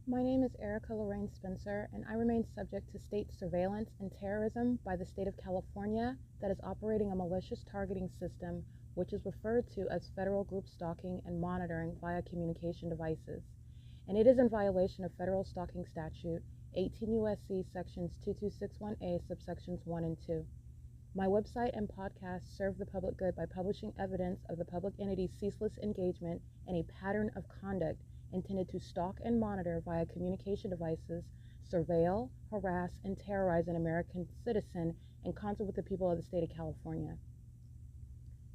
My name is Erica Lorraine Spencer, and I remain subject to state surveillance and terrorism by the state of California that is operating a malicious targeting system which is referred to as federal group stalking and monitoring via communication devices. And it is in violation of federal stalking statute 18 U.S.C. sections 2261A subsections 1 and 2. My website and podcast serve the public good by publishing evidence of the public entity's ceaseless engagement in a pattern of conduct intended to stalk and monitor via communication devices, surveil, harass, and terrorize an American citizen in concert with the people of the state of California.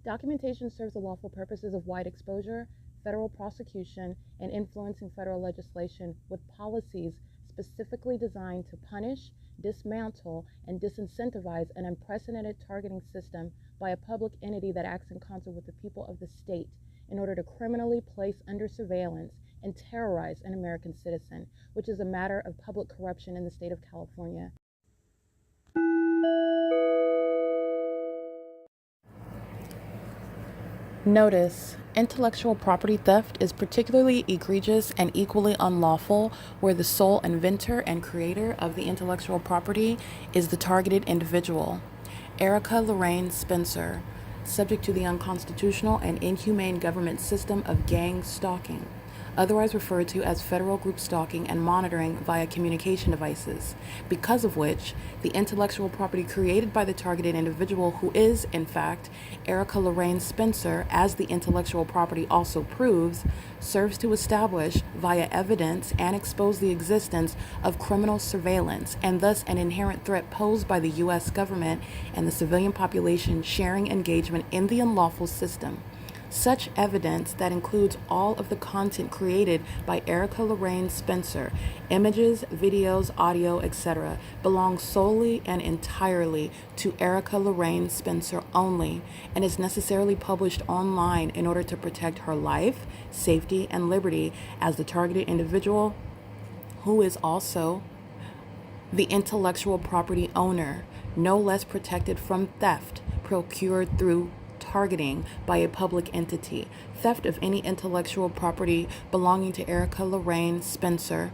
Documentation serves the lawful purposes of wide exposure, federal prosecution, and influencing federal legislation with policies specifically designed to punish, dismantle, and disincentivize an unprecedented targeting system by a public entity that acts in concert with the people of the state in order to criminally place under surveillance and terrorize an American citizen, which is a matter of public corruption in the state of California. Notice: intellectual property theft is particularly egregious and equally unlawful where the sole inventor and creator of the intellectual property is the targeted individual. Erica Lorraine Spencer, subject to the unconstitutional and inhumane government system of gang stalking, otherwise referred to as federal group stalking and monitoring via communication devices, because of which the intellectual property created by the targeted individual, who is, in fact, Erica Lorraine Spencer, as the intellectual property also proves, serves to establish via evidence and expose the existence of criminal surveillance and thus an inherent threat posed by the U.S. government and the civilian population sharing engagement in the unlawful system. Such evidence, that includes all of the content created by Erica Lorraine Spencer, images, videos, audio, etc., belongs solely and entirely to Erica Lorraine Spencer only and is necessarily published online in order to protect her life, safety, and liberty as the targeted individual, who is also the intellectual property owner, no less protected from theft procured through targeting by a public entity. Theft of any intellectual property belonging to Erica Lorraine Spencer,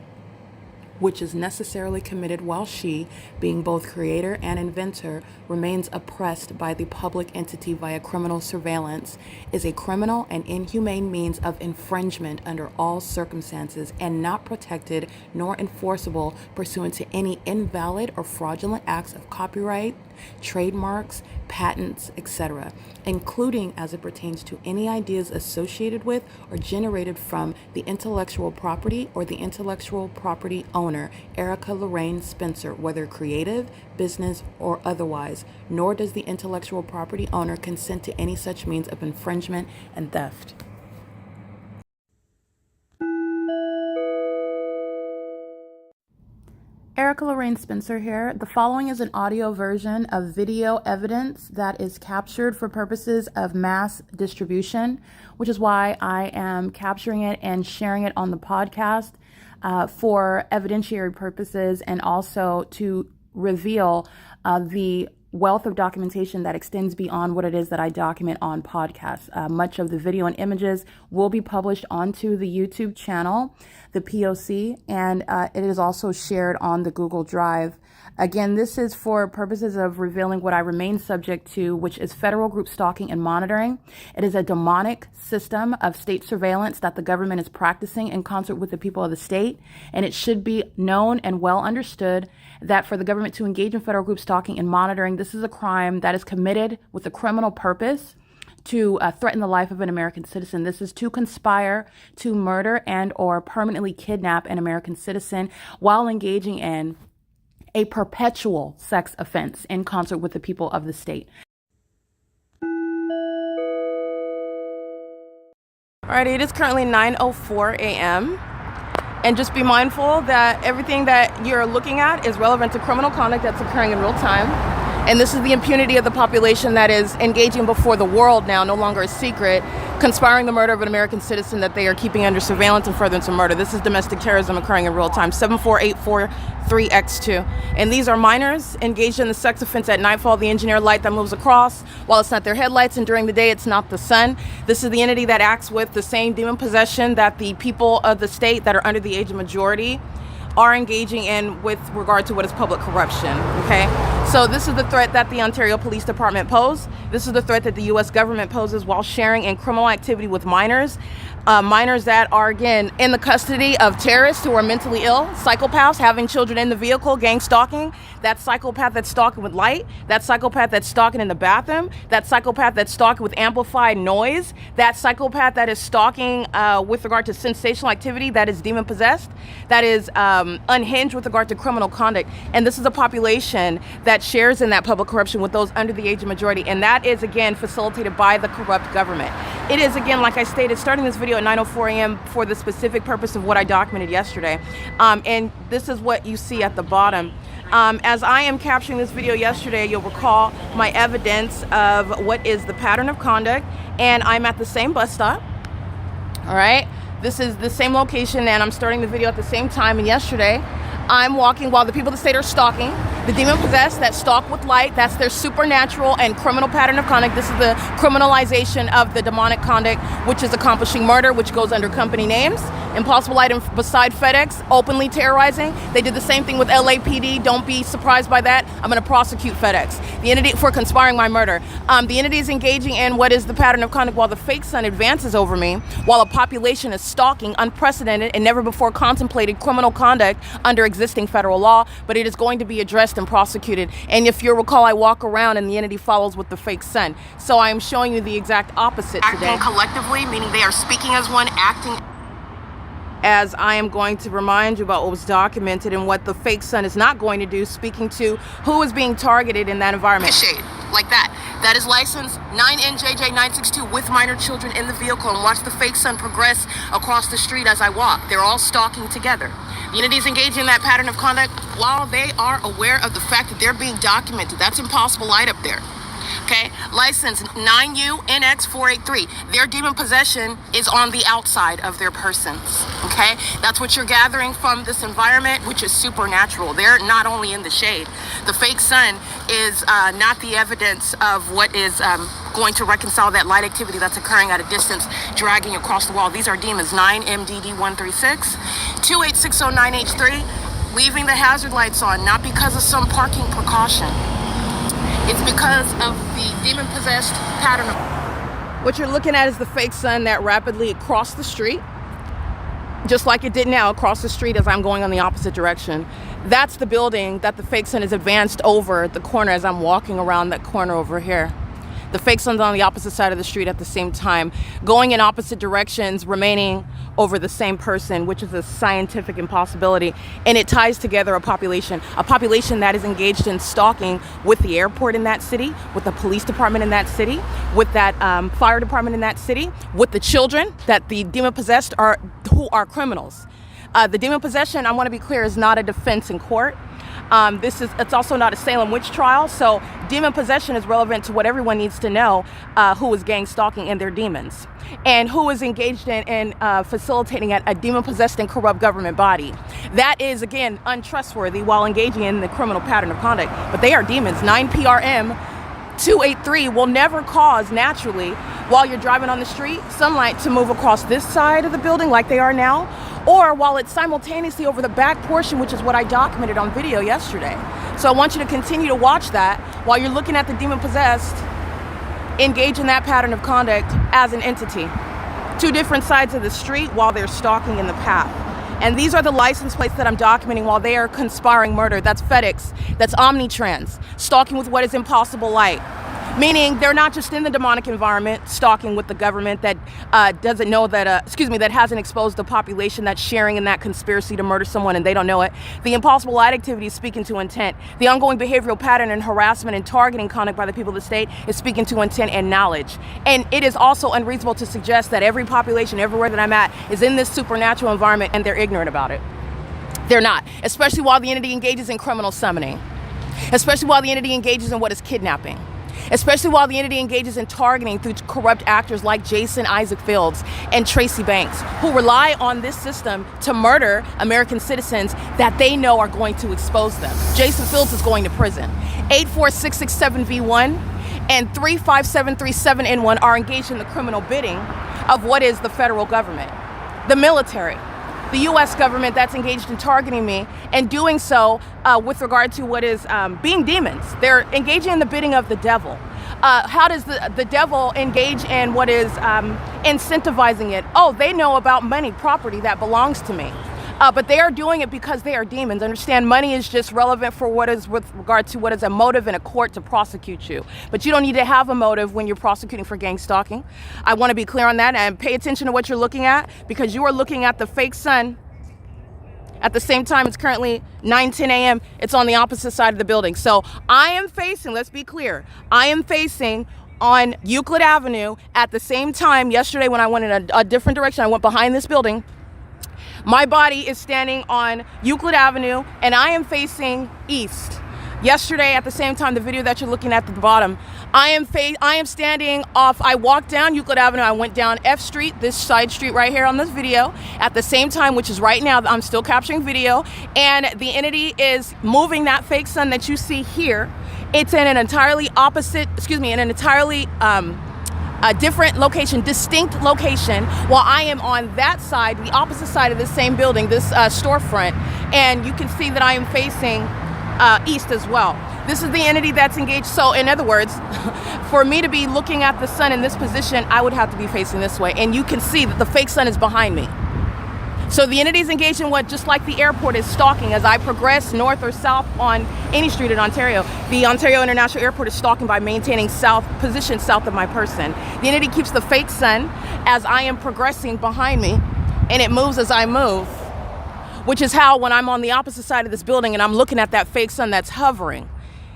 which is necessarily committed while she, being both creator and inventor, remains oppressed by the public entity via criminal surveillance, is a criminal and inhumane means of infringement under all circumstances and not protected nor enforceable pursuant to any invalid or fraudulent acts of copyright, trademarks, patents, etc., including as it pertains to any ideas associated with or generated from the intellectual property or the intellectual property owner, Erica Lorraine Spencer, whether creative, business, or otherwise, nor does the intellectual property owner consent to any such means of infringement and theft. Erica Lorraine Spencer here. The following is an audio version of video evidence that is captured for purposes of mass distribution, which is why I am capturing it and sharing it on the podcast for evidentiary purposes and also to reveal the wealth of documentation that extends beyond what it is that I document on podcasts. Much of the video and images will be published onto the YouTube channel, the P.O.C, and it is also shared on the Google Drive. Again, this is for purposes of revealing what I remain subject to, which is federal group stalking and monitoring. It is a demonic system of state surveillance that the government is practicing in concert with the people of the state, and it should be known and well understood that for the government to engage in federal group stalking and monitoring, this is a crime that is committed with a criminal purpose to threaten the life of an American citizen. This is to conspire to murder and or permanently kidnap an American citizen while engaging in a perpetual sex offense in concert with the people of the state. Alrighty, it is currently 9:04 a.m. And just be mindful that everything that you're looking at is relevant to criminal conduct that's occurring in real time. And this is the impunity of the population that is engaging before the world now, no longer a secret, conspiring the murder of an American citizen that they are keeping under surveillance and furtherance of murder. This is domestic terrorism occurring in real time, 74843X2. And these are minors engaged in the sex offense at nightfall, the engineer light that moves across while it's not their headlights, and during the day it's not the sun. This is the entity that acts with the same demon possession that the people of the state that are under the age of majority are engaging in with regard to what is public corruption, okay? So this is the threat that the Ontario Police Department pose. This is the threat that the U.S. government poses while sharing in criminal activity with minors. Minors that are, again, in the custody of terrorists who are mentally ill, psychopaths, having children in the vehicle, gang stalking, that psychopath that's stalking with light, that psychopath that's stalking in the bathroom, that psychopath that's stalking with amplified noise, that psychopath that is stalking with regard to sensational activity that is demon-possessed, that is unhinged with regard to criminal conduct. And this is a population that shares in that public corruption with those under the age of majority. And that is, again, facilitated by the corrupt government. It is, again, like I stated, starting this video at 9:04 a.m. for the specific purpose of what I documented yesterday. And this is what you see at the bottom. As I am capturing this video yesterday, you'll recall my evidence of what is the pattern of conduct, and I'm at the same bus stop. All right, this is the same location, and I'm starting the video at the same time. And yesterday, I'm walking while the people of the state are stalking. The demon-possessed that stalk with light, that's their supernatural and criminal pattern of conduct. This is the criminalization of the demonic conduct, which is accomplishing murder, which goes under company names. Impossible item beside FedEx, openly terrorizing. They did the same thing with LAPD. Don't be surprised by that. I'm going to prosecute FedEx, the entity, for conspiring my murder. The entity is engaging in what is the pattern of conduct while the fake sun advances over me, while a population is stalking unprecedented and never before contemplated criminal conduct under existing federal law, but it is going to be addressed and prosecuted. And if you recall, I walk around and the entity follows with the fake sun. So I am showing you the exact opposite today. Acting collectively, meaning they are speaking as one, acting as I am going to remind you about what was documented and what the fake sun is not going to do, speaking to who is being targeted in that environment. Shade, like that. That is license 9NJJ962 with minor children in the vehicle, and watch the fake sun progress across the street as I walk. They're all stalking together. The entities engaging in that pattern of conduct while they are aware of the fact that they're being documented. That's impossible light up there. Okay, license 9UNX483. Their demon possession is on the outside of their persons. Okay, that's what you're gathering from this environment, which is supernatural. They're not only in the shade. The fake sun is not the evidence of what is going to reconcile that light activity that's occurring at a distance, dragging across the wall. These are demons 9MDD136, 28609H3, leaving the hazard lights on, not because of some parking precaution. It's because of the demon-possessed pattern. What you're looking at is the fake sun that rapidly crossed the street, just like it did now across the street as I'm going on the opposite direction. That's the building that the fake sun is advanced over the corner as I'm walking around that corner over here. The fake sun's on the opposite side of the street at the same time, going in opposite directions, remaining over the same person, which is a scientific impossibility. And it ties together a population that is engaged in stalking with the airport in that city, with the police department in that city, with that fire department in that city, with the children that the demon-possessed are, who are criminals. The demon possession, I want to be clear, is not a defense in court. It's also not a Salem witch trial, so demon possession is relevant to what everyone needs to know, who is gang stalking and their demons, and who is engaged in facilitating a demon-possessed and corrupt government body. That is, again, untrustworthy while engaging in the criminal pattern of conduct, but they are demons. 9PRM283 will never cause, naturally, while you're driving on the street, sunlight to move across this side of the building like they are now, or while it's simultaneously over the back portion, which is what I documented on video yesterday. So I want you to continue to watch that while you're looking at the demon-possessed engage in that pattern of conduct as an entity. Two different sides of the street while they're stalking in the path. And these are the license plates that I'm documenting while they are conspiring murder. That's FedEx, that's Omnitrans, stalking with what is impossible light. Meaning they're not just in the demonic environment, stalking with the government that doesn't know that, that hasn't exposed the population that's sharing in that conspiracy to murder someone and they don't know it. The impossible light activity is speaking to intent. The ongoing behavioral pattern and harassment and targeting conduct by the people of the state is speaking to intent and knowledge. And it is also unreasonable to suggest that every population, everywhere that I'm at, is in this supernatural environment and they're ignorant about it. They're not, especially while the entity engages in criminal summoning, especially while the entity engages in what is kidnapping. especially while the entity engages in targeting through corrupt actors like Jason Isaac Fields and Tracy Banks, who rely on this system to murder American citizens that they know are going to expose them. Jason Fields is going to prison. 84667V1 and 35737N1 are engaged in the criminal bidding of what is the federal government, the military, the U.S. government that's engaged in targeting me and doing so with regard to what is being demons. They're engaging in the bidding of the devil. How does the devil engage in what is incentivizing it? Oh, they know about money, property that belongs to me. But they are doing it because they are demons. Understand, money is just relevant for what is with regard to what is a motive in a court to prosecute you. But you don't need to have a motive when you're prosecuting for gang stalking. I want to be clear on that, and pay attention to what you're looking at, because you are looking at the fake sun. At the same time, it's currently 9:10 a.m. It's on the opposite side of the building. So I am facing, let's be clear, I am facing on Euclid Avenue at the same time. Yesterday when I went in a different direction, I went behind this building. My body is standing on Euclid Avenue and I am facing east. Yesterday at the same time, the video that you're looking at the bottom, I am standing off. I walked down Euclid Avenue. I went down F Street, this side street right here on this video at the same time, which is right now. I'm still capturing video, and the entity is moving that fake sun that you see here. It's in an entirely opposite, in an entirely a different location, distinct location, while I am on that side, the opposite side of this same building, this storefront, and you can see that I am facing east as well. This is the entity that's engaged. So in other words, for me to be looking at the sun in this position, I would have to be facing this way, and you can see that the fake sun is behind me. So the entity is engaged in what, just like the airport, is stalking as I progress north or south on any street in Ontario. The Ontario International Airport is stalking by maintaining position south of my person. The entity keeps the fake sun as I am progressing behind me, and it moves as I move, which is how when I'm on the opposite side of this building and I'm looking at that fake sun that's hovering,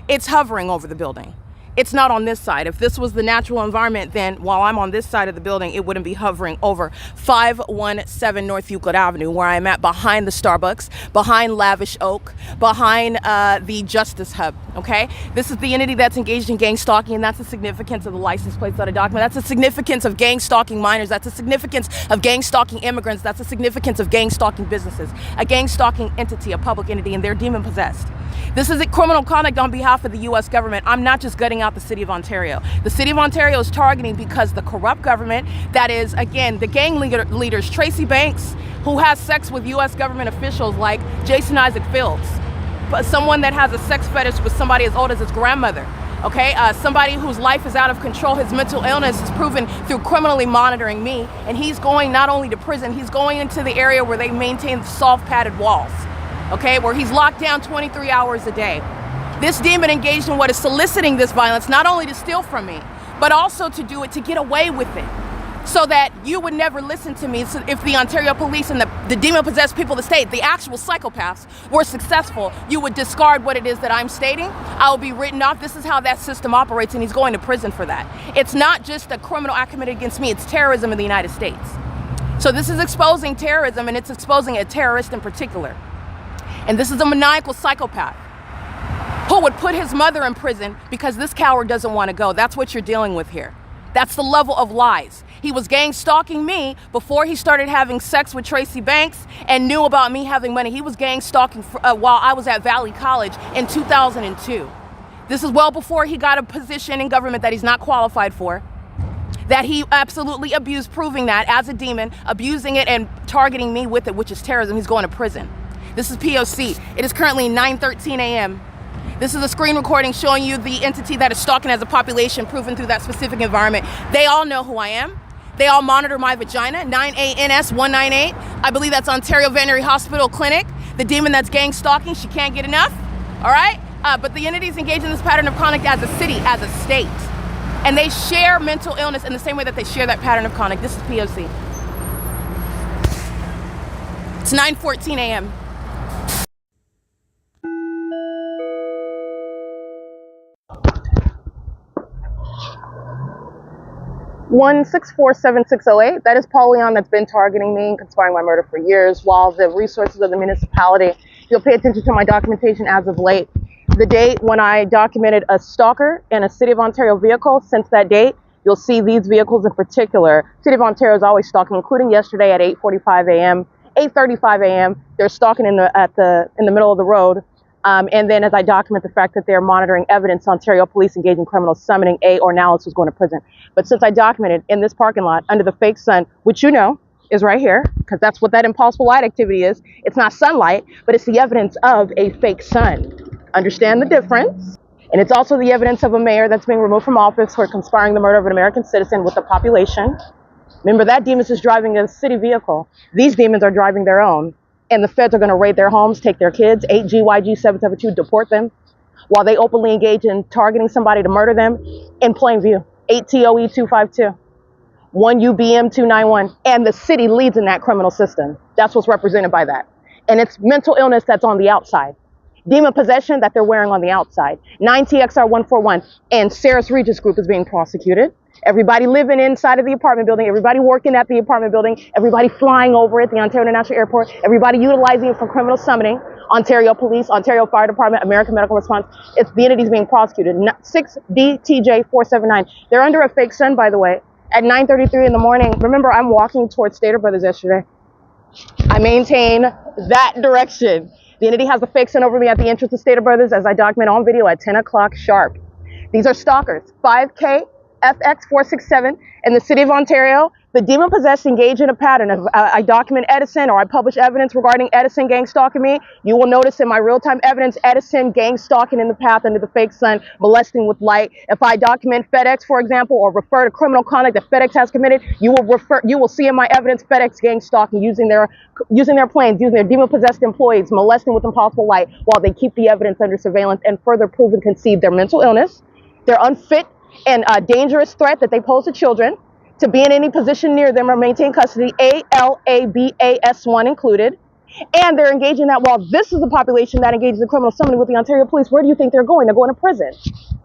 it's hovering over the building. It's not on this side. If this was the natural environment, then while I'm on this side of the building, it wouldn't be hovering over 517 North Euclid Avenue, where I'm at behind the Starbucks, behind Lavish Oak, behind the Justice Hub, okay? This is the entity that's engaged in gang stalking, and that's the significance of the license plates on a document. That's the significance of gang stalking minors. That's the significance of gang stalking immigrants. That's the significance of gang stalking businesses, a gang stalking entity, a public entity, and they're demon possessed. This is a criminal conduct on behalf of the U.S. government. I'm not just gutting out the city of Ontario. The city of Ontario is targeting because the corrupt government, that is, again, the gang leaders, Tracy Banks, who has sex with U.S. government officials like Jason Isaac Fields, but someone that has a sex fetish with somebody as old as his grandmother. Okay, somebody whose life is out of control. His mental illness is proven through criminally monitoring me, and he's going not only to prison, he's going into the area where they maintain soft padded walls. Okay, where he's locked down 23 hours a day. This demon engaged in what is soliciting this violence, not only to steal from me, but also to do it to get away with it, so that you would never listen to me. So if the Ontario police and the demon-possessed people of the state, the actual psychopaths, were successful, you would discard what it is that I'm stating. I will be written off. This is how that system operates, and he's going to prison for that. It's not just a criminal act committed against me, it's terrorism in the United States. So this is exposing terrorism, and it's exposing a terrorist in particular. And this is a maniacal psychopath who would put his mother in prison because this coward doesn't want to go. That's what you're dealing with here. That's the level of lies. He was gang stalking me before he started having sex with Tracy Banks and knew about me having money. He was gang stalking while I was at Valley College in 2002. This is well before he got a position in government that he's not qualified for, that he absolutely abused, proving that as a demon, abusing it and targeting me with it, which is terrorism. He's going to prison. This is P.O.C. It is currently 9:13 a.m. This is a screen recording showing you the entity that is stalking as a population, proven through that specific environment. They all know who I am. They all monitor my vagina, 9ANS198. I believe that's Ontario Veterinary Hospital Clinic. The demon that's gang stalking, she can't get enough, all right? But the entities engaged in this pattern of conduct as a city, as a state. And they share mental illness in the same way that they share that pattern of conduct. This is P.O.C. It's 9:14 a.m. 1647608. That is Paul Leon that's been targeting me and conspiring my murder for years, while the resources of the municipality, you'll pay attention to my documentation as of late, the date when I documented a stalker in a City of Ontario vehicle. Since that date, you'll see these vehicles in particular. City of Ontario is always stalking, including yesterday at 8:45 a.m., 8:35 a.m. They're stalking in the middle of the road. And then as I document the fact that they're monitoring evidence, Ontario police engaging criminals summoning A or Nallis was going to prison. But since I documented in this parking lot under the fake sun, which you know is right here, because that's what that impossible light activity is. It's not sunlight, but it's the evidence of a fake sun. Understand the difference? And it's also the evidence of a mayor that's being removed from office for conspiring the murder of an American citizen with the population. Remember, that demons is driving a city vehicle. These demons are driving their own. And the feds are going to raid their homes, take their kids, 8 GYG 772, deport them, while they openly engage in targeting somebody to murder them in plain view. 8 TOE 252, 1 UBM 291, and the city leads in that criminal system. That's what's represented by that. And it's mental illness that's on the outside. Demon possession that they're wearing on the outside. 9 TXR 141, and Sarah's Regis Group is being prosecuted. Everybody living inside of the apartment building, everybody working at the apartment building, everybody flying over at the Ontario International Airport, everybody utilizing it for criminal summoning, Ontario Police, Ontario Fire Department, American Medical Response. It's the entities being prosecuted. 6DTJ 479. They're under a fake sun, by the way, at 9:33 in the morning. Remember, I'm walking towards Stater Brothers yesterday. I maintain that direction. The entity has a fake sun over me at the entrance of Stater Brothers as I document on video at 10 o'clock sharp. These are stalkers. 5K FX 467 in the City of Ontario. The demon-possessed engage in a pattern of I document Edison, or I publish evidence regarding Edison gang stalking me. You will notice in my real-time evidence Edison gang stalking in the path under the fake sun, molesting with light. If I document FedEx, for example, or refer to criminal conduct that FedEx has committed, you will see in my evidence FedEx gang stalking using their planes, using their demon-possessed employees, molesting with impossible light while they keep the evidence under surveillance and further prove and concede their mental illness, their unfit and dangerous threat that they pose to children, to be in any position near them or maintain custody, ALABAS1 included. And they're engaging that while this is the population that engages in criminal summoning with the Ontario police. Where do you think they're going? They're going to prison,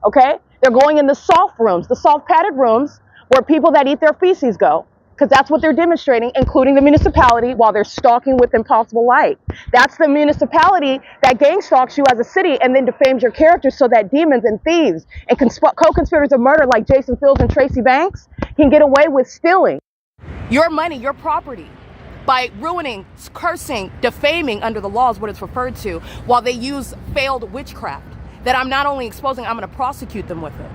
okay? They're going in the soft rooms, the soft padded rooms where people that eat their feces go, because that's what they're demonstrating, including the municipality, while they're stalking with impossible light. That's the municipality that gang stalks you as a city and then defames your character so that demons and thieves and co-conspirators of murder like Jason Fields and Tracy Banks can get away with stealing your money, your property, by ruining, cursing, defaming under the law is what it's referred to, while they use failed witchcraft that I'm not only exposing, I'm going to prosecute them with it.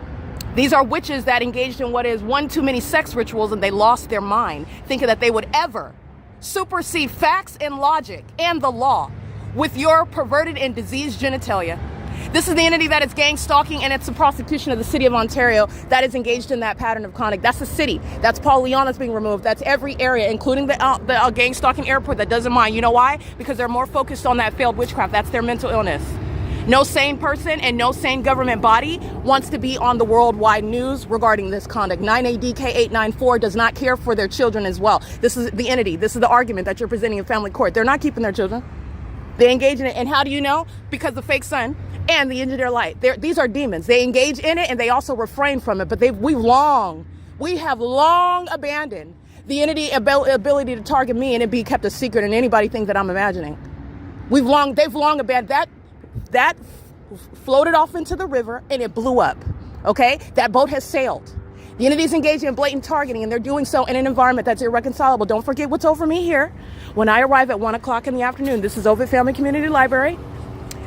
These are witches that engaged in what is one too many sex rituals, and they lost their mind, thinking that they would ever supersede facts and logic and the law with your perverted and diseased genitalia. This is the entity that is gang stalking, and it's the prosecution of the City of Ontario that is engaged in that pattern of conduct. That's the city. That's Paul Leon that's being removed. That's every area, including the gang stalking airport that doesn't mind. You know why? Because they're more focused on that failed witchcraft. That's their mental illness. No sane person and no sane government body wants to be on the worldwide news regarding this conduct. 9ADK894 does not care for their children as well. This is the entity. This is the argument that you're presenting in family court. They're not keeping their children. They engage in it. And how do you know? Because the fake sun and the engineer light. These are demons. They engage in it and they also refrain from it. But we have long abandoned the entity ability to target me and it be kept a secret and anybody think that I'm imagining. They've long abandoned that floated off into the river and it blew up. Okay? That boat has sailed. The entity's engaging in blatant targeting, and they're doing so in an environment that's irreconcilable. Don't forget what's over me here. When I arrive at 1 o'clock in the afternoon, this is OVITT Family Community Library.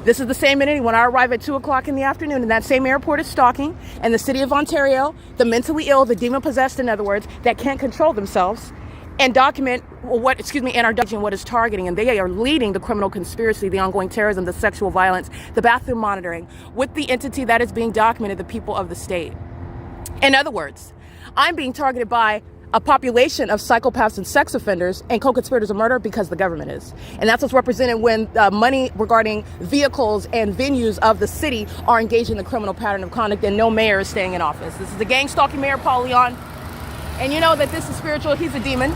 This is the same entity when I arrive at 2 o'clock in the afternoon, and that same airport is stalking, and the City of Ontario, the mentally ill, the demon-possessed, in other words, that can't control themselves, and document what is targeting, and they are leading the criminal conspiracy, the ongoing terrorism, the sexual violence, the bathroom monitoring, with the entity that is being documented, the people of the state. In other words, I'm being targeted by a population of psychopaths and sex offenders and co-conspirators of murder because the government is. And that's what's represented when money regarding vehicles and venues of the city are engaged in the criminal pattern of conduct and no mayor is staying in office. This is the gang-stalking Mayor Paul Leon. And you know that this is spiritual. He's a demon.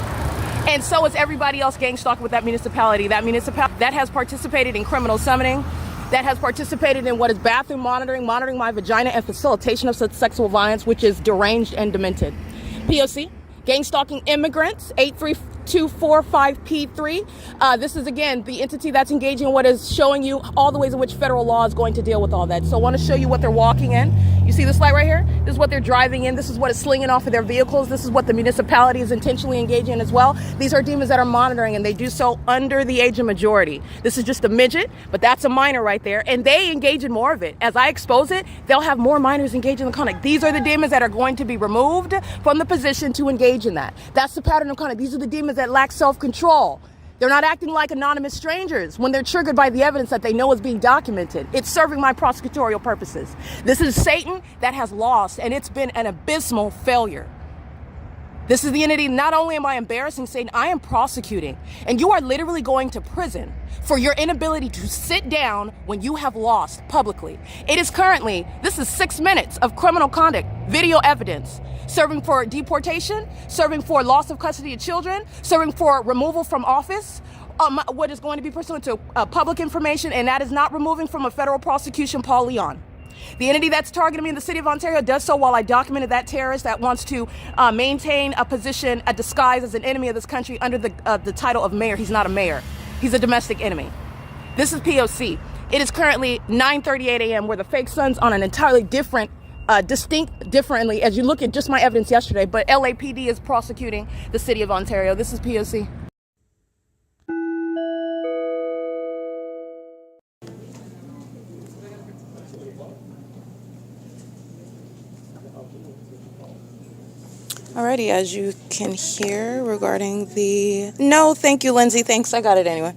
And so is everybody else gang-stalking with that municipality. That municipality that has participated in criminal summoning, that has participated in what is bathroom monitoring my vagina, and facilitation of such sexual violence, which is deranged and demented. P.O.C. gang stalking immigrants, 8245P3. This is, again, the entity that's engaging in what is showing you all the ways in which federal law is going to deal with all that. So I want to show you what they're walking in. You see this light right here? This is what they're driving in. This is what is slinging off of their vehicles. This is what the municipality is intentionally engaging in as well. These are demons that are monitoring, and they do so under the age of majority. This is just a midget, but that's a minor right there, and they engage in more of it. As I expose it, they'll have more minors engage in the conduct. These are the demons that are going to be removed from the position to engage in that. That's the pattern of conduct. These are the demons that lack self-control. They're not acting like anonymous strangers when they're triggered by the evidence that they know is being documented. It's serving my prosecutorial purposes. This is Satan that has lost, and it's been an abysmal failure. This is the entity. Not only am I embarrassing Satan, I am prosecuting. And you are literally going to prison for your inability to sit down when you have lost publicly. It is currently, this is 6 minutes of criminal conduct, video evidence, serving for deportation, serving for loss of custody of children, serving for removal from office, what is going to be pursuant to public information, and that is not removing from a federal prosecution, Paul Leon. The entity that's targeting me in the city of Ontario does so while I documented that terrorist that wants to maintain a position, a disguise as an enemy of this country under the title of mayor. He's not a mayor. He's a domestic enemy. This is P.O.C. It is currently 9:38 a.m. where the fake sun's on an entirely different, distinct differently as you look at just my evidence yesterday, but LAPD is prosecuting the city of Ontario. This is P.O.C. Alrighty, as you can hear regarding the... No, thank you, Lindsay. Thanks, I got it anyway.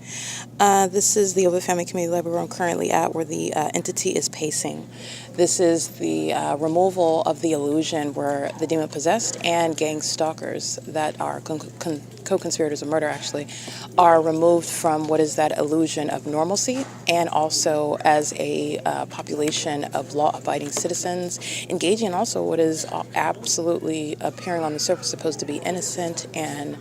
This is the OVITT Family Community Library where I'm currently at, where the entity is pacing. This is the removal of the illusion where the demon-possessed and gang stalkers that are co-conspirators of murder, actually, are removed from what is that illusion of normalcy, and also as a population of law-abiding citizens, engaging also what is absolutely appearing on the surface supposed to be innocent and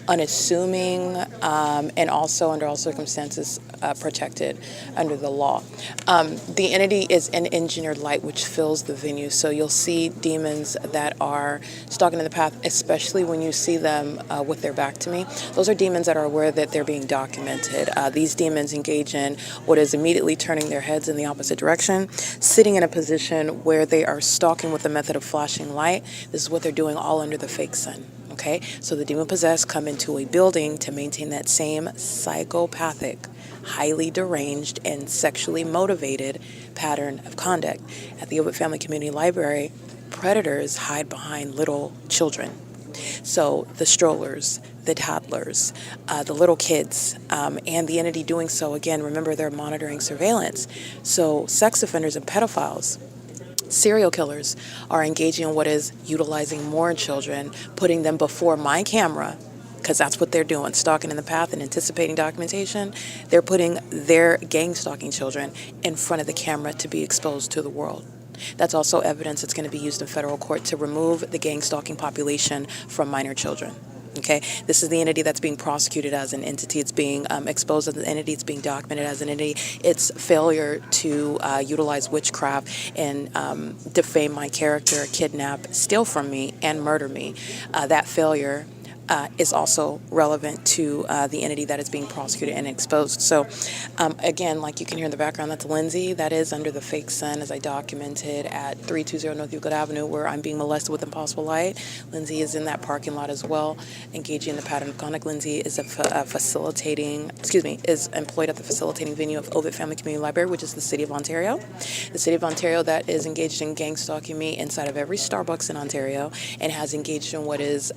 unassuming, and also under all circumstances protected under the law. The entity is an engineered light which fills the venue, so you'll see demons that are stalking in the path, especially when you see them with their back to me. Those are demons that are aware that they're being documented. These demons engage in what is immediately turning their heads in the opposite direction, sitting in a position where they are stalking with the method of flashing light. This is what they're doing all under the fake sun. Okay, so the demon-possessed come into a building to maintain that same psychopathic, highly deranged, and sexually motivated pattern of conduct. At the OVITT Family Community Library, predators hide behind little children. So the strollers, the toddlers, the little kids, and the entity doing so, again, remember they're monitoring surveillance. So sex offenders and pedophiles, serial killers are engaging in what is utilizing more children, putting them before my camera, because that's what they're doing, stalking in the path and anticipating documentation. They're putting their gang stalking children in front of the camera to be exposed to the world. That's also evidence that's going to be used in federal court to remove the gang stalking population from minor children. Okay, this is the entity that's being prosecuted as an entity. It's being exposed as an entity. It's being documented as an entity. Its failure to utilize witchcraft and defame my character, kidnap, steal from me, and murder me. That failure is also relevant to the entity that is being prosecuted and exposed. So again, like you can hear in the background, that's Lindsay. That is under the fake sun, as I documented at 320 North Euclid Avenue, where I'm being molested with impossible light. Lindsay is in that parking lot as well, engaging in the pattern of conduct. Lindsay is is employed at the facilitating venue of OVITT Family Community Library, which is the City of Ontario. The City of Ontario that is engaged in gang stalking me inside of every Starbucks in Ontario, and has engaged in what is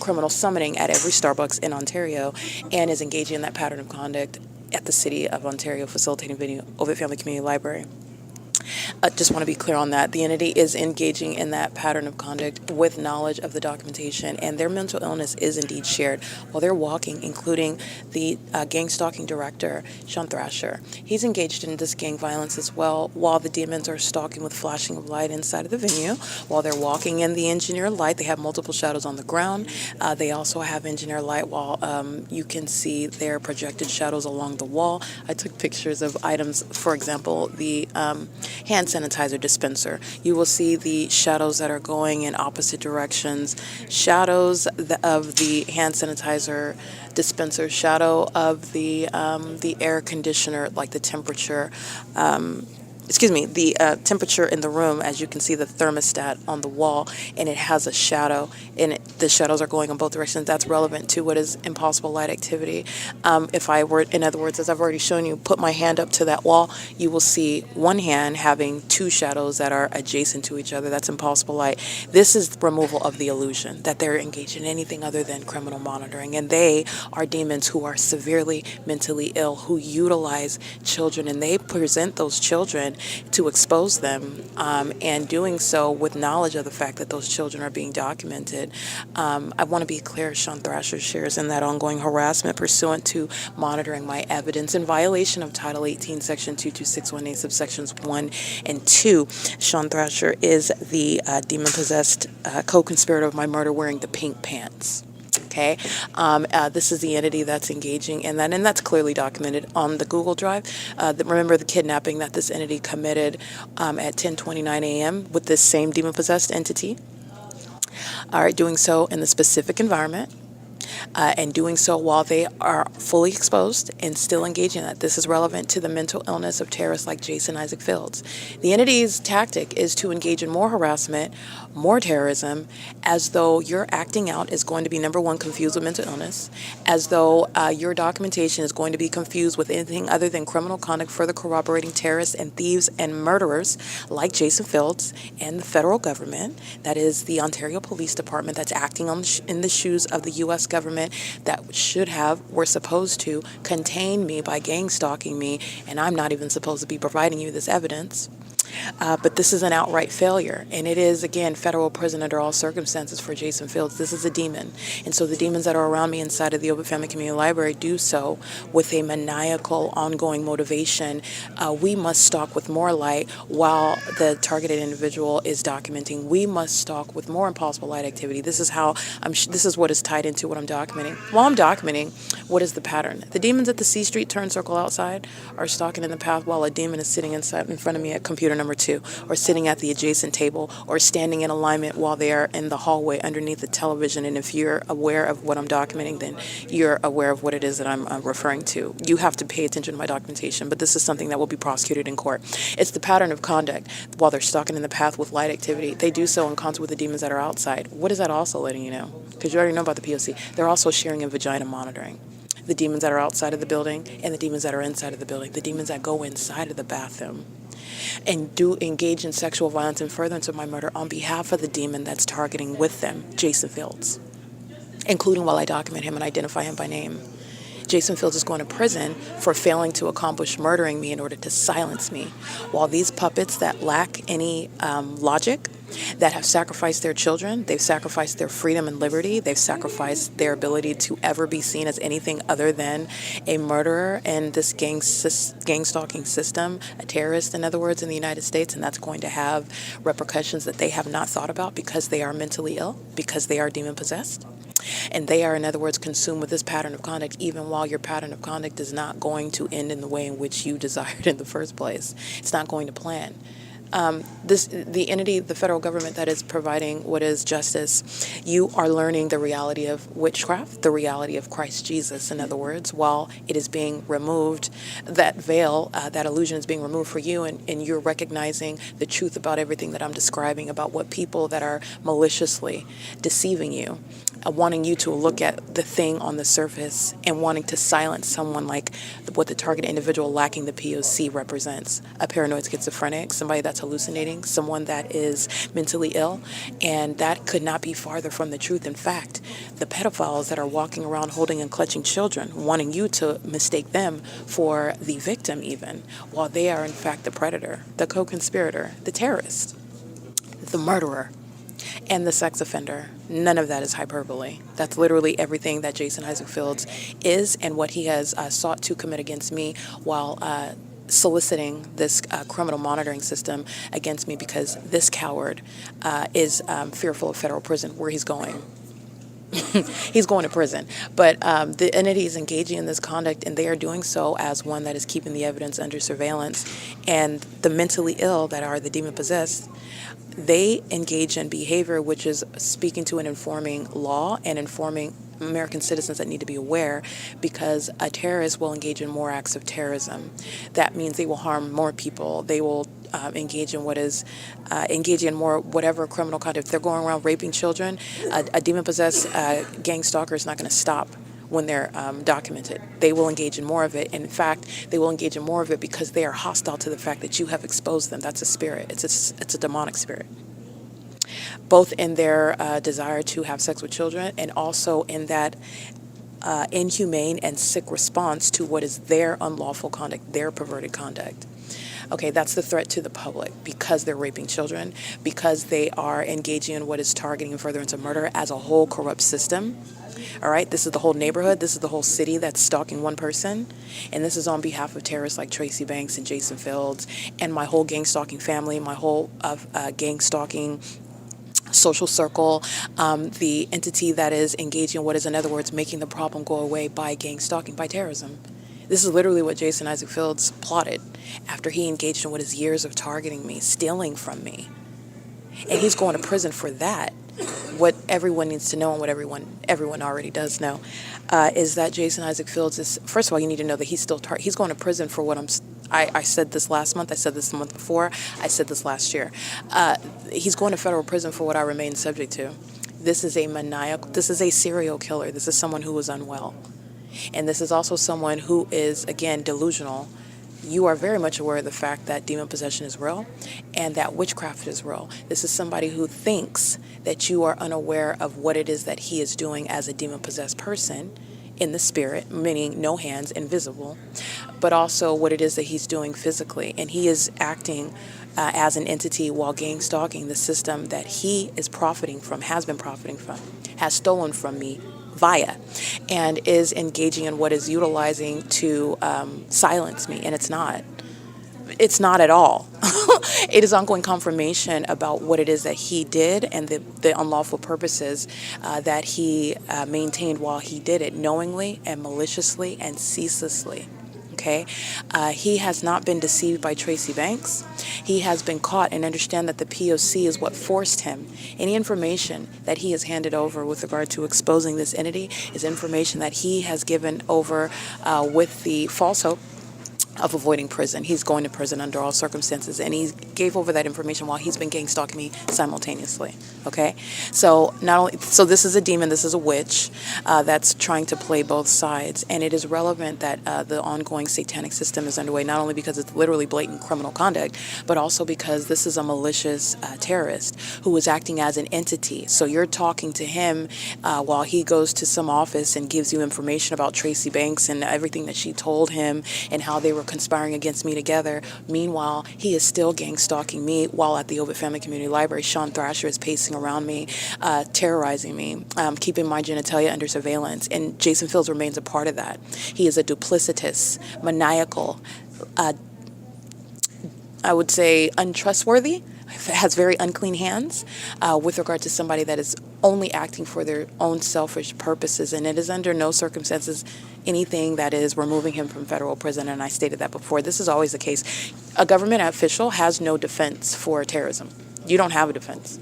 criminal summoning at every Starbucks in Ontario, and is engaging in that pattern of conduct at the City of Ontario facilitating venue, OVITT Family Community Library. Just want to be clear on that. The entity is engaging in that pattern of conduct with knowledge of the documentation, and their mental illness is indeed shared while they're walking, including the gang stalking director, Sean Thrasher. He's engaged in this gang violence as well, while the demons are stalking with flashing of light inside of the venue. While they're walking in the engineered light, they have multiple shadows on the ground. They also have engineered light while you can see their projected shadows along the wall. I took pictures of items, for example, the hand sanitizer dispenser. You will see the shadows that are going in opposite directions, shadows of the hand sanitizer dispenser, shadow of the air conditioner, like the temperature. The temperature in the room, as you can see the thermostat on the wall, and it has a shadow, and the shadows are going in both directions. That's relevant to what is impossible light activity. If I were, in other words, as I've already shown you, put my hand up to that wall, you will see one hand having two shadows that are adjacent to each other. That's impossible light. This is the removal of the illusion that they're engaged in anything other than criminal monitoring, and they are demons who are severely mentally ill, who utilize children, and they present those children to expose them, and doing so with knowledge of the fact that those children are being documented. I want to be clear, Sean Thrasher shares in that ongoing harassment pursuant to monitoring my evidence in violation of Title 18, Section 22618, subsections 1 and 2. Sean Thrasher is the demon-possessed co-conspirator of my murder wearing the pink pants. Okay, this is the entity that's engaging in that, and that's clearly documented on the Google Drive. Remember the kidnapping that this entity committed at 10:29 a.m. with this same demon-possessed entity. All right, doing so in the specific environment. And doing so while they are fully exposed and still engaging in that. This is relevant to the mental illness of terrorists like Jason Isaac Fields. The entity's tactic is to engage in more harassment, more terrorism, as though your acting out is going to be, number one, confused with mental illness, as though your documentation is going to be confused with anything other than criminal conduct, further corroborating terrorists and thieves and murderers like Jason Fields and the federal government, that is the Ontario Police Department, that's acting in the shoes of the U.S. government that were supposed to contain me by gang stalking me, and I'm not even supposed to be providing you this evidence. But this is an outright failure, and it is, again, federal prison under all circumstances for Jason Fields. This is a demon, and so the demons that are around me inside of the OVITT Family Community Library do so with a maniacal, ongoing motivation. We must stalk with more light while the targeted individual is documenting. We must stalk with more impossible light activity. This is how this is what is tied into what I'm documenting. While I'm documenting, what is the pattern? The demons at the C Street turn circle outside are stalking in the path while a demon is sitting in front of me at computer number 2, or sitting at the adjacent table, or standing in alignment while they are in the hallway underneath the television. And if you're aware of what I'm documenting, then you're aware of what it is that I'm referring to. You have to pay attention to my documentation, but this is something that will be prosecuted in court. It's the pattern of conduct while they're stalking in the path with light activity. They do so in concert with the demons that are outside. What is that also letting you know? Because you already know about the P.O.C. They're also sharing in vagina monitoring. The demons that are outside of the building and the demons that are inside of the building. The demons that go inside of the bathroom and do engage in sexual violence and furtherance of my murder on behalf of the demon that's targeting with them, Jason Fields, including while I document him and identify him by name. Jason Fields is going to prison for failing to accomplish murdering me in order to silence me, while these puppets that lack any logic, that have sacrificed their children, they've sacrificed their freedom and liberty, they've sacrificed their ability to ever be seen as anything other than a murderer in this gang stalking system, a terrorist, in other words, in the United States, and that's going to have repercussions that they have not thought about because they are mentally ill, because they are demon-possessed. And they are, in other words, consumed with this pattern of conduct, even while your pattern of conduct is not going to end in the way in which you desired in the first place. It's not going to plan. The entity, the federal government that is providing what is justice, you are learning the reality of witchcraft, the reality of Christ Jesus, in other words, while it is being removed, that veil, that illusion is being removed for you, and you're recognizing the truth about everything that I'm describing, about what people that are maliciously deceiving you, wanting you to look at the thing on the surface and wanting to silence someone like what the target individual lacking the P.O.C. represents, a paranoid schizophrenic, somebody that's hallucinating, someone that is mentally ill, and that could not be farther from the truth. In fact, the pedophiles that are walking around holding and clutching children, wanting you to mistake them for the victim even, while they are in fact the predator, the co-conspirator, the terrorist, the murderer, and the sex offender. None of that is hyperbole. That's literally everything that Jason Isaac Fields is, and what he has sought to commit against me while soliciting this criminal monitoring system against me, because this coward is fearful of federal prison, where he's going. He's going to prison. But the entity is engaging in this conduct, and they are doing so as one that is keeping the evidence under surveillance. And the mentally ill that are the demon-possessed, they engage in behavior which is speaking to and informing law and informing American citizens that need to be aware, because a terrorist will engage in more acts of terrorism. That means they will harm more people. They will engage in engaging in more whatever criminal conduct. If they're going around raping children, a demon-possessed gang stalker is not going to stop when they're documented. They will engage in more of it. And in fact, they will engage in more of it because they are hostile to the fact that you have exposed them. That's a spirit. It's a demonic spirit, both in their desire to have sex with children and also in that inhumane and sick response to what is their unlawful conduct, their perverted conduct. Okay, that's the threat to the public, because they're raping children, because they are engaging in what is targeting and furtherance of murder as a whole corrupt system. All right, this is the whole neighborhood, this is the whole city that's stalking one person, and this is on behalf of terrorists like Tracy Banks and Jason Fields and my whole gang stalking family, my whole gang stalking social circle, the entity that is engaging in what is, in other words, making the problem go away by gang stalking, by terrorism. This is literally what Jason Isaac Fields plotted after he engaged in what is years of targeting me, stealing from me. And he's going to prison for that. What everyone needs to know, and what everyone already does know, is that Jason Isaac Fields is, first of all, you need to know that he's going to prison for what I said this last month, I said this the month before, I said this last year. He's going to federal prison for what I remain subject to. This is a serial killer. This is someone who is unwell. And this is also someone who is, again, delusional. You are very much aware of the fact that demon possession is real and that witchcraft is real. This is somebody who thinks that you are unaware of what it is that he is doing as a demon-possessed person in the spirit, meaning no hands, invisible, but also what it is that he's doing physically. And he is acting as an entity while gang stalking the system that he is profiting from, has been profiting from, has stolen from me via, and is engaging in what is utilizing to silence me. And it's not at all. It is ongoing confirmation about what it is that he did and the unlawful purposes that he maintained while he did it, knowingly and maliciously and ceaselessly. Okay, he has not been deceived by Tracy Banks. He has been caught, and understand that the P.O.C. is what forced him. Any information that he has handed over with regard to exposing this entity is information that he has given over with the false hope of avoiding prison. He's going to prison under all circumstances, and he gave over that information while he's been gang stalking me simultaneously. Okay, so this is a demon, this is a witch that's trying to play both sides, and it is relevant that the ongoing satanic system is underway, not only because it's literally blatant criminal conduct, but also because this is a malicious terrorist who is acting as an entity. So you're talking to him while he goes to some office and gives you information about Tracy Banks and everything that she told him and how they were conspiring against me together. Meanwhile, he is still gang stalking me while at the OVITT Family Community Library. Sean Thrasher is pacing around me, terrorizing me, keeping my genitalia under surveillance, and Jason Fields remains a part of that. He is a duplicitous, maniacal, I would say untrustworthy, has very unclean hands with regard to somebody that is only acting for their own selfish purposes, and it is under no circumstances anything that is removing him from federal prison. And I stated that before. This is always the case. A government official has no defense for terrorism. You don't have a defense.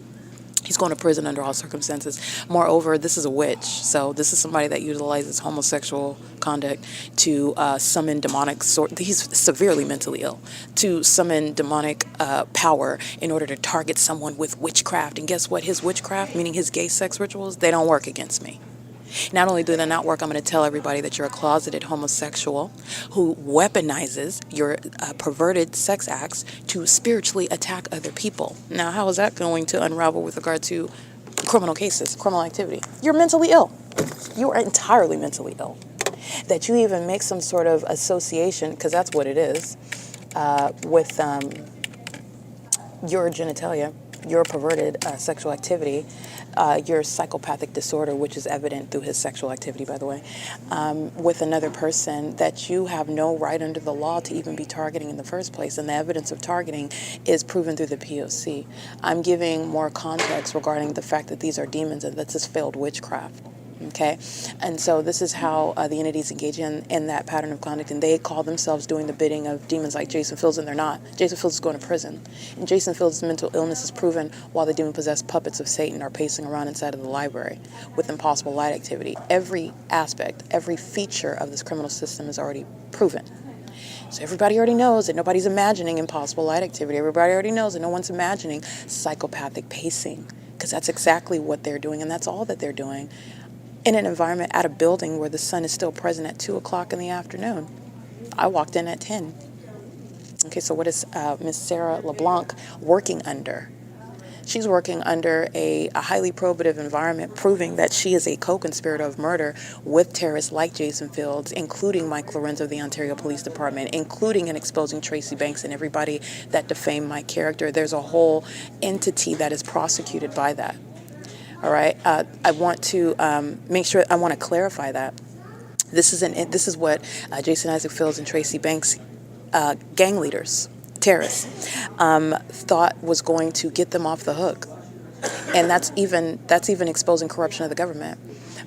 He's going to prison under all circumstances. Moreover, this is a witch. So this is somebody that utilizes homosexual conduct to summon demonic he's severely mentally ill, to summon demonic power in order to target someone with witchcraft. And guess what? His witchcraft, meaning his gay sex rituals, they don't work against me. Not only do they not work, I'm going to tell everybody that you're a closeted homosexual who weaponizes your perverted sex acts to spiritually attack other people. Now, how is that going to unravel with regard to criminal cases, criminal activity? You're mentally ill. You are entirely mentally ill. That you even make some sort of association, because that's what it is, with your genitalia, your perverted sexual activity, your psychopathic disorder, which is evident through his sexual activity, by the way, with another person that you have no right under the law to even be targeting in the first place. And the evidence of targeting is proven through the P.O.C. I'm giving more context regarding the fact that these are demons and that's just failed witchcraft. Okay, and so this is how the entities engage in that pattern of conduct, and they call themselves doing the bidding of demons like Jason Fields, and they're not. Jason Fields is going to prison, and Jason Fields' mental illness is proven while the demon-possessed puppets of Satan are pacing around inside of the library with impossible light activity. Every aspect, every feature of this criminal system is already proven. So everybody already knows that nobody's imagining impossible light activity. Everybody already knows that no one's imagining psychopathic pacing, because that's exactly what they're doing, and that's all that they're doing in an environment at a building where the sun is still present at 2 o'clock in the afternoon. I walked in at 10. Okay, so what is Miss Sarah LeBlanc working under? She's working under a highly probative environment, proving that she is a co-conspirator of murder with terrorists like Jason Fields, including Mike Lorenz of the Ontario Police Department, including in exposing Tracy Banks and everybody that defamed my character. There's a whole entity that is prosecuted by that. All right. I want to make sure. I want to clarify that this is what Jason Isaac Fields and Tracy Banks, gang leaders, terrorists, thought was going to get them off the hook, and that's even exposing corruption of the government.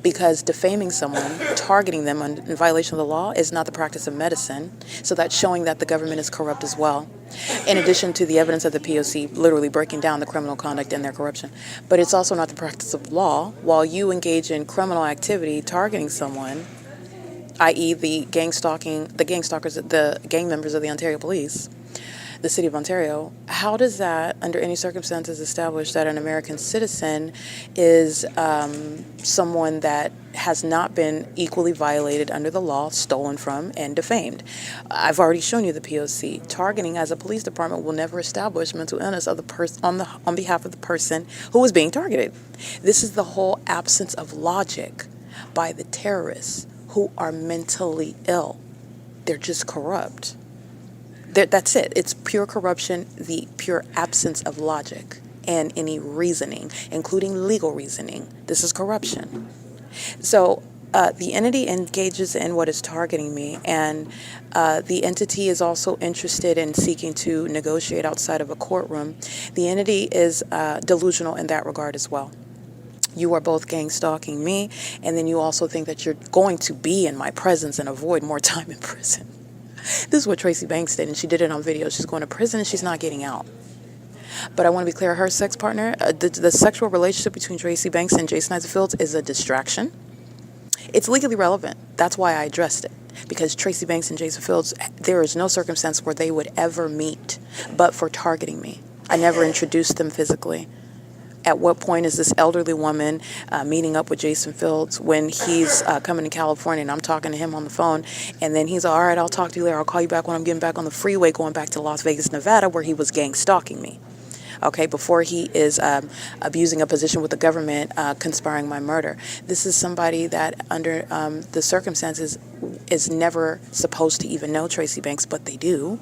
Because defaming someone, targeting them in violation of the law is not the practice of medicine. So that's showing that the government is corrupt as well. In addition to the evidence of the P.O.C. literally breaking down the criminal conduct and their corruption. But it's also not the practice of law. While you engage in criminal activity targeting someone, i.e. the gang stalkers, the gang members of the Ontario Police, the City of Ontario, how does that, under any circumstances, establish that an American citizen is someone that has not been equally violated under the law, stolen from, and defamed? I've already shown you the P.O.C. Targeting as a police department will never establish mental illness of the on behalf of the person who is being targeted. This is the whole absence of logic by the terrorists who are mentally ill. They're just corrupt. That's it. It's pure corruption, the pure absence of logic and any reasoning, including legal reasoning. This is corruption. So the entity engages in what is targeting me, and the entity is also interested in seeking to negotiate outside of a courtroom. The entity is delusional in that regard as well. You are both gang stalking me, and then you also think that you're going to be in my presence and avoid more time in prison. This is what Tracy Banks did, and she did it on video. She's going to prison, and she's not getting out. But I want to be clear, her sex partner, the sexual relationship between Tracy Banks and Jason Isaac Fields is a distraction. It's legally relevant. That's why I addressed it. Because Tracy Banks and Jason Fields, there is no circumstance where they would ever meet but for targeting me. I never introduced them physically. At what point is this elderly woman meeting up with Jason Fields when he's coming to California, and I'm talking to him on the phone, and then he's all right, I'll talk to you later. I'll call you back when I'm getting back on the freeway going back to Las Vegas, Nevada, where he was gang stalking me. Okay, before he is abusing a position with the government, conspiring my murder. This is somebody that under the circumstances is never supposed to even know Tracy Banks, but they do.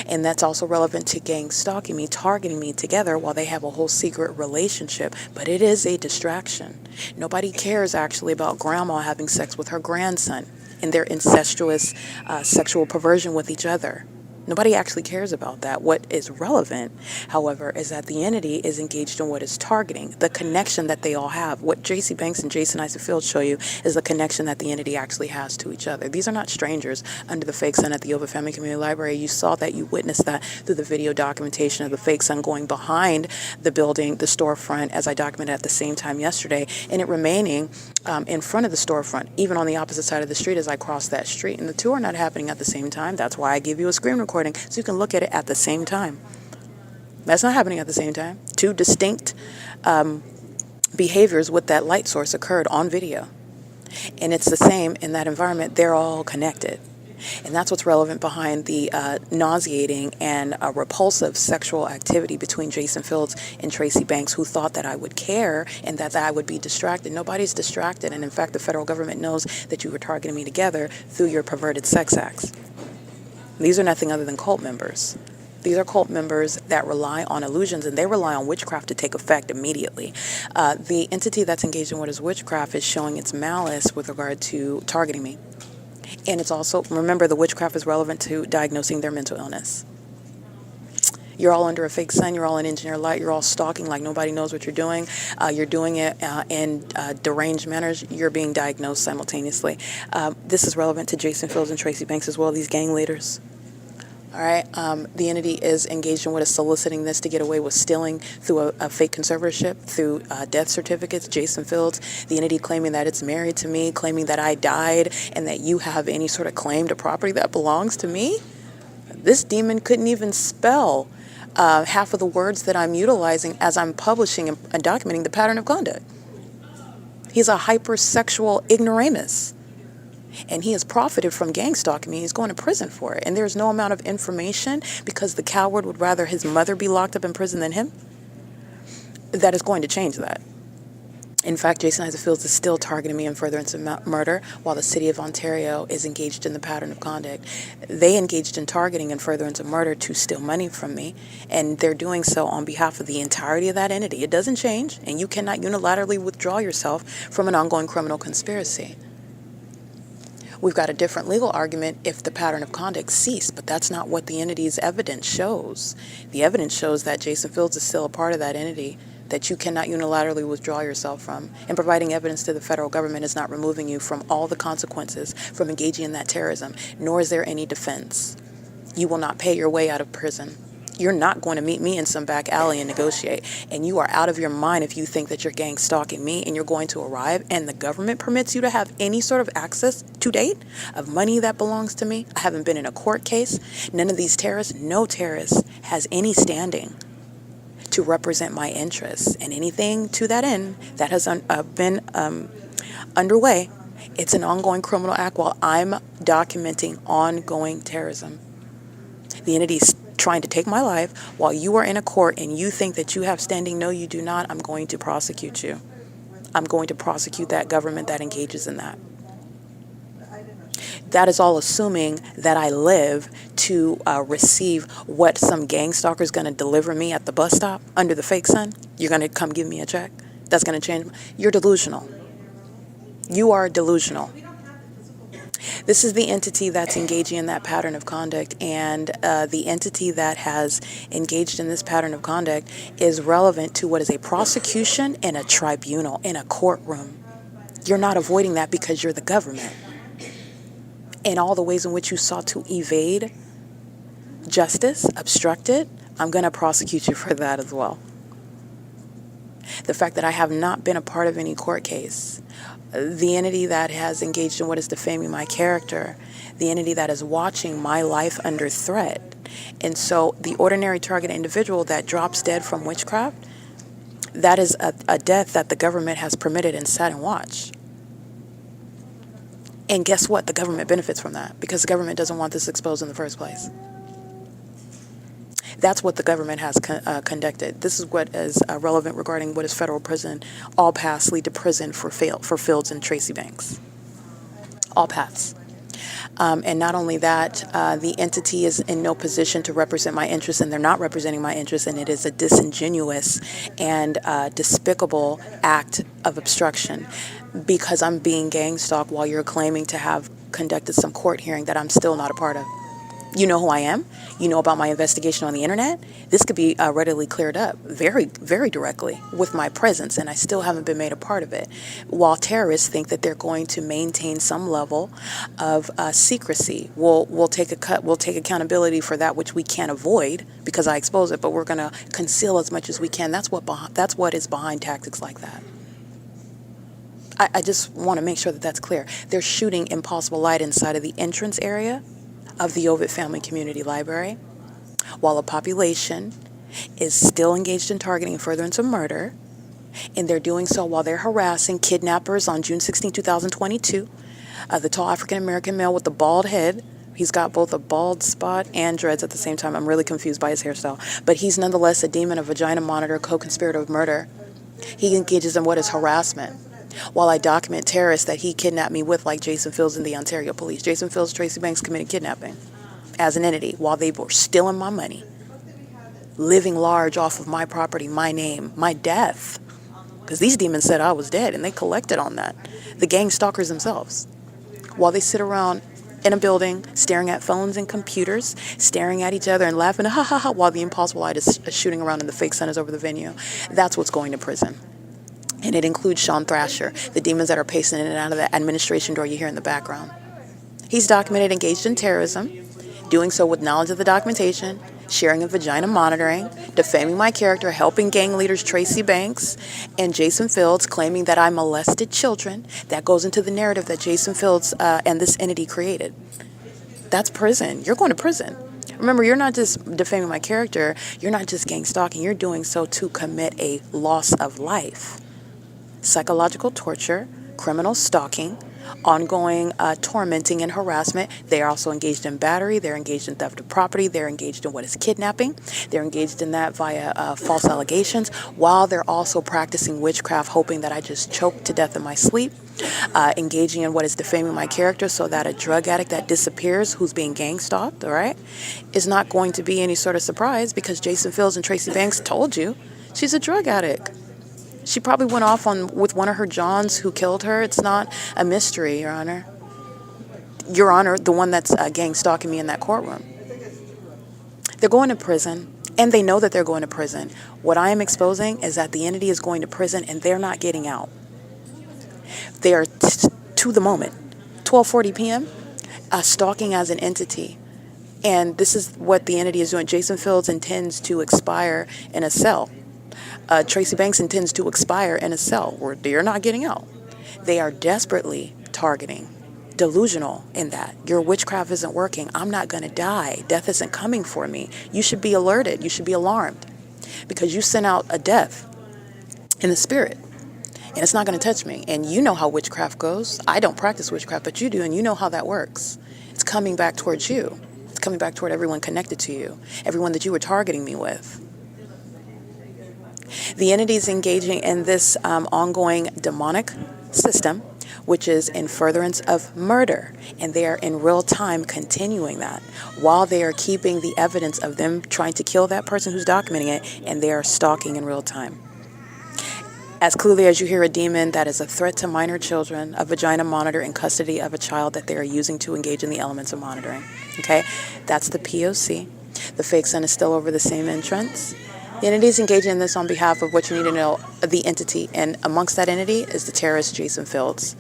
And that's also relevant to gang stalking me, targeting me together while they have a whole secret relationship. But it is a distraction. Nobody cares actually about grandma having sex with her grandson and their incestuous sexual perversion with each other. Nobody actually cares about that. What is relevant, however, is that the entity is engaged in what is targeting, the connection that they all have. What Tracy Banks and Jason Isaac Fields show you is the connection that the entity actually has to each other. These are not strangers under the fake sun at the OVITT Family Community Library. You saw that, you witnessed that through the video documentation of the fake sun going behind the building, the storefront, as I documented at the same time yesterday, and it remaining in front of the storefront, even on the opposite side of the street as I crossed that street. And the two are not happening at the same time. That's why I give you a screen recording so you can look at it at the same time. That's not happening at the same time. Two distinct behaviors with that light source occurred on video. And it's the same in that environment. They're all connected. And that's what's relevant behind the nauseating and repulsive sexual activity between Jason Fields and Tracy Banks, who thought that I would care and that I would be distracted. Nobody's distracted. And in fact, the federal government knows that you were targeting me together through your perverted sex acts. These are nothing other than cult members. These are cult members that rely on illusions, and they rely on witchcraft to take effect immediately. The entity that's engaged in what is witchcraft is showing its malice with regard to targeting me. And it's also, remember, the witchcraft is relevant to diagnosing their mental illness. You're all under a fake sun. You're all in engineer light. You're all stalking like nobody knows what you're doing. You're doing it in deranged manners. You're being diagnosed simultaneously. This is relevant to Jason Fields and Tracy Banks as well, these gang leaders. All right. The entity is engaged in what is soliciting this to get away with stealing through a fake conservatorship, through death certificates. Jason Fields, the entity claiming that it's married to me, claiming that I died, and that you have any sort of claim to property that belongs to me. This demon couldn't even spell half of the words that I'm utilizing as I'm publishing and documenting the pattern of conduct. He's a hypersexual ignoramus. And he has profited from gang stalking me. He's going to prison for it. And there's no amount of information, because the coward would rather his mother be locked up in prison than him, that is going to change that. In fact, Jason Fields is still targeting me in furtherance of murder, while the city of Ontario is engaged in the pattern of conduct. They engaged in targeting and furtherance of murder to steal money from me, and they're doing so on behalf of the entirety of that entity. It doesn't change, and you cannot unilaterally withdraw yourself from an ongoing criminal conspiracy. We've got a different legal argument if the pattern of conduct ceased, but that's not what the entity's evidence shows. The evidence shows that Jason Fields is still a part of that entity, that you cannot unilaterally withdraw yourself from. And providing evidence to the federal government is not removing you from all the consequences from engaging in that terrorism, nor is there any defense. You will not pay your way out of prison. You're not going to meet me in some back alley and negotiate. And you are out of your mind if you think that you're gang stalking me and you're going to arrive and the government permits you to have any sort of access to date of money that belongs to me. I haven't been in a court case. None of these terrorists, no terrorist has any standing to represent my interests. And anything to that end that has been underway, it's an ongoing criminal act while I'm documenting ongoing terrorism. The entity's trying to take my life while you are in a court and you think that you have standing. No, you do not. I'm going to prosecute you. I'm going to prosecute that government that engages in that. That is all assuming that I live to receive what some gang stalker is going to deliver me at the bus stop under the fake sun. You're going to come give me a check. That's going to change. You're delusional. You are delusional. This is the entity that's engaging in that pattern of conduct, and the entity that has engaged in this pattern of conduct is relevant to what is a prosecution in a tribunal, in a courtroom. You're not avoiding that because you're the government. In all the ways in which you sought to evade justice, obstruct it, I'm going to prosecute you for that as well. The fact that I have not been a part of any court case, the entity that has engaged in what is defaming my character, the entity that is watching my life under threat. And so the ordinary target individual that drops dead from witchcraft, that is a death that the government has permitted and sat and watched. And guess what? The government benefits from that because the government doesn't want this exposed in the first place. That's what the government has conducted. This is what is relevant regarding what is federal prison. All paths lead to prison for Fields and Tracy Banks. All paths. And not only that, the entity is in no position to represent my interests, and they're not representing my interests, and it is a disingenuous and despicable act of obstruction because I'm being gang stalked while you're claiming to have conducted some court hearing that I'm still not a part of. You know who I am. You know about my investigation on the internet. This could be readily cleared up very, very directly with my presence, and I still haven't been made a part of it. While terrorists think that they're going to maintain some level of secrecy, we'll take accountability for that which we can't avoid because I expose it, but we're going to conceal as much as we can. That's what is behind tactics like that. I just want to make sure that that's clear. They're shooting impossible light inside of the entrance area of the OVITT Family Community Library, while a population is still engaged in targeting and furtherance of murder, and they're doing so while they're harassing kidnappers on June 16, 2022. The tall African-American male with the bald head, he's got both a bald spot and dreads at the same time. I'm really confused by his hairstyle, but he's nonetheless a demon, a vagina monitor, co-conspirator of murder. He engages in what is harassment, while I document terrorists that he kidnapped me with, like Jason Fields and the Ontario police. Jason Fields, Tracy Banks committed kidnapping as an entity while they were stealing my money, living large off of my property, my name, my death. Because these demons said I was dead, and they collected on that. The gang stalkers themselves. While they sit around in a building, staring at phones and computers, staring at each other and laughing, ha ha ha, while the impossible light is shooting around and the fake sun is over the venue. That's what's going to prison. And it includes Sean Thrasher, the demons that are pacing in and out of that administration door you hear in the background. He's documented engaged in terrorism, doing so with knowledge of the documentation, sharing of vagina monitoring, defaming my character, helping gang leaders Tracy Banks and Jason Fields, claiming that I molested children. That goes into the narrative that Jason Fields and this entity created. That's prison. You're going to prison. Remember, you're not just defaming my character. You're not just gang stalking. You're doing so to commit a loss of life. Psychological torture, criminal stalking, ongoing tormenting and harassment. They are also engaged in battery. They're engaged in theft of property. They're engaged in what is kidnapping. They're engaged in that via false allegations, while they're also practicing witchcraft, hoping that I just choke to death in my sleep, engaging in what is defaming my character so that a drug addict that disappears who's being gang stalked, all right, is not going to be any sort of surprise because Jason Fields and Tracy Banks told you she's a drug addict. She probably went off with one of her Johns who killed her. It's not a mystery, Your Honor. Your Honor, the one that's gang stalking me in that courtroom. They're going to prison, and they know that they're going to prison. What I am exposing is that the entity is going to prison, and they're not getting out. They are, to the moment, 12:40 p.m., stalking as an entity. And this is what the entity is doing. Jason Fields intends to expire in a cell. Tracy Banks intends to expire in a cell where they're not getting out. They are desperately targeting, delusional in that your witchcraft isn't working. I'm not going to die. Death isn't coming for me. You should be alerted. You should be alarmed because you sent out a death in the spirit and it's not going to touch me. And you know how witchcraft goes. I don't practice witchcraft, but you do, and you know how that works. It's coming back towards you. It's coming back toward everyone connected to you, everyone that you were targeting me with. The entity is engaging in this ongoing demonic system, which is in furtherance of murder. And they are in real time continuing that while they are keeping the evidence of them trying to kill that person who's documenting it, and they are stalking in real time. As clearly as you hear a demon that is a threat to minor children, a vagina monitor in custody of a child that they are using to engage in the elements of monitoring. Okay, that's the P.O.C. The fake sun is still over the same entrance. The entity is engaging in this on behalf of what you need to know, the entity. And amongst that entity is the terrorist Jason Fields,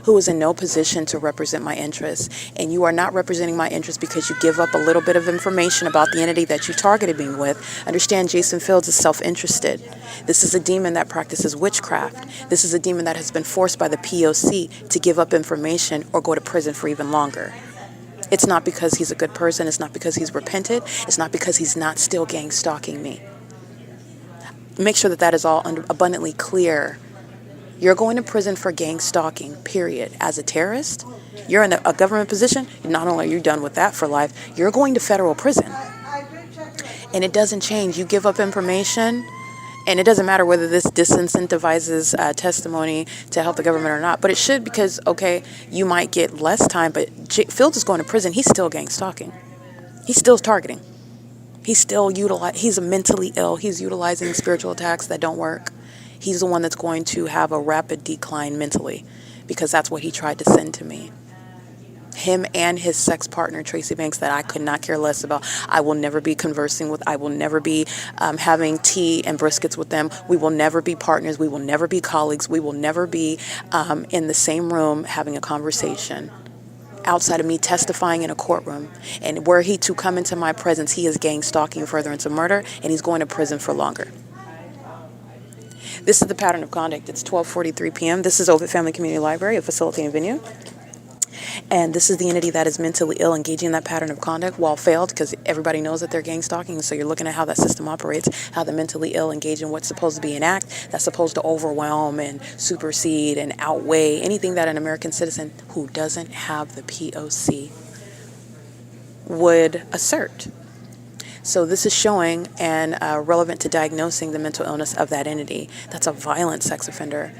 who is in no position to represent my interests. And you are not representing my interests because you give up a little bit of information about the entity that you targeted me with. Understand, Jason Fields is self-interested. This is a demon that practices witchcraft. This is a demon that has been forced by the P.O.C. to give up information or go to prison for even longer. It's not because he's a good person. It's not because he's repented. It's not because he's not still gang stalking me. Make sure that that is all abundantly clear. You're going to prison for gang stalking, period. As a terrorist, you're in a government position. Not only are you done with that for life, you're going to federal prison. And it doesn't change. You give up information, and it doesn't matter whether this disincentivizes testimony to help the government or not. But it should, because, okay, you might get less time, but Fields is going to prison. He's still gang stalking. He's still targeting. He's still he's mentally ill. He's utilizing spiritual attacks that don't work. He's the one that's going to have a rapid decline mentally because that's what he tried to send to me. Him and his sex partner, Tracy Banks, that I could not care less about. I will never be conversing with. I will never be having tea and briskets with them. We will never be partners. We will never be colleagues. We will never be in the same room having a conversation. Outside of me testifying in a courtroom, and were he to come into my presence, he is gang stalking furtherance of murder, and he's going to prison for longer. This is the pattern of conduct. It's 12:43 p.m. This is OVITT Family Community Library, a facilitating venue. And this is the entity that is mentally ill, engaging in that pattern of conduct while failed, because everybody knows that they're gang stalking. So you're looking at how that system operates, how the mentally ill engage in what's supposed to be an act that's supposed to overwhelm and supersede and outweigh anything that an American citizen who doesn't have the P.O.C. would assert. So this is showing and relevant to diagnosing the mental illness of that entity. That's a violent sex offender.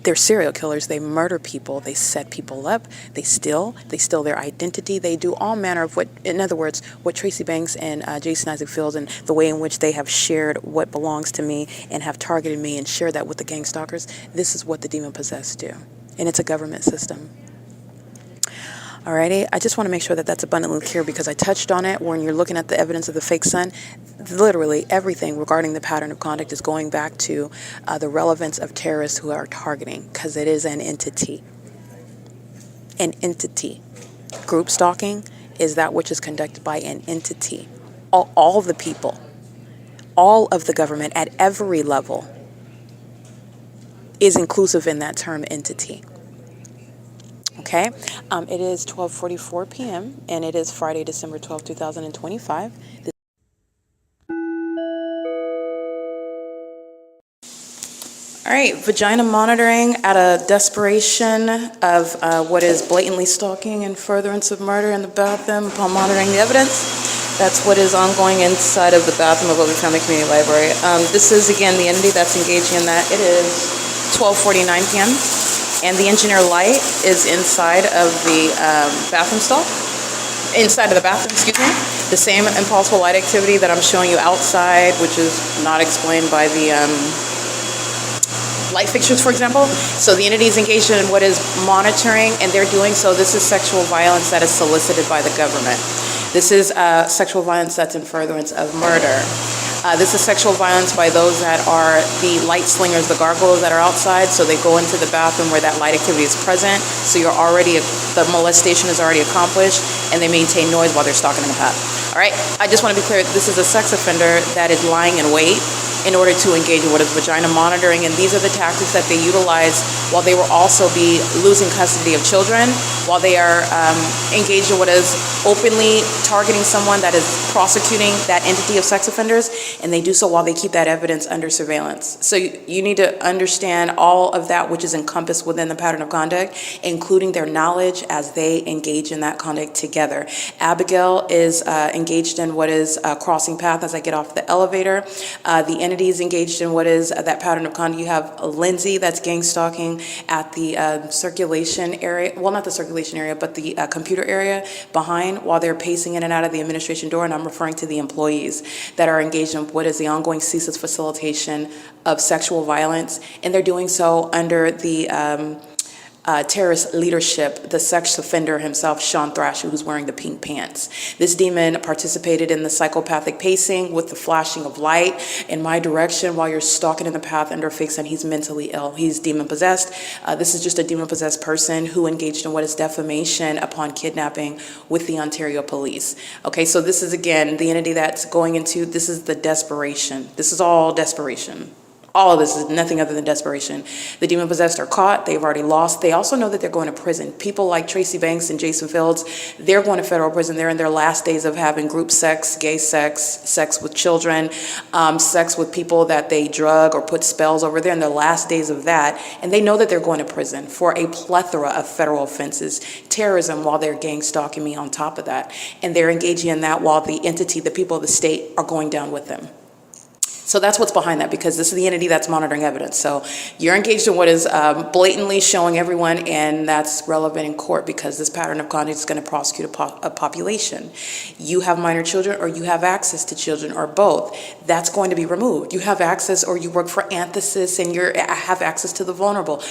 They're serial killers. They murder people. They set people up. They steal their identity. They do all manner of what, in other words, what Tracy Banks and Jason Isaac Fields, and the way in which they have shared what belongs to me and have targeted me and shared that with the gang stalkers. This is what the demon possessed do. And it's a government system. Alrighty, I just want to make sure that that's abundantly clear because I touched on it when you're looking at the evidence of the fake sun. Literally everything regarding the pattern of conduct is going back to the relevance of terrorists who are targeting, because it is an entity. An entity. Group stalking is that which is conducted by an entity. All the people, all of the government at every level is inclusive in that term entity. Okay, it is 12:44 p.m. and it is Friday, December 12, 2025. All right, vagina monitoring out of desperation of what is blatantly stalking and furtherance of murder in the bathroom upon monitoring the evidence. That's what is ongoing inside of the bathroom of OVITT Family Community Library. This is, again, the entity that's engaging in that. It is 12:49 p.m. and the engineer light is inside of the bathroom stall. Inside of the bathroom, excuse me. The same impulsive light activity that I'm showing you outside, which is not explained by the light fixtures, for example. So the entity is engaged in what is monitoring, and they're doing so. This is sexual violence that is solicited by the government. This is sexual violence that's in furtherance of murder. This is sexual violence by those that are the light slingers, the gargoyles that are outside. So they go into the bathroom where that light activity is present. So you're already, the molestation is already accomplished, and they maintain noise while they're stalking in the path. All right, I just want to be clear, this is a sex offender that is lying in wait in order to engage in what is vagina monitoring, and these are the tactics that they utilize while they will also be losing custody of children, while they are engaged in what is openly targeting someone that is prosecuting that entity of sex offenders, and they do so while they keep that evidence under surveillance. So you need to understand all of that which is encompassed within the pattern of conduct, including their knowledge as they engage in that conduct together. Abigail is engaged in what is crossing path as I get off the elevator. The entity is engaged in what is that pattern of conduct. You have Lindsay that's gang stalking at the circulation area, well, not the circulation area, but the computer area behind while they're pacing in and out of the administration door, and I'm referring to the employees that are engaged in what is the ongoing CEASELESS facilitation of sexual violence, and they're doing so under the terrorist leadership, the sex offender himself, Sean Thrasher, who's wearing the pink pants. This demon participated in the psychopathic pacing with the flashing of light in my direction while you're stalking in the path under a fake sun. He's mentally ill. He's demon possessed. This is just a demon possessed person who engaged in what is defamation upon kidnapping with the Ontario police. Okay, so this is, again, the entity that's going into, this is the desperation. This is all desperation. All of this is nothing other than desperation. The demon possessed are caught. They've already lost. They also know that they're going to prison. People like Tracy Banks and Jason Fields, they're going to federal prison. They're in their last days of having group sex, gay sex, sex with children, sex with people that they drug or put spells over. They're in their last days of that. And they know that they're going to prison for a plethora of federal offenses, terrorism while they're gang stalking me on top of that. And they're engaging in that while the entity, the people of the state, are going down with them. So that's what's behind that, because this is the entity that's monitoring evidence. So you're engaged in what is blatantly showing everyone, and that's relevant in court because this pattern of conduct is going to prosecute a population. You have minor children or you have access to children or both. That's going to be removed. You have access or you work for Anthesis and you have access to the vulnerable.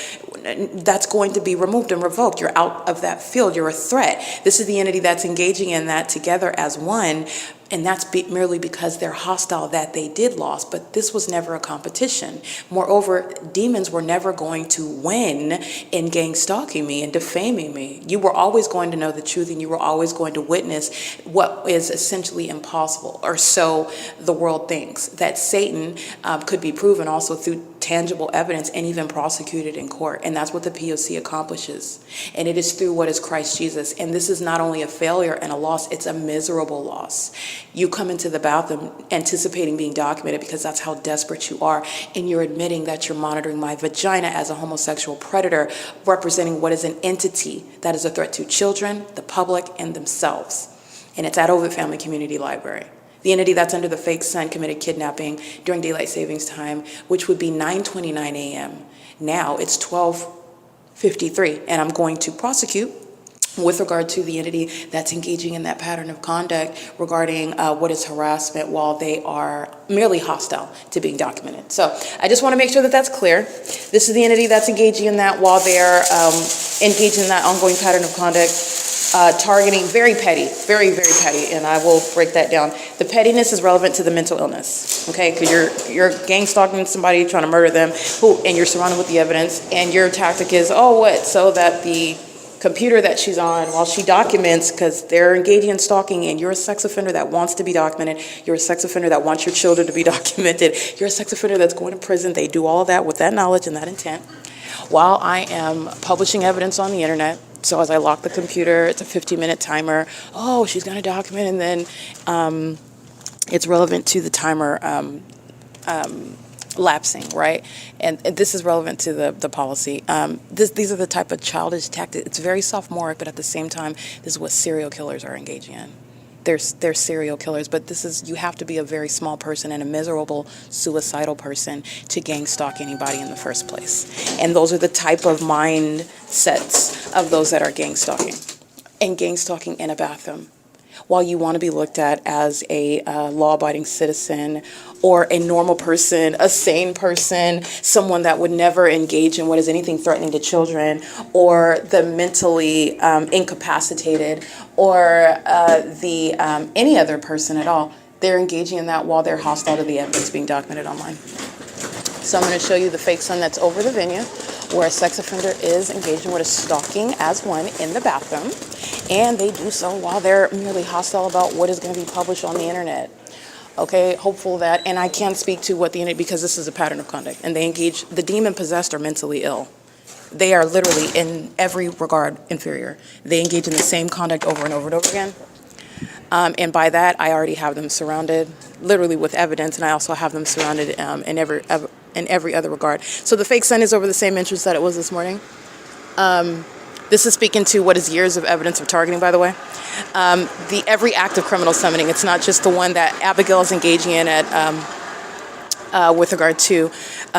That's going to be removed and revoked. You're out of that field. You're a threat. This is the entity that's engaging in that together as one. And that's merely because they're hostile that they did lose, but this was never a competition. Moreover, demons were never going to win in gang stalking me and defaming me. You were always going to know the truth, and you were always going to witness what is essentially impossible, or so the world thinks, that Satan could be proven also through tangible evidence and even prosecuted in court. And that's what the P.O.C. accomplishes. And it is through what is Christ Jesus. And this is not only a failure and a loss, it's a miserable loss. You come into the bathroom anticipating being documented because that's how desperate you are. And you're admitting that you're monitoring my vagina as a homosexual predator, representing what is an entity that is a threat to children, the public, and themselves. And it's at OVITT Family Community Library. The entity that's under the fake sun committed kidnapping during daylight savings time, which would be 9:29 a.m. Now it's 12:53, and I'm going to prosecute with regard to the entity that's engaging in that pattern of conduct regarding what is harassment while they are merely hostile to being documented. So I just want to make sure that that's clear. This is the entity that's engaging in that while they're engaged in that ongoing pattern of conduct targeting, very petty, very, very petty, and I will break that down. The pettiness is relevant to the mental illness, okay? Because you're gang stalking somebody, trying to murder them, and you're surrounded with the evidence, and your tactic is, oh, what? So that the computer that she's on while she documents, because they're engaging in stalking, and you're a sex offender that wants to be documented, you're a sex offender that wants your children to be documented, you're a sex offender that's going to prison. They do all of that with that knowledge and that intent, while I am publishing evidence on the internet. So as I lock the computer, it's a 15-minute timer. Oh, she's going to document, and then it's relevant to the timer lapsing, right? And this is relevant to the policy. These are the type of childish tactics. It's very sophomoric, but at the same time, this is what serial killers are engaging in. They're serial killers, but you have to be a very small person and a miserable, suicidal person to gang stalk anybody in the first place. And those are the type of mindsets of those that are gang stalking. And gang stalking in a bathroom. While you want to be looked at as a law-abiding citizen or a normal person, a sane person, someone that would never engage in what is anything threatening to children, or the mentally incapacitated, or any other person at all, they're engaging in that while they're hostile to the evidence being documented online. So I'm going to show you the fake sun that's over the venue, where a sex offender is engaging with a stalking as one in the bathroom, and they do so while they're merely hostile about what is going to be published on the internet. Okay, hopeful that, and I can't speak to what the internet, because this is a pattern of conduct, and they engage, the demon-possessed are mentally ill. They are literally, in every regard, inferior. They engage in the same conduct over and over and over again. And by that, I already have them surrounded, literally with evidence, and I also have them surrounded in every other regard. So the fake sun is over the same inches that it was this morning. This is speaking to what is years of evidence of targeting, by the way. Every act of criminal summoning, it's not just the one that Abigail is engaging in with regard to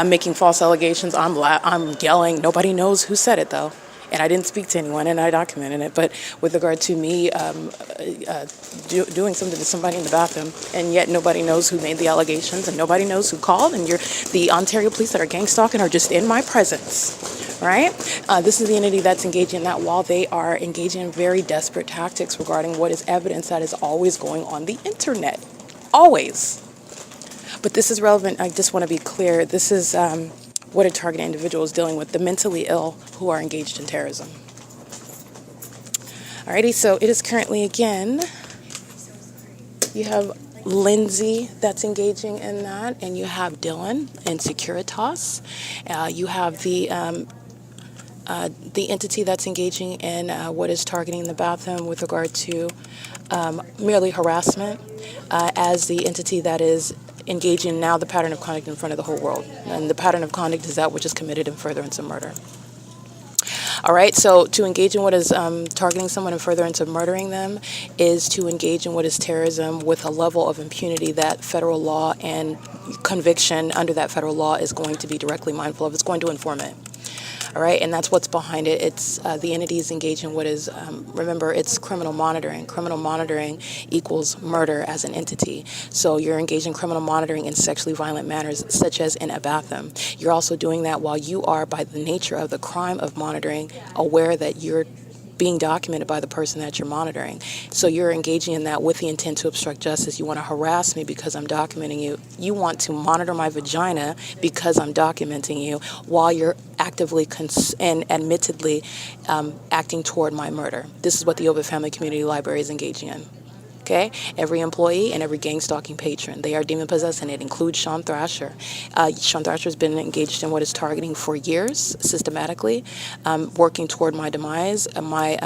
making false allegations. I'm yelling. Nobody knows who said it, though. And I didn't speak to anyone, and I documented it. But with regard to me doing something to somebody in the bathroom, and yet nobody knows who made the allegations, and nobody knows who called, and the Ontario police that are gang stalking are just in my presence, right? This is the entity that's engaging in that while they are engaging in very desperate tactics regarding what is evidence that is always going on the internet. Always. But this is relevant. I just want to be clear. This is what a targeted individual is dealing with, the mentally ill who are engaged in terrorism. Alrighty, so it is currently, again, you have Lindsay that's engaging in that, and you have Dylan and Securitas. You have the entity that's engaging in what is targeting the bathroom with regard to merely harassment as the entity that is engaging now the pattern of conduct in front of the whole world. And the pattern of conduct is that which is committed in furtherance of murder. All right, so to engage in what is targeting someone in furtherance of murdering them is to engage in what is terrorism with a level of impunity that federal law and conviction under that federal law is going to be directly mindful of. It's going to inform it. All right, and that's what's behind it. It's the entities engage in what is, remember, it's criminal monitoring. Criminal monitoring equals murder as an entity. So you're engaged in criminal monitoring in sexually violent manners, such as in a bathroom. You're also doing that while you are, by the nature of the crime of monitoring, aware that you're being documented by the person that you're monitoring. So you're engaging in that with the intent to obstruct justice. You want to harass me because I'm documenting you. You want to monitor my vagina because I'm documenting you while you're actively and admittedly acting toward my murder. This is what the OVITT Family Community Library is engaging in. Okay, every employee and every gang stalking patron, they are demon possessed, and it includes Sean Thrasher. Sean Thrasher has been engaged in what is targeting for years, systematically, working toward my demise, my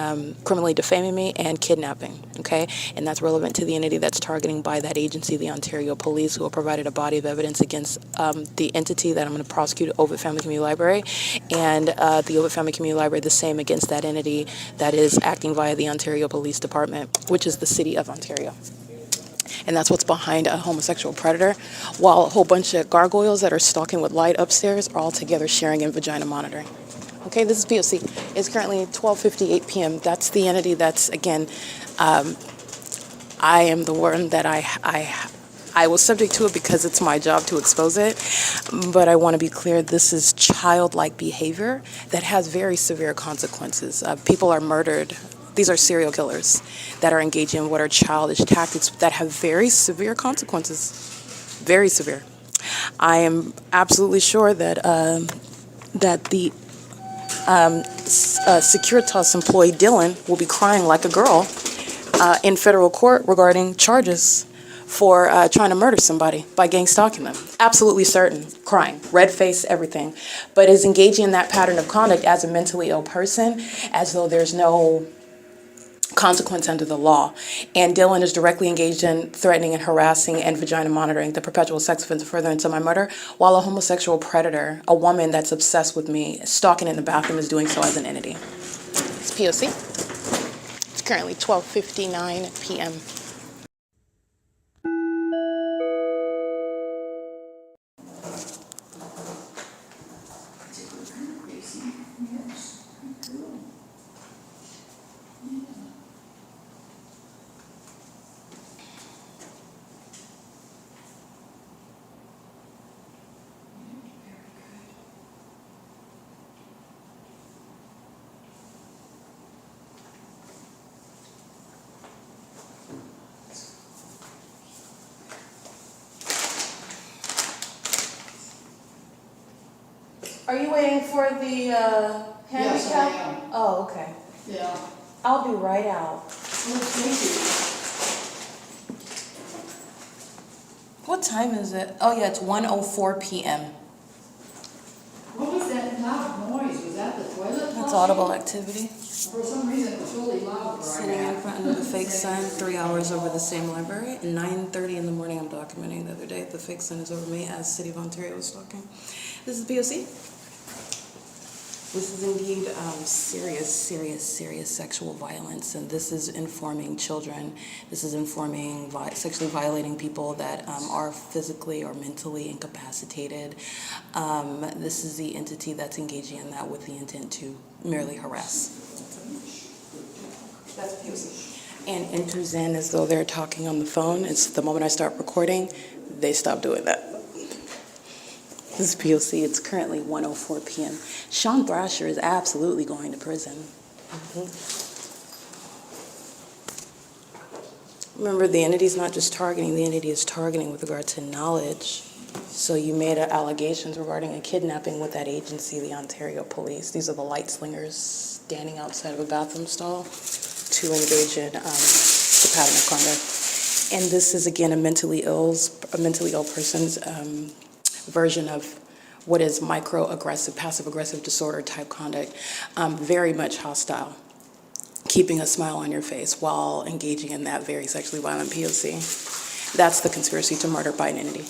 criminally defaming me, and kidnapping. Okay, and that's relevant to the entity that's targeting by that agency, the Ontario Police, who have provided a body of evidence against the entity that I'm going to prosecute, OVITT Family Community Library, and the OVITT Family Community Library, the same against that entity that is acting via the Ontario Police Department, which is the city of Ontario. And that's what's behind a homosexual predator, while a whole bunch of gargoyles that are stalking with light upstairs are all together sharing in vagina monitoring. Okay, this is P.O.C. It's currently 12:58 p.m. That's the entity that's, again, I am the one that I was subject to it because it's my job to expose it. But I want to be clear, this is childlike behavior that has very severe consequences. People are murdered These are serial killers that are engaging in what are childish tactics that have very severe consequences. Very severe. I am absolutely sure that the Securitas employee Dylan will be crying like a girl in federal court regarding charges for trying to murder somebody by gang stalking them. Absolutely certain, crying, red face, everything. But is engaging in that pattern of conduct as a mentally ill person, as though there's no consequence under the law. And Dylan is directly engaged in threatening and harassing and vagina monitoring, the perpetual sex offense furtherance of my murder, while a homosexual predator, a woman that's obsessed with me, stalking in the bathroom, is doing so as an entity. It's P.O.C. It's currently 12:59 p.m. Are you waiting for the handicap? Yes, I am. Oh, okay. Yeah. I'll be right out. Well, thank What time is it? Oh yeah, it's 1:04 p.m. you. What was that loud noise? Was that the toilet That's flushing? audible activity. For some reason, it was really loud where Sitting I'm in at. front of the fake sun, 3 hours over the same library. At 9:30 in the morning, I'm documenting the other day, the fake sun is over me as City of Ontario was talking. This is P.O.C. This is indeed serious sexual violence, and this is informing children. This is informing sexually violating people that are physically or mentally incapacitated. This is the entity that's engaging in that with the intent to merely harass. That's P.O.C. And enters in as though they're talking on the phone. It's the moment I start recording, they stop doing that. This is P.O.C. It's currently 1:04 p.m. Sean Thrasher is absolutely going to prison. Remember, the entity's not just targeting, the entity is targeting with regard to knowledge. So you made allegations regarding a kidnapping with that agency, the Ontario Police. These are the light slingers standing outside of a bathroom stall to engage in the pattern of conduct. And this is, again, a mentally ill person's version of what is microaggressive, passive-aggressive disorder type conduct, very much hostile, keeping a smile on your face while engaging in that very sexually violent P.O.C. That's the conspiracy to murder by an entity.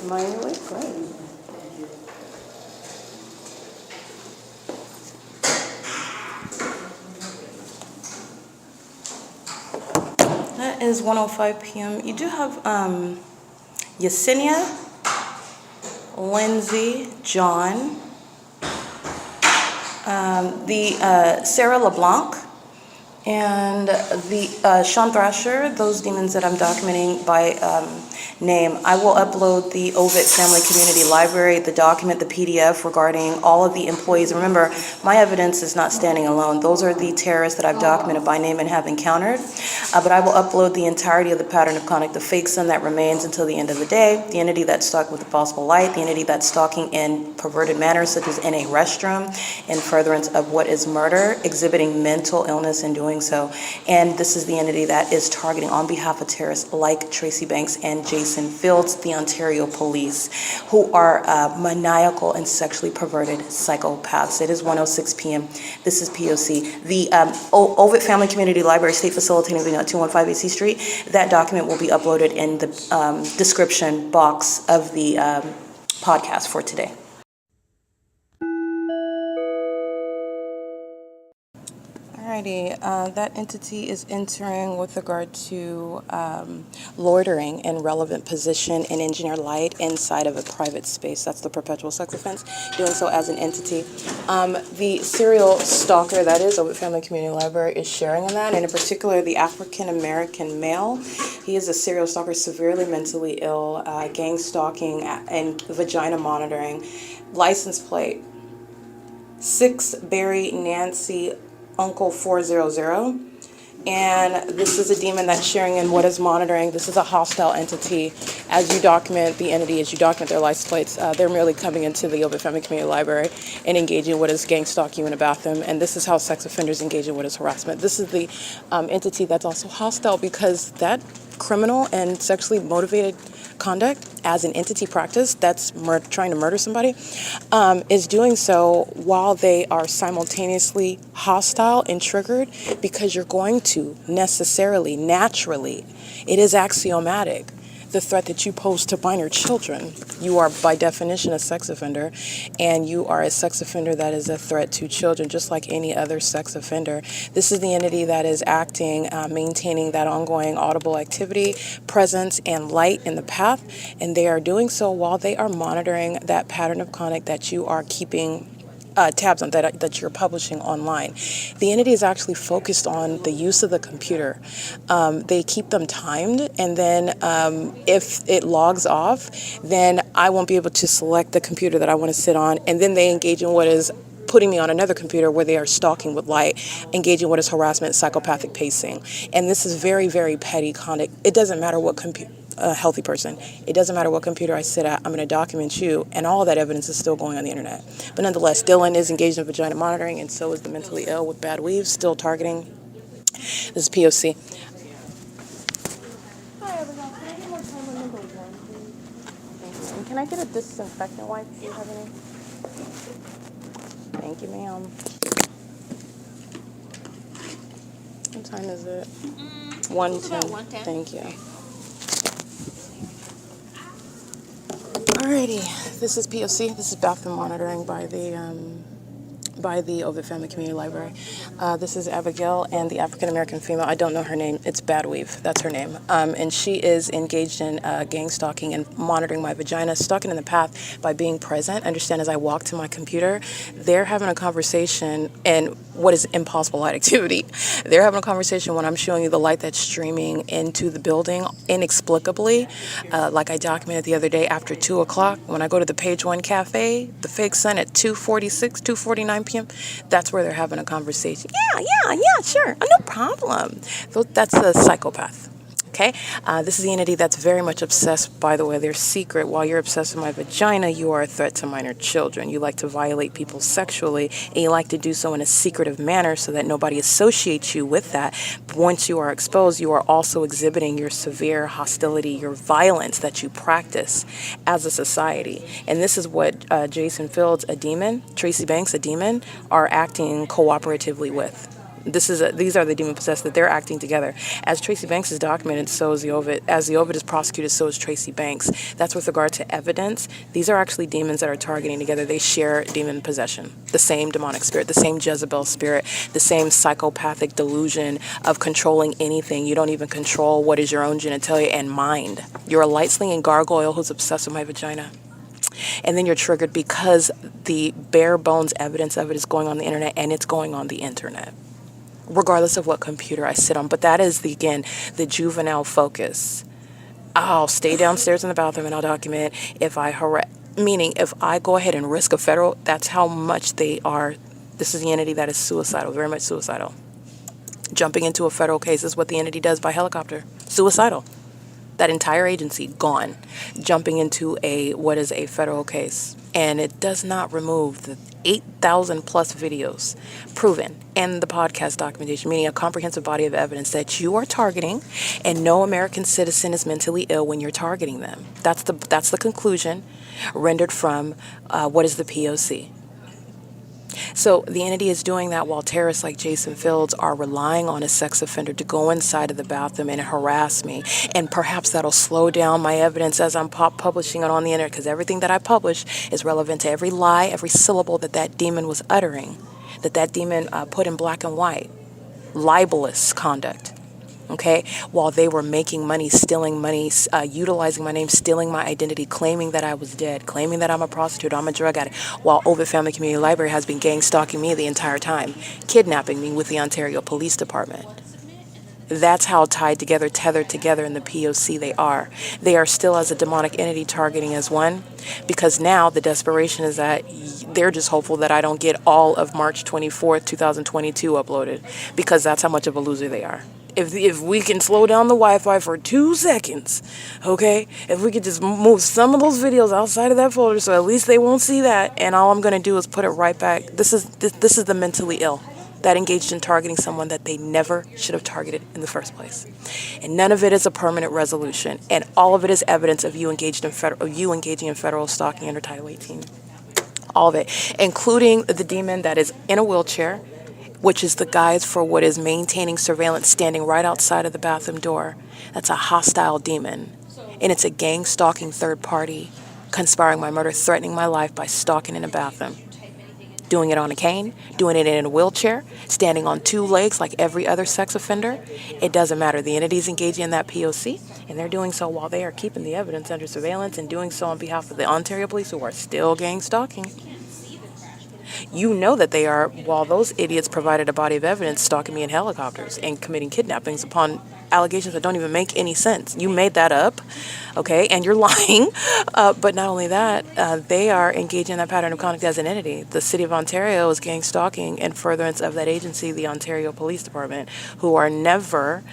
Am I your way? Go ahead. That is 1:05 p.m. You do have Yesenia, Lindsay, John, the Sarah LeBlanc, and the Sean Thrasher, those demons that I'm documenting by name. I will upload the OVIT Family Community Library, the document, the PDF regarding all of the employees. Remember, my evidence is not standing alone. Those are the terrorists that I've documented by name and have encountered. But I will upload the entirety of the pattern of conduct, the fake sun that remains until the end of the day, the entity that's stalking with a possible light, the entity that's stalking in perverted manners, such as in a restroom, in furtherance of what is murder, exhibiting mental illness in doing so. And this is the entity that is targeting on behalf of terrorists like Tracy Banks and Jason Fields, the Ontario Police, who are maniacal and sexually perverted psychopaths. It is 1:06 p.m. This is P.O.C. The OVIT Family Community Library, State Facilitating Living at 215 A.C. Street. That document will be uploaded in the description box of the podcast for today. All Alrighty, that entity is entering with regard to loitering in relevant position in engineer light inside of a private space. That's the perpetual sex offense, doing so as an entity. The serial stalker, that is, OVITT Family Community Library, is sharing in that, and in particular, the African-American male. He is a serial stalker, severely mentally ill, gang stalking, and vagina monitoring. License plate 6 Barry Nancy Uncle 400. And this is a demon that's sharing in what is monitoring. This is a hostile entity. As you document the entity, as you document their license plates, they're merely coming into the OVITT Family Community Library and engaging in what is gang stalk you in a bathroom. And this is how sex offenders engage in what is harassment. This is the entity that's also hostile because that criminal and sexually motivated conduct as an entity practice that's trying to murder somebody is doing so while they are simultaneously hostile and triggered, because you're going to necessarily, naturally, it is axiomatic, the threat that you pose to minor children. You are by definition a sex offender, and you are a sex offender that is a threat to children, just like any other sex offender. This is the entity that is acting, maintaining that ongoing audible activity, presence, and light in the path, and they are doing so while they are monitoring that pattern of conduct that you are keeping tabs on, that you're publishing online. The entity is actually focused on the use of the computer. They keep them timed, and then if it logs off, then I won't be able to select the computer that I want to sit on, and then they engage in what is putting me on another computer where they are stalking with light, engaging what is harassment, psychopathic pacing. And this is very, very petty conduct. It doesn't matter what computer, a healthy person, it doesn't matter what computer I sit at, I'm going to document you, and all that evidence is still going on the internet. But nonetheless, Dylan is engaged in vagina monitoring, and so is the mentally ill with bad weaves, still targeting. This is P.O.C. Hi, everyone. Can I get more time on number 1, please? Thank you. And can I get a disinfectant wipe? Do you have any? Thank you, ma'am. What time is it? 1:10. Thank you. Alrighty, this is P.O.C. This is bathroom monitoring by the OVITT Family Community Library. This is Abigail, and the African-American female, I don't know her name, it's Badweave, that's her name. And she is engaged in gang stalking and monitoring my vagina, stalking in the path by being present. Understand, as I walk to my computer, they're having a conversation, and what is impossible light activity. They're having a conversation when I'm showing you the light that's streaming into the building inexplicably, like I documented the other day after 2 o'clock when I go to the Page One Cafe, the Fake Sun at 2:46, 2:49 p.m. That's where they're having a conversation. Yeah, sure, no problem. So that's a psychopath. Okay, this is the entity that's very much obsessed, by the way, they're secret. While you're obsessed with my vagina, you are a threat to minor children. You like to violate people sexually, and you like to do so in a secretive manner so that nobody associates you with that. Once you are exposed, you are also exhibiting your severe hostility, your violence that you practice as a society. And this is what Jason Fields, a demon, Tracy Banks, a demon, are acting cooperatively with. These are the demon possessed that they're acting together. As Tracy Banks is documented, so is the OVITT. As the OVITT is prosecuted, so is Tracy Banks. That's with regard to evidence. These are actually demons that are targeting together. They share demon possession, the same demonic spirit, the same Jezebel spirit, the same psychopathic delusion of controlling anything. You don't even control what is your own genitalia and mind. You're a light-slinging gargoyle who's obsessed with my vagina. And then you're triggered because the bare bones evidence of it is going on the internet, and it's going on the internet, regardless of what computer I sit on. But that is, again, the juvenile focus. I'll stay downstairs in the bathroom and I'll document. If I go ahead and risk a federal, that's how much they are. This is the entity that is suicidal, very much suicidal. Jumping into a federal case is what the entity does by helicopter. Suicidal. That entire agency, gone. Jumping into what is a federal case. And it does not remove the 8,000 plus videos proven and the podcast documentation, meaning a comprehensive body of evidence that you are targeting, and no American citizen is mentally ill when you're targeting them. That's the conclusion rendered from what is the P.O.C. So the entity is doing that while terrorists like Jason Fields are relying on a sex offender to go inside of the bathroom and harass me. And perhaps that'll slow down my evidence as I'm publishing it on the internet, because everything that I publish is relevant to every lie, every syllable that demon was uttering, that demon put in black and white. libelous conduct. Okay, while they were making money, stealing money, utilizing my name, stealing my identity, claiming that I was dead, claiming that I'm a prostitute, I'm a drug addict, while OVITT Family Community Library has been gang stalking me the entire time, kidnapping me with the Ontario Police Department. That's how tied together, tethered together in the P.O.C. they are. They are still as a demonic entity targeting as one, because now the desperation is that they're just hopeful that I don't get all of March 24th, 2022 uploaded, because that's how much of a loser they are. If we can slow down the Wi-Fi for 2 seconds, okay? If we could just move some of those videos outside of that folder so at least they won't see that, and all I'm going to do is put it right back. This is the mentally ill that engaged in targeting someone that they never should have targeted in the first place. And none of it is a permanent resolution, and all of it is evidence of you engaging in federal stalking under Title 18. All of it, including the demon that is in a wheelchair, which is the guise for what is maintaining surveillance standing right outside of the bathroom door. That's a hostile demon, and it's a gang stalking third party, conspiring my murder, threatening my life by stalking in a bathroom. Doing it on a cane, doing it in a wheelchair, standing on 2 legs like every other sex offender. It doesn't matter. The entity's engaging in that P.O.C., and they're doing so while they are keeping the evidence under surveillance and doing so on behalf of the Ontario police, who are still gang stalking. You know that they are, while those idiots provided a body of evidence, stalking me in helicopters and committing kidnappings upon allegations that don't even make any sense. You made that up, okay, and you're lying. But not only that, they are engaging in that pattern of conduct as an entity. The City of Ontario is gang stalking in furtherance of that agency, the Ontario Police Department, who are never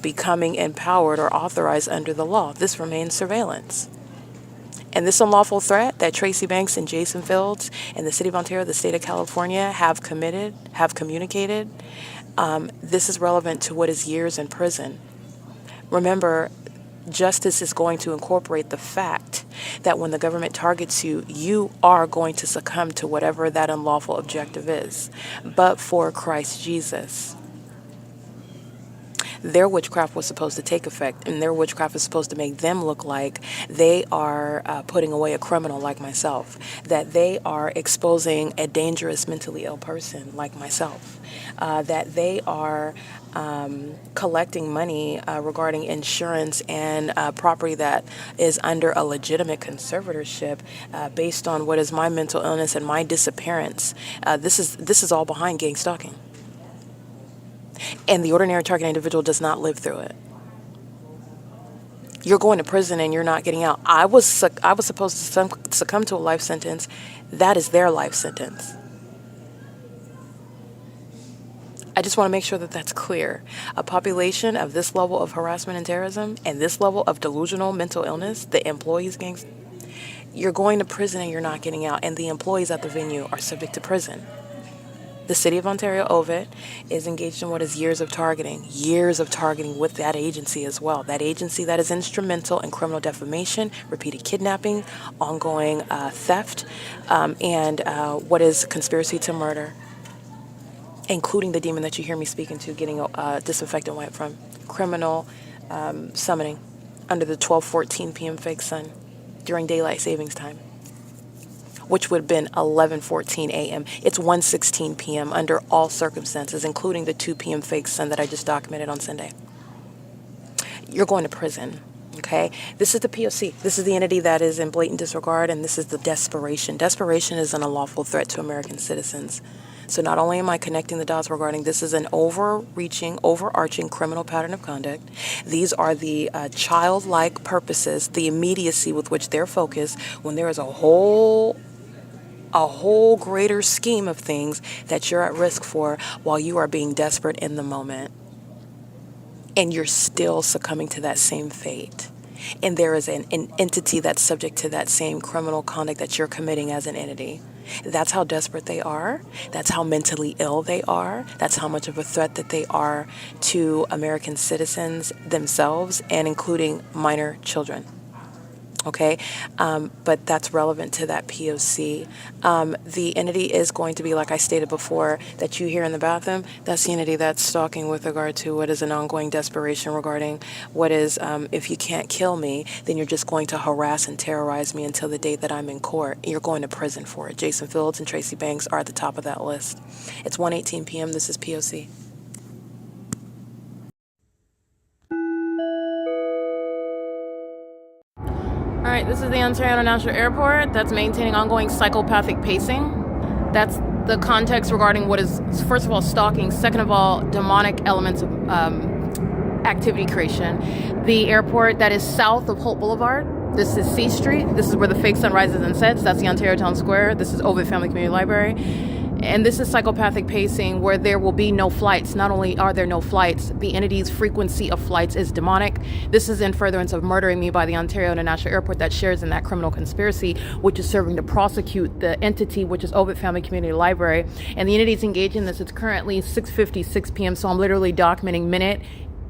becoming empowered or authorized under the law. This remains surveillance. And this unlawful threat that Tracy Banks and Jason Fields and the City of Ontario, the State of California have communicated, this is relevant to what is years in prison. Remember, justice is going to incorporate the fact that when the government targets you, you are going to succumb to whatever that unlawful objective is. But for Christ Jesus, their witchcraft was supposed to take effect, and their witchcraft is supposed to make them look like they are putting away a criminal like myself, that they are exposing a dangerous mentally ill person like myself, that they are collecting money regarding insurance and property that is under a legitimate conservatorship based on what is my mental illness and my disappearance. This is all behind gang stalking. And the ordinary target individual does not live through it. You're going to prison and you're not getting out. I was supposed to succumb to a life sentence. That is their life sentence. I just want to make sure that that's clear. A population of this level of harassment and terrorism and this level of delusional mental illness, the employees gangs, you're going to prison and you're not getting out. And the employees at the venue are subject to prison. The City of Ontario OVITT is engaged in what is years of targeting with that agency as well. That agency that is instrumental in criminal defamation, repeated kidnapping, ongoing theft, and what is conspiracy to murder, including the demon that you hear me speaking to, getting disinfectant wipe from, criminal summoning under the 12:14 p.m. fake sun during daylight savings time, which would have been 11:14 a.m. It's 1:16 p.m. under all circumstances, including the 2 p.m. fake sun that I just documented on Sunday. You're going to prison, okay? This is the P.O.C. This is the entity that is in blatant disregard, and this is the desperation. Desperation is an unlawful threat to American citizens. So not only am I connecting the dots regarding this is an overarching criminal pattern of conduct, these are the childlike purposes, the immediacy with which they're focused when there is a whole greater scheme of things that you're at risk for while you are being desperate in the moment. And you're still succumbing to that same fate. And there is an entity that's subject to that same criminal conduct that you're committing as an entity. That's how desperate they are. That's how mentally ill they are. That's how much of a threat that they are to American citizens themselves, and including minor children. Okay, but that's relevant to that P.O.C. The entity is going to be, like I stated before, that you hear in the bathroom. That's the entity that's stalking with regard to what is an ongoing desperation regarding what is, if you can't kill me, then you're just going to harass and terrorize me until the date that I'm in court. You're going to prison for it. Jason Fields and Tracy Banks are at the top of that list. It's 1:18 p.m. This is P.O.C. This is the Ontario International Airport that's maintaining ongoing psychopathic pacing. That's the context regarding what is, first of all, stalking, second of all, demonic elements of activity creation. The airport that is south of Holt Boulevard, this is C Street. This is where the fake sun rises and sets. That's the Ontario Town Square. This is OVITT Family Community Library. And this is psychopathic pacing, where there will be no flights. Not only are there no flights, the entity's frequency of flights is demonic. This is in furtherance of murdering me by the Ontario International Airport that shares in that criminal conspiracy, which is serving to prosecute the entity, which is OVITT Family Community Library. And the entity's engaged in this. It's currently 6:56 p.m., so I'm literally documenting minute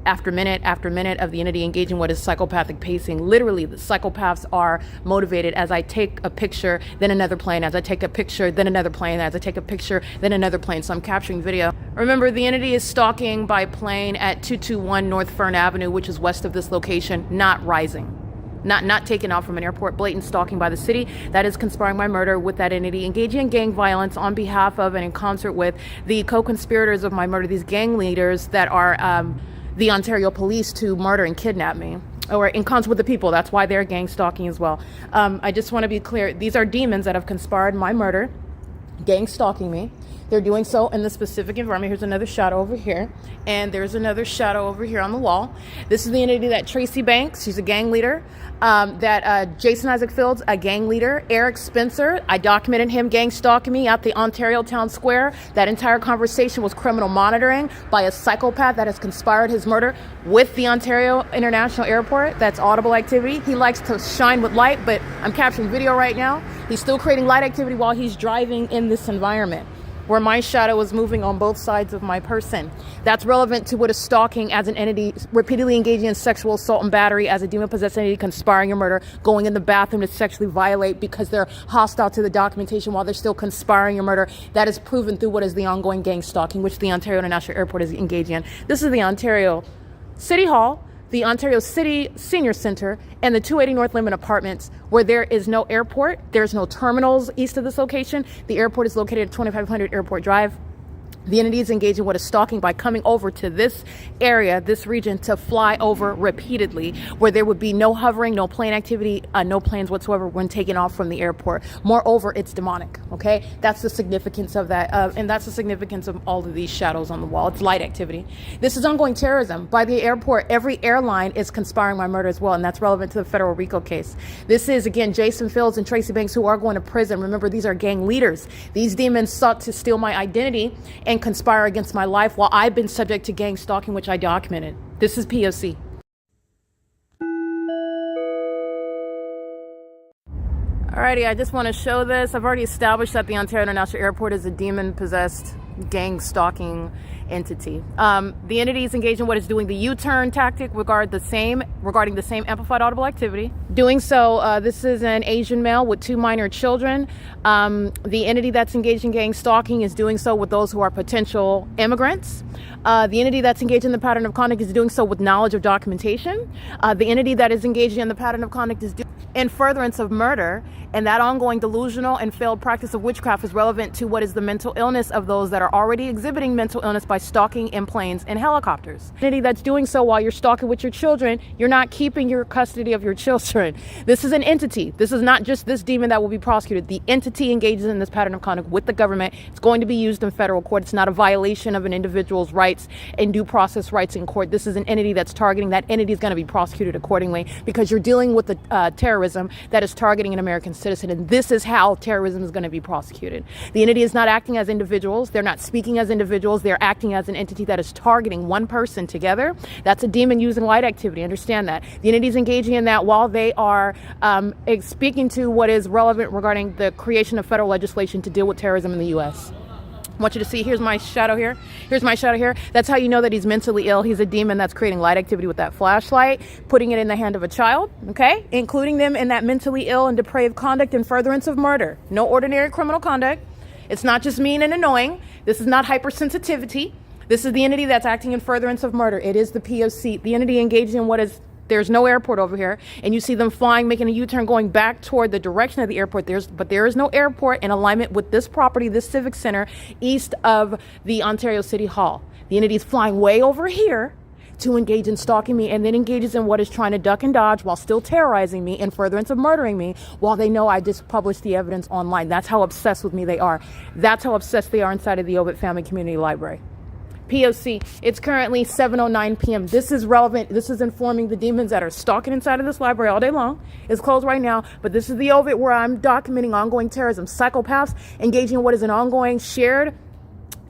after minute after minute of the entity engaging what is psychopathic pacing. Literally, the psychopaths are motivated as I take a picture, then another plane, as I take a picture, then another plane, as I take a picture, then another plane. So I'm capturing video. Remember, the entity is stalking by plane at 221 North Fern Avenue, which is west of this location, not rising. Not taken out from an airport, blatant stalking by the city. That is conspiring my murder with that entity, engaging in gang violence on behalf of and in concert with the co-conspirators of my murder, these gang leaders that are the Ontario police, to murder and kidnap me, or in concert with the people. That's why they're gang stalking as well. I just want to be clear. These are demons that have conspired my murder, gang stalking me. They're doing so in the specific environment. Here's another shadow over here, and there's another shadow over here on the wall. This is the entity that Tracy Banks, she's a gang leader, that Jason Isaac Fields, a gang leader, Eric Spencer, I documented him gang stalking me at the Ontario Town Square. That entire conversation was criminal monitoring by a psychopath that has conspired his murder with the Ontario International Airport. That's audible activity. He likes to shine with light, but I'm capturing video right now. He's still creating light activity while he's driving in this environment, where my shadow is moving on both sides of my person. That's relevant to what is stalking as an entity, repeatedly engaging in sexual assault and battery as a demon-possessed entity, conspiring your murder, going in the bathroom to sexually violate because they're hostile to the documentation while they're still conspiring your murder. That is proven through what is the ongoing gang stalking, which the Ontario International Airport is engaging in. This is the Ontario City Hall, the Ontario City Senior Center, and the 280 North Limit Apartments, where there is no airport. There's no terminals east of this location. The airport is located at 2500 Airport Drive. The entity is engaging what is stalking by coming over to this area, this region, to fly over repeatedly, where there would be no hovering, no plane activity, no planes whatsoever when taking off from the airport. Moreover, it's demonic, okay? That's the significance of that, and that's the significance of all of these shadows on the wall. It's light activity. This is ongoing terrorism. By the airport, every airline is conspiring my murder as well, and that's relevant to the federal RICO case. This is, again, Jason Fields and Tracy Banks, who are going to prison. Remember, these are gang leaders. These demons sought to steal my identity and conspire against my life while I've been subject to gang stalking, which I documented. This is P.O.C. Alrighty, I just want to show this. I've already established that the Ontario International Airport is a demon-possessed gang stalking entity. The entity is engaged in what is doing the U-turn tactic regarding the same amplified audible activity. Doing so, this is an Asian male with 2 minor children. The entity that's engaged in gang stalking is doing so with those who are potential immigrants. The entity that's engaged in the pattern of conduct is doing so with knowledge of documentation. The entity that is engaging in the pattern of conduct is in furtherance of murder, and that ongoing delusional and failed practice of witchcraft is relevant to what is the mental illness of those that are already exhibiting mental illness by stalking in planes and helicopters. The entity that's doing so while you're stalking with your children, you're not keeping your custody of your children. This is an entity. This is not just this demon that will be prosecuted. The entity engages in this pattern of conduct with the government. It's going to be used in federal court. It's not a violation of an individual's rights and due process rights in court. This is an entity that's targeting. That entity is going to be prosecuted accordingly, because you're dealing with the terrorism that is targeting an American citizen, and this is how terrorism is going to be prosecuted. The entity is not acting as individuals. They're not speaking as individuals. They're acting as an entity that is targeting one person together. That's a demon using light activity. Understand that. The entity is engaging in that while they are speaking to what is relevant regarding the creation of federal legislation to deal with terrorism in the U.S. I want you to see, here's my shadow here. Here's my shadow here. That's how you know that he's mentally ill. He's a demon that's creating light activity with that flashlight, putting it in the hand of a child, okay? Including them in that mentally ill and depraved conduct in furtherance of murder. No ordinary criminal conduct. It's not just mean and annoying. This is not hypersensitivity. This is the entity that's acting in furtherance of murder. It is the P.O.C. The entity engaged in what is, there's no airport over here, and you see them flying, making a U-turn, going back toward the direction of the airport. But there is no airport in alignment with this property, this civic center, east of the Ontario City Hall. The entity is flying way over here to engage in stalking me, and then engages in what is trying to duck and dodge while still terrorizing me in furtherance of murdering me while they know I just published the evidence online. That's how obsessed with me they are. That's how obsessed they are inside of the OVITT Family Community Library. P.O.C. It's currently 7:09 p.m. This is relevant. This is informing the demons that are stalking inside of this library all day long. It's closed right now, but this is the OVITT where I'm documenting ongoing terrorism, psychopaths engaging in what is an ongoing shared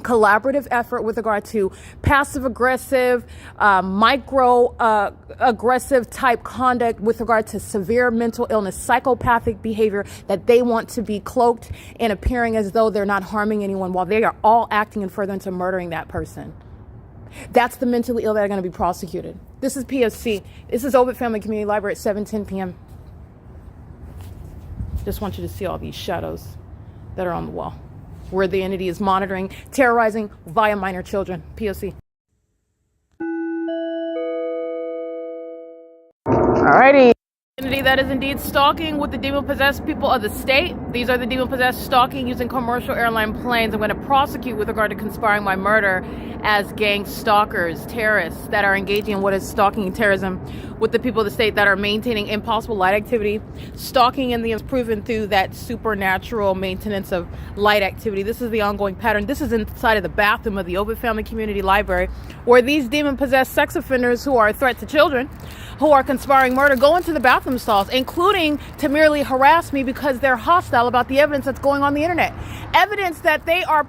collaborative effort with regard to passive aggressive, micro aggressive type conduct with regard to severe mental illness, psychopathic behavior that they want to be cloaked and appearing as though they're not harming anyone while they are all acting in furtherance of murdering that person. That's the mentally ill that are going to be prosecuted. This is P.O.C. This is OVITT Family Community Library at 7:10 p.m. Just want you to see all these shadows that are on the wall, where the entity is monitoring, terrorizing via minor children. P.O.C. Alrighty. Entity that is indeed stalking with the demon-possessed people of the state. These are the demon-possessed stalking using commercial airline planes. I'm going to prosecute with regard to conspiring my murder as gang stalkers, terrorists that are engaging in what is stalking and terrorism with the people of the state that are maintaining impossible light activity. Stalking in the is proven through that supernatural maintenance of light activity. This is the ongoing pattern. This is inside of the bathroom of the OVITT Family Community Library, where these demon-possessed sex offenders who are a threat to children, who are conspiring murder, go into the bathroom stalls, including to merely harass me because they're hostile about the evidence that's going on the internet. Evidence that they are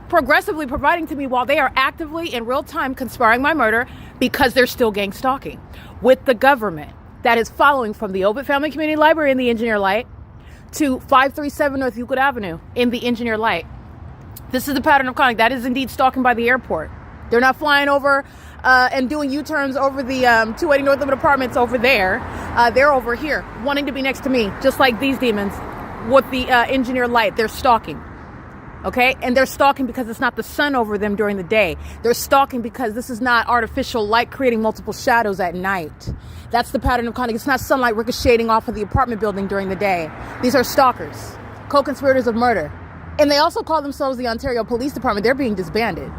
progressively providing to me while they are actively in real time conspiring my murder because they're still gang stalking with the government that is following from the OVITT Family Community Library in the Engineer Light to 537 North Euclid Avenue in the Engineer Light. This is the pattern of conduct. That is indeed stalking by the airport. They're not flying over and doing U-turns over the 280 North Limit Apartments over there. They're over here, wanting to be next to me, just like these demons with the Engineer Light. They're stalking, okay? And they're stalking because it's not the sun over them during the day. They're stalking because this is not artificial light creating multiple shadows at night. That's the pattern of conduct. It's not sunlight ricocheting off of the apartment building during the day. These are stalkers, co-conspirators of murder. And they also call themselves the Ontario Police Department. They're being disbanded.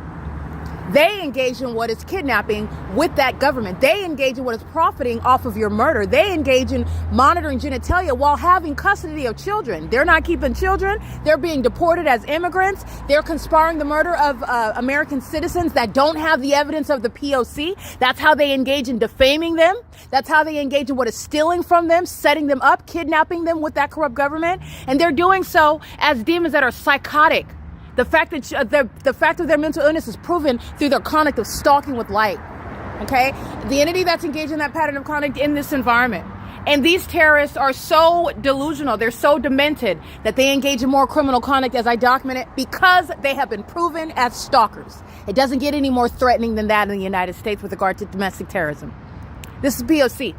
They engage in what is kidnapping with that government. They engage in what is profiting off of your murder. They engage in monitoring genitalia while having custody of children. They're not keeping children. They're being deported as immigrants. They're conspiring the murder of American citizens that don't have the evidence of the P.O.C. That's how they engage in defaming them. That's how they engage in what is stealing from them, setting them up, kidnapping them with that corrupt government. And they're doing so as demons that are psychotic. The fact that the fact of their mental illness is proven through their conduct of stalking with light. Okay? The entity that's engaged in that pattern of conduct in this environment. And these terrorists are so delusional, they're so demented that they engage in more criminal conduct, as I documented, because they have been proven as stalkers. It doesn't get any more threatening than that in the United States with regard to domestic terrorism. This is P.O.C.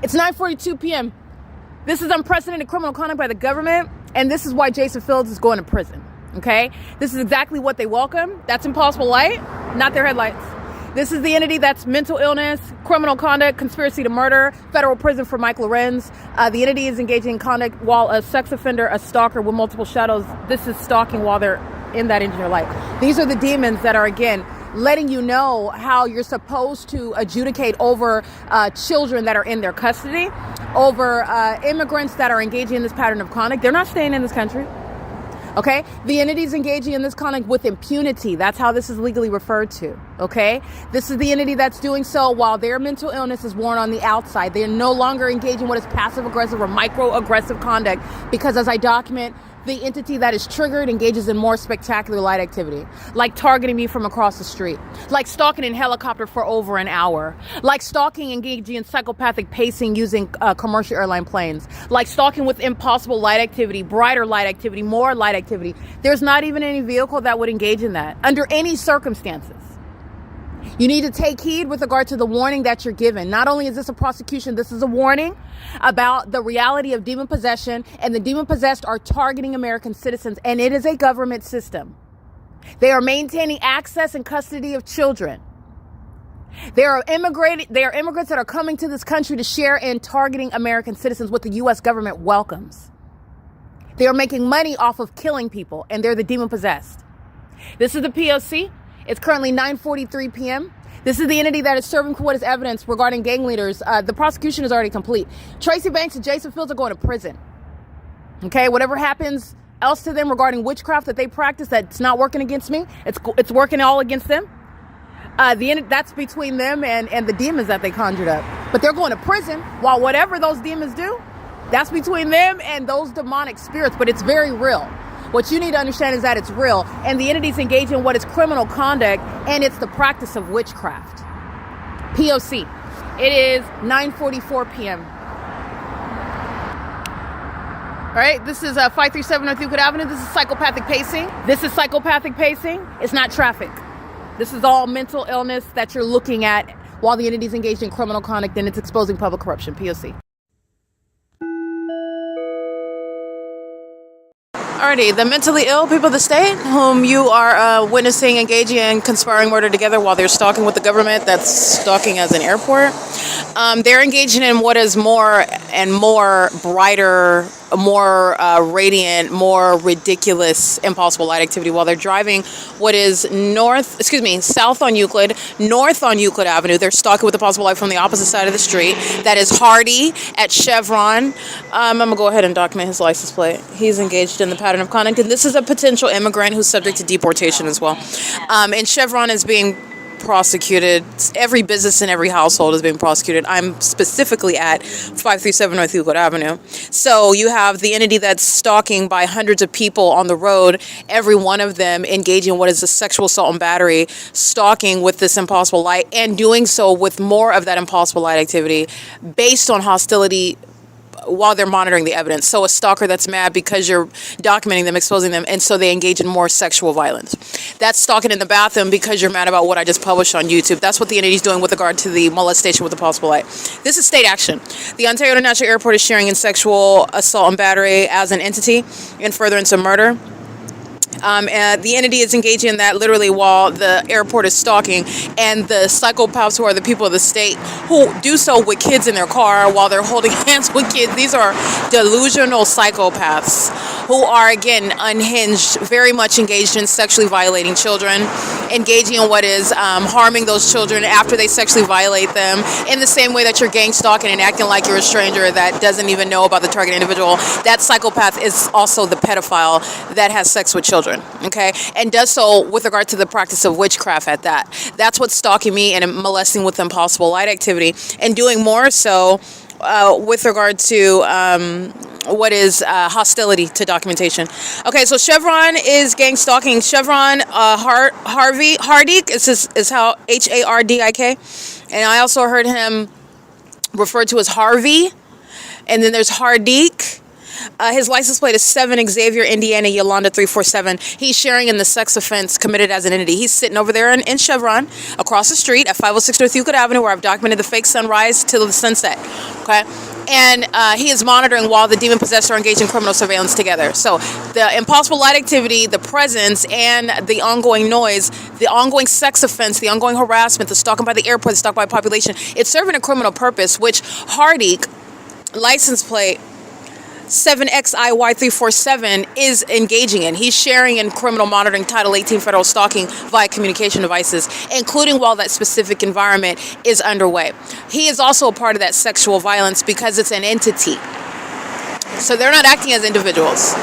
It's 9:42 p.m. This is unprecedented criminal conduct by the government, and this is why Jason Fields is going to prison. Okay? This is exactly what they welcome. That's impossible light, not their headlights. This is the entity that's mental illness, criminal conduct, conspiracy to murder, federal prison for Mike Lorenz. The entity is engaging in conduct while a sex offender, a stalker with multiple shadows. This is stalking while they're in that Engineer Light. These are the demons that are, again, letting you know how you're supposed to adjudicate over children that are in their custody, over immigrants that are engaging in this pattern of conduct. They're not staying in this country. Okay? The entity's engaging in this conduct with impunity. That's how this is legally referred to. Okay? This is the entity that's doing so while their mental illness is worn on the outside. They are no longer engaging what is passive aggressive or micro aggressive conduct because, as I document, the entity that is triggered engages in more spectacular light activity, like targeting me from across the street, like stalking in helicopter for over an hour, like stalking engaging in psychopathic pacing using commercial airline planes, like stalking with impossible light activity, brighter light activity, more light activity. There's not even any vehicle that would engage in that under any circumstances. You need to take heed with regard to the warning that you're given. Not only is this a prosecution, this is a warning about the reality of demon possession, and the demon possessed are targeting American citizens, and it is a government system. They are maintaining access and custody of children. They are immigrants that are coming to this country to share in targeting American citizens, what the U.S. government welcomes. They are making money off of killing people, and they're the demon possessed. This is the P.O.C. It's currently 9:43 p.m. This is the entity that is serving court as evidence regarding gang leaders. The prosecution is already complete. Tracy Banks and Jason Fields are going to prison. Okay, whatever happens else to them regarding witchcraft that they practice that's not working against me, it's working all against them. That's between them and the demons that they conjured up. But they're going to prison, while whatever those demons do, that's between them and those demonic spirits. But it's very real. What you need to understand is that it's real, and the entities engage in what is criminal conduct, and it's the practice of witchcraft. P.O.C. It is 9:44 p.m. All right, this is 537 North Euclid Avenue. This is psychopathic pacing. This is psychopathic pacing. It's not traffic. This is all mental illness that you're looking at while the entity's engaged in criminal conduct, and it's exposing public corruption. P.O.C. Alrighty, the mentally ill people of the state whom you are witnessing engaging in conspiring murder together while they're stalking with the government, that's stalking as an airport. They're engaging in what is more and more brighter, more radiant, more ridiculous, impossible light activity while they're driving what is south on Euclid, north on Euclid Avenue. They're stalking with the possible light from the opposite side of the street. That is Hardy at Chevron. I'm going to go ahead and document his license plate. He's engaged in the pattern of conduct, and this is a potential immigrant who's subject to deportation as well. And Chevron is being prosecuted. Every business in every household is being prosecuted. I'm specifically at 537 North Euclid Avenue. So you have the entity that's stalking by hundreds of people on the road, every one of them engaging in what is a sexual assault and battery, stalking with this impossible light, and doing so with more of that impossible light activity based on hostility while they're monitoring the evidence. So a stalker that's mad because you're documenting them, exposing them, and so they engage in more sexual violence. That's stalking in the bathroom because you're mad about what I just published on YouTube. That's what the entity's doing with regard to the molestation with the possible light. This is state action. The Ontario International Airport is sharing in sexual assault and battery as an entity in furtherance of murder. And the entity is engaging in that literally while the airport is stalking, and the psychopaths who are the people of the state who do so with kids in their car while they're holding hands with kids. These are delusional psychopaths who are, again, unhinged, very much engaged in sexually violating children, engaging in what is harming those children after they sexually violate them, in the same way that you're gang stalking and acting like you're a stranger that doesn't even know about the target individual. That psychopath is also the pedophile that has sex with children, okay, and does so with regard to the practice of witchcraft at that. That's what's stalking me and molesting with impossible light activity, and doing more so with regard to what is hostility to documentation. Okay, so Chevron is gang stalking. Chevron Hardik is how Hardik, and I also heard him referred to as Harvey, and then there's Hardik. His license plate is 7 Xavier, Indiana, Yolanda 347. He's sharing in the sex offense committed as an entity. He's sitting over there in Chevron, across the street at 506 North Euclid Avenue, where I've documented the fake sunrise till the sunset. Okay, and he is monitoring while the demon possessed are engaged in criminal surveillance together. So the impossible light activity, the presence, and the ongoing noise, the ongoing sex offense, the ongoing harassment, the stalking by the airport, the stalking by population, it's serving a criminal purpose, which Hardik, license plate 7XIY347, is engaging in. He's sharing in criminal monitoring Title 18 federal stalking via communication devices, including while that specific environment is underway. He is also a part of that sexual violence because it's an entity. So they're not acting as individuals.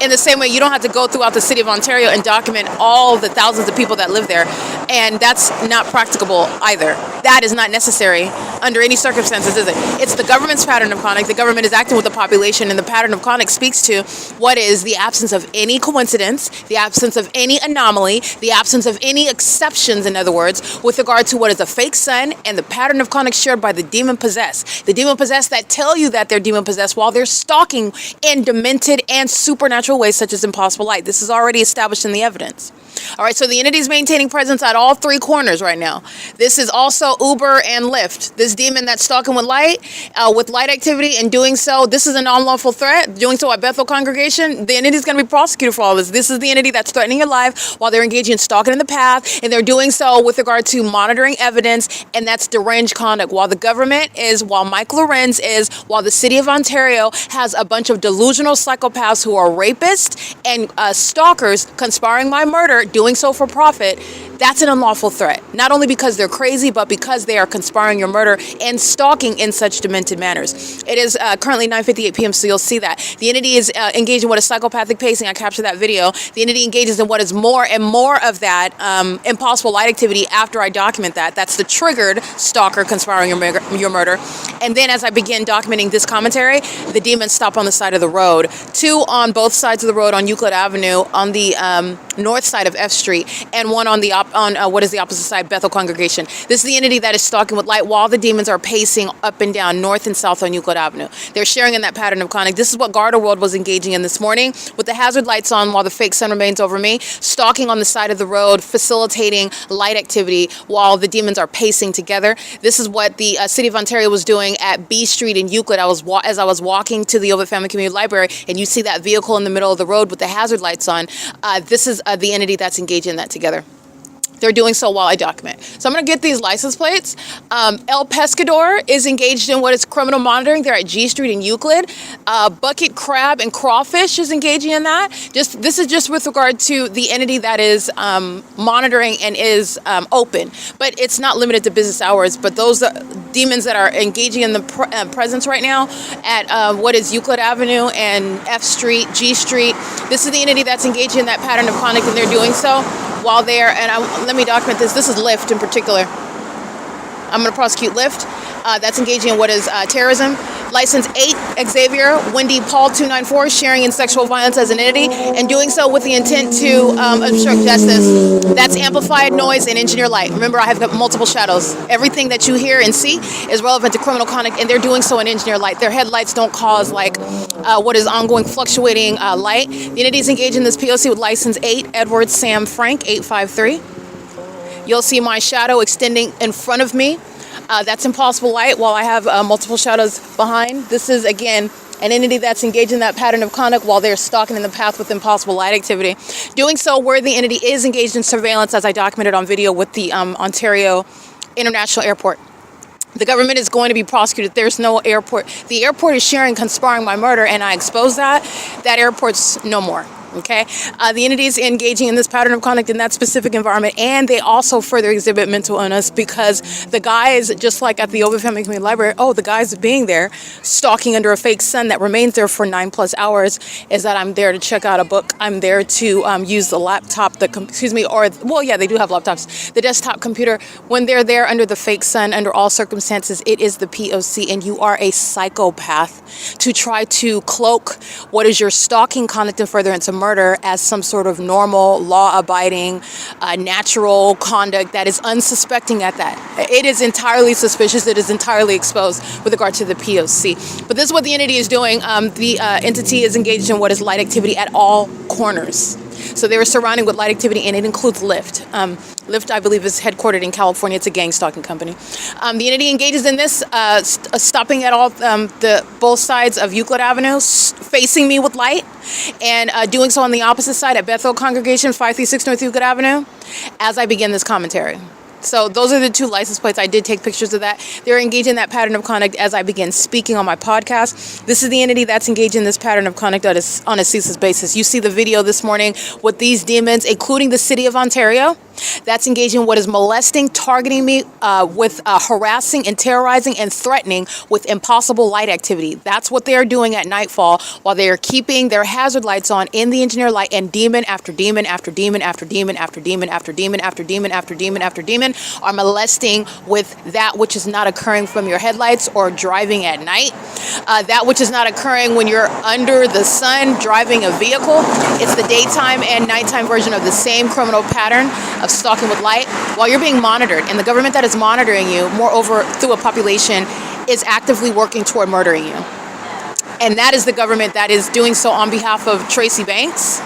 In the same way, you don't have to go throughout the city of Ontario and document all the thousands of people that live there, and that's not practicable either. That is not necessary under any circumstances, is it? It's the government's pattern of conduct. The government is acting with the population, and the pattern of conduct speaks to what is the absence of any coincidence, the absence of any anomaly, the absence of any exceptions, in other words, with regard to what is a fake sun and the pattern of conduct shared by the demon possessed. The demon possessed that tell you that they're demon possessed while they're stalking in demented and supernatural ways such as impossible light. This is already established in the evidence. All right, so the entity is maintaining presence at all 3 corners right now. This is also Uber and Lyft. This demon that's stalking with light activity, and doing so, this is a non-lawful threat. Doing so at Bethel congregation, the entity is going to be prosecuted for all this. This is the entity that's threatening your life while they're engaging in stalking in the path, and they're doing so with regard to monitoring evidence, and that's deranged conduct. While the government is, while Mike LORENZ is, while the city of Ontario has a bunch of delusional psychopaths who are rapists and stalkers conspiring by murder, doing so for profit, That's an unlawful threat, not only because they're crazy, but because they are conspiring your murder and stalking in such demented manners. It is currently 9:58 p.m., so you'll see that. The entity is engaged in what is psychopathic pacing. I captured that video. The entity engages in what is more and more of that impossible light activity after I document that. That's the triggered stalker conspiring your murder. And then as I begin documenting this commentary, the demons stop on the side of the road. 2 on both sides of the road on Euclid Avenue on the north side of F Street, and 1 on the what is the opposite side, Bethel Congregation. This is the entity that is stalking with light while the demons are pacing up and down north and south on Euclid Avenue. They're sharing in that pattern of conduct. This is what Garter World was engaging in this morning with the hazard lights on while the fake sun remains over me, stalking on the side of the road, facilitating light activity while the demons are pacing together. This is what the City of Ontario was doing at B Street in Euclid. As I was walking to the OVITT Family Community Library, and you see that vehicle in the middle of the road with the hazard lights on. This is the entity that's engaging in that together. They're doing so while I document. So I'm going to get these license plates. El Pescador is engaged in what is criminal monitoring. They're at G Street in Euclid. Bucket Crab and Crawfish is engaging in that. This is just with regard to the entity that is monitoring and is open. But it's not limited to business hours. But those demons that are engaging in the presence right now at what is Euclid Avenue and F Street, G Street. This is the entity that's engaging in that pattern of conduct, and they're doing so while they're, let me document this. This is Lyft in particular. I'm going to prosecute Lyft. That's engaging in what is terrorism. License 8, Xavier, Wendy Paul 294, sharing in sexual violence as an entity, and doing so with the intent to obstruct justice. That's amplified noise and engineer light. Remember, I have got multiple shadows. Everything that you hear and see is relevant to criminal conduct, and they're doing so in engineer light. Their headlights don't cause like what is ongoing fluctuating light. The entity is engaged in this P.O.C. with license 8, Edward Sam Frank 853. You'll see my shadow extending in front of me. That's impossible light while I have multiple shadows behind. This is, again, an entity that's engaged in that pattern of conduct while they're stalking in the path with impossible light activity. Doing so where the entity is engaged in surveillance, as I documented on video with the Ontario International Airport. The government is going to be prosecuted. There's no airport. The airport is sharing, conspiring my murder, and I expose that. That airport's no more. Okay, the entity is engaging in this pattern of conduct in that specific environment, and they also further exhibit mental illness because the guys, just like at the OVITT Family Community Library, the guys being there, stalking under a fake sun that remains there for 9+ hours, is that I'm there to check out a book. I'm there to use the laptop, they do have laptops, the desktop computer. When they're there under the fake sun, under all circumstances, it is the P.O.C., and you are a psychopath to try to cloak what is your stalking conduct and furtherance of murder as some sort of normal, law-abiding, natural conduct that is unsuspecting at that. It is entirely suspicious. It is entirely exposed with regard to the P.O.C. But this is what the entity is doing. The entity is engaged in what is light activity at all corners. So they were surrounding with light activity, and it includes Lyft. Lyft, I believe, is headquartered in California. It's a gang stalking company. The entity engages in this, stopping at all both sides of Euclid Avenue, facing me with light, and doing so on the opposite side at Bethel Congregation, 536 North Euclid Avenue, as I begin this commentary. So those are the 2 license plates. I did take pictures of that. They're engaged in that pattern of conduct as I begin speaking on my podcast. This is the entity that's engaged in this pattern of conduct on a ceaseless basis. You see the video this morning with these demons, including the City of Ontario, that's engaging in what is molesting, targeting me with harassing and terrorizing and threatening with impossible light activity. That's what they are doing at nightfall while they are keeping their hazard lights on in the engineer light, and demon after demon after demon after demon after demon after demon after demon after demon after demon are molesting with that which is not occurring from your headlights or driving at night. That which is not occurring when you're under the sun driving a vehicle. It's the daytime and nighttime version of the same criminal pattern of stalking with light while you're being monitored. And the government that is monitoring you, moreover, through a population, is actively working toward murdering you. And that is the government that is doing so on behalf of Tracy Banks,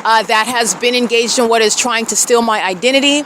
that has been engaged in what is trying to steal my identity,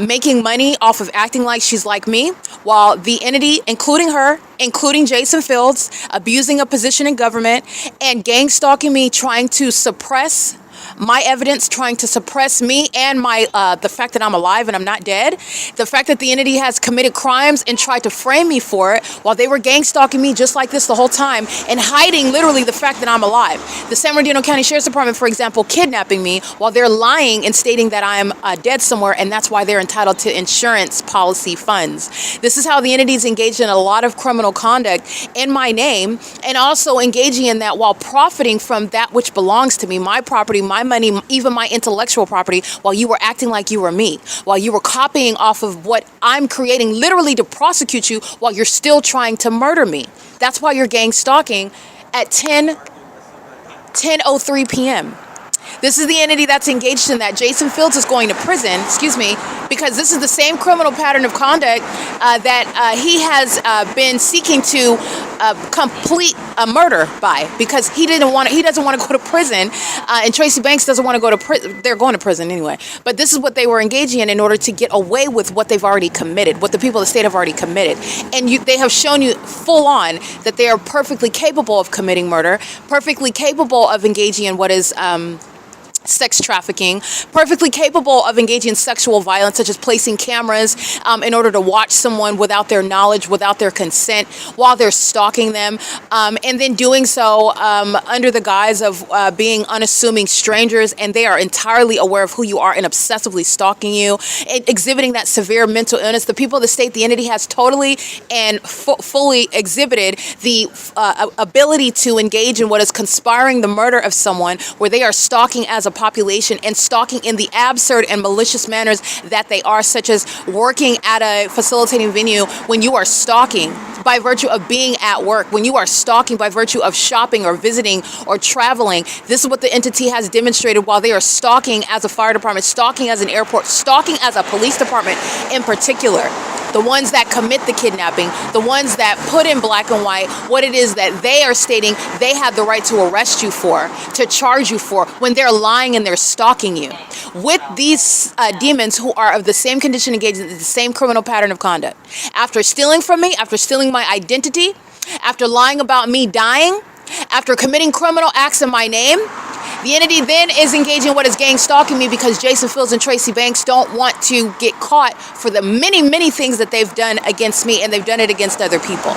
making money off of acting like she's like me, while the entity, including her, including Jason Fields, abusing a position in government and gang stalking me, trying to suppress my evidence, trying to suppress me and my the fact that I'm alive and I'm not dead, the fact that the entity has committed crimes and tried to frame me for it while they were gang stalking me just like this the whole time and hiding literally the fact that I'm alive. The San Bernardino County Sheriff's Department, for example, kidnapping me while they're lying and stating that I'm dead somewhere, and that's why they're entitled to insurance policy funds. This is how the entities engaged in a lot of criminal conduct in my name, and also engaging in that while profiting from that which belongs to me, my property, my money, even my intellectual property, while you were acting like you were me, while you were copying off of what I'm creating literally to prosecute you while you're still trying to murder me. That's why you're gang stalking at 10:03 p.m. This is the entity that's engaged in that. Jason Fields is going to prison, because this is the same criminal pattern of conduct that he has been seeking to complete a murder by, because he doesn't want to go to prison, and Tracy Banks doesn't want to go to prison. They're going to prison anyway. But this is what they were engaging in order to get away with what they've already committed, what the people of the state have already committed. And they have shown you full on that they are perfectly capable of committing murder, perfectly capable of engaging in what is sex trafficking, perfectly capable of engaging in sexual violence, such as placing cameras in order to watch someone without their knowledge, without their consent, while they're stalking them, and then doing so under the guise of being unassuming strangers, and they are entirely aware of who you are and obsessively stalking you, exhibiting that severe mental illness. The people of the state, the entity has totally and fully exhibited the ability to engage in what is conspiring the murder of someone, where they are stalking as a population and stalking in the absurd and malicious manners that they are, such as working at a facilitating venue when you are stalking by virtue of being at work, when you are stalking by virtue of shopping or visiting or traveling. This is what the entity has demonstrated while they are stalking as a fire department, stalking as an airport, stalking as a police department in particular. The ones that commit the kidnapping, the ones that put in black and white what it is that they are stating they have the right to arrest you for, to charge you for, when they're lying and they're stalking you. With these demons who are of the same condition, engaged in the same criminal pattern of conduct. After stealing from me, after stealing my identity, after lying about me dying, after committing criminal acts in my name, the entity then is engaging in what is gang stalking me, because Jason Fields and Tracy Banks don't want to get caught for the many, many things that they've done against me, and they've done it against other people.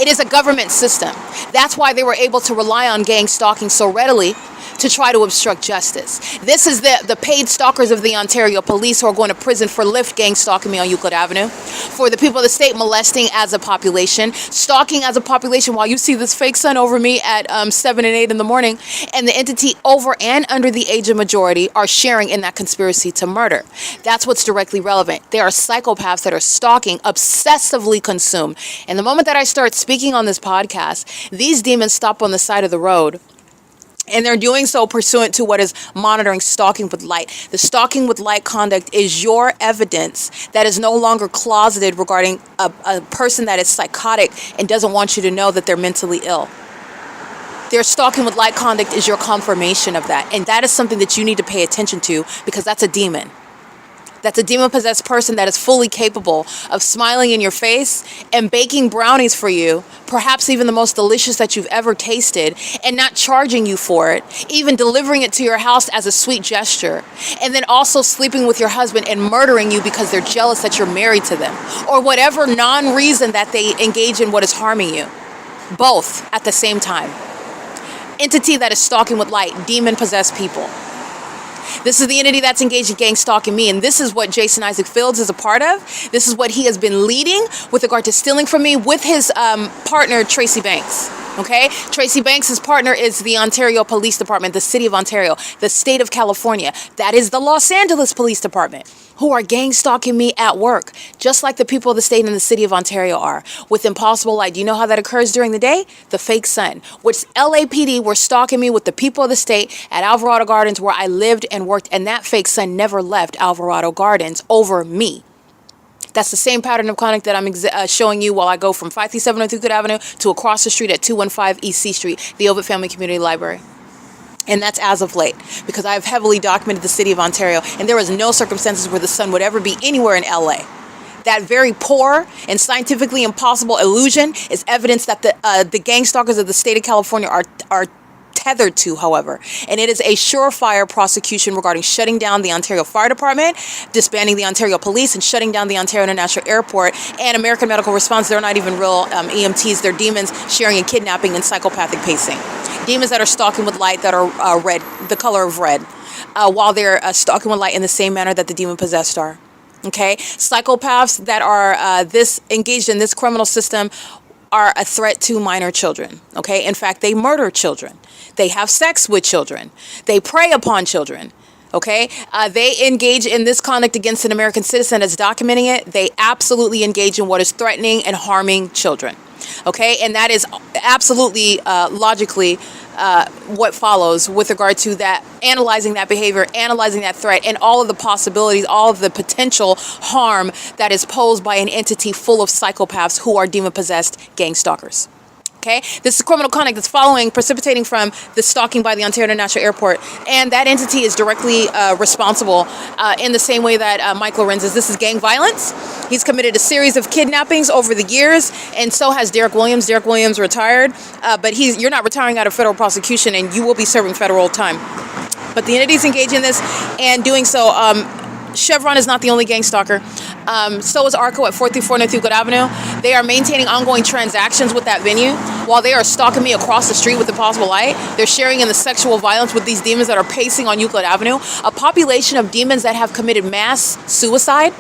It is a government system. That's why they were able to rely on gang stalking so readily to try to obstruct justice. This is the paid stalkers of the Ontario police who are going to prison for Lyft gang stalking me on Euclid Avenue, for the people of the state molesting as a population, stalking as a population while you see this fake sun over me at 7 and 8 in the morning, and the entity over and under the age of majority are sharing in that conspiracy to murder. That's what's directly relevant. There are psychopaths that are stalking, obsessively consumed. And the moment that I start speaking on this podcast, these demons stop on the side of the road. And they're doing so pursuant to what is monitoring stalking with light. The stalking with light conduct is your evidence that is no longer closeted regarding a person that is psychotic and doesn't want you to know that they're mentally ill. Their stalking with light conduct is your confirmation of that. And that is something that you need to pay attention to, because that's a demon. That's a demon-possessed person that is fully capable of smiling in your face and baking brownies for you, perhaps even the most delicious that you've ever tasted, and not charging you for it, even delivering it to your house as a sweet gesture, and then also sleeping with your husband and murdering you because they're jealous that you're married to them, or whatever non-reason that they engage in what is harming you. Both at the same time. Entity that is stalking with light, demon-possessed people. This is the entity that's engaged in gang stalking me, and this is what Jason Isaac Fields is a part of. This is what he has been leading with regard to stealing from me with his partner, Tracy Banks. Okay? Tracy Banks' partner is the Ontario Police Department, the City of Ontario, the State of California. That is the Los Angeles Police Department, who are gang stalking me at work, just like the people of the state and the City of Ontario are, with impossible light. Do you know how that occurs during the day? The fake sun, which LAPD were stalking me with the people of the state at Alvarado Gardens, where I lived and worked, and that fake sun never left Alvarado Gardens over me. That's the same pattern of conduct that I'm showing you while I go from 537 North Euclid Avenue to across the street at 215 East C Street, the OVITT Family Community Library. And that's as of late, because I have heavily documented the City of Ontario, and there is no circumstances where the sun would ever be anywhere in LA. That very poor and scientifically impossible illusion is evidence that the gang stalkers of the state of California are tethered to, however. And it is a surefire prosecution regarding shutting down the Ontario Fire Department, disbanding the Ontario Police, and shutting down the Ontario International Airport. And American Medical Response, they're not even real EMTs, they're demons sharing and kidnapping and psychopathic pacing. Demons that are stalking with light that are red, the color of red, while they're stalking with light in the same manner that the demon-possessed are. Okay? Psychopaths that are engaged in this criminal system are a threat to minor children. Okay? In fact, they murder children. They have sex with children. They prey upon children. Okay? They engage in this conduct against an American citizen as documenting it. They absolutely engage in what is threatening and harming children. Okay? And that is absolutely logically what follows with regard to that, analyzing that behavior, analyzing that threat, and all of the possibilities, all of the potential harm that is posed by an entity full of psychopaths who are demon-possessed gang stalkers. Okay, this is criminal conduct that's precipitating from the stalking by the Ontario International Airport, and that entity is directly responsible in the same way that Mike Lorenz is. This is gang violence. He's committed a series of kidnappings over the years, and so has Derek Williams. Derek Williams retired, but you're not retiring out of federal prosecution, and you will be serving federal time. But the entities engaged in this and doing so. Chevron is not the only gang stalker. So is ARCO at 434 North Euclid Avenue. They are maintaining ongoing transactions with that venue while they are stalking me across the street with Impossible Light. They're sharing in the sexual violence with these demons that are pacing on Euclid Avenue. A population of demons that have committed mass suicide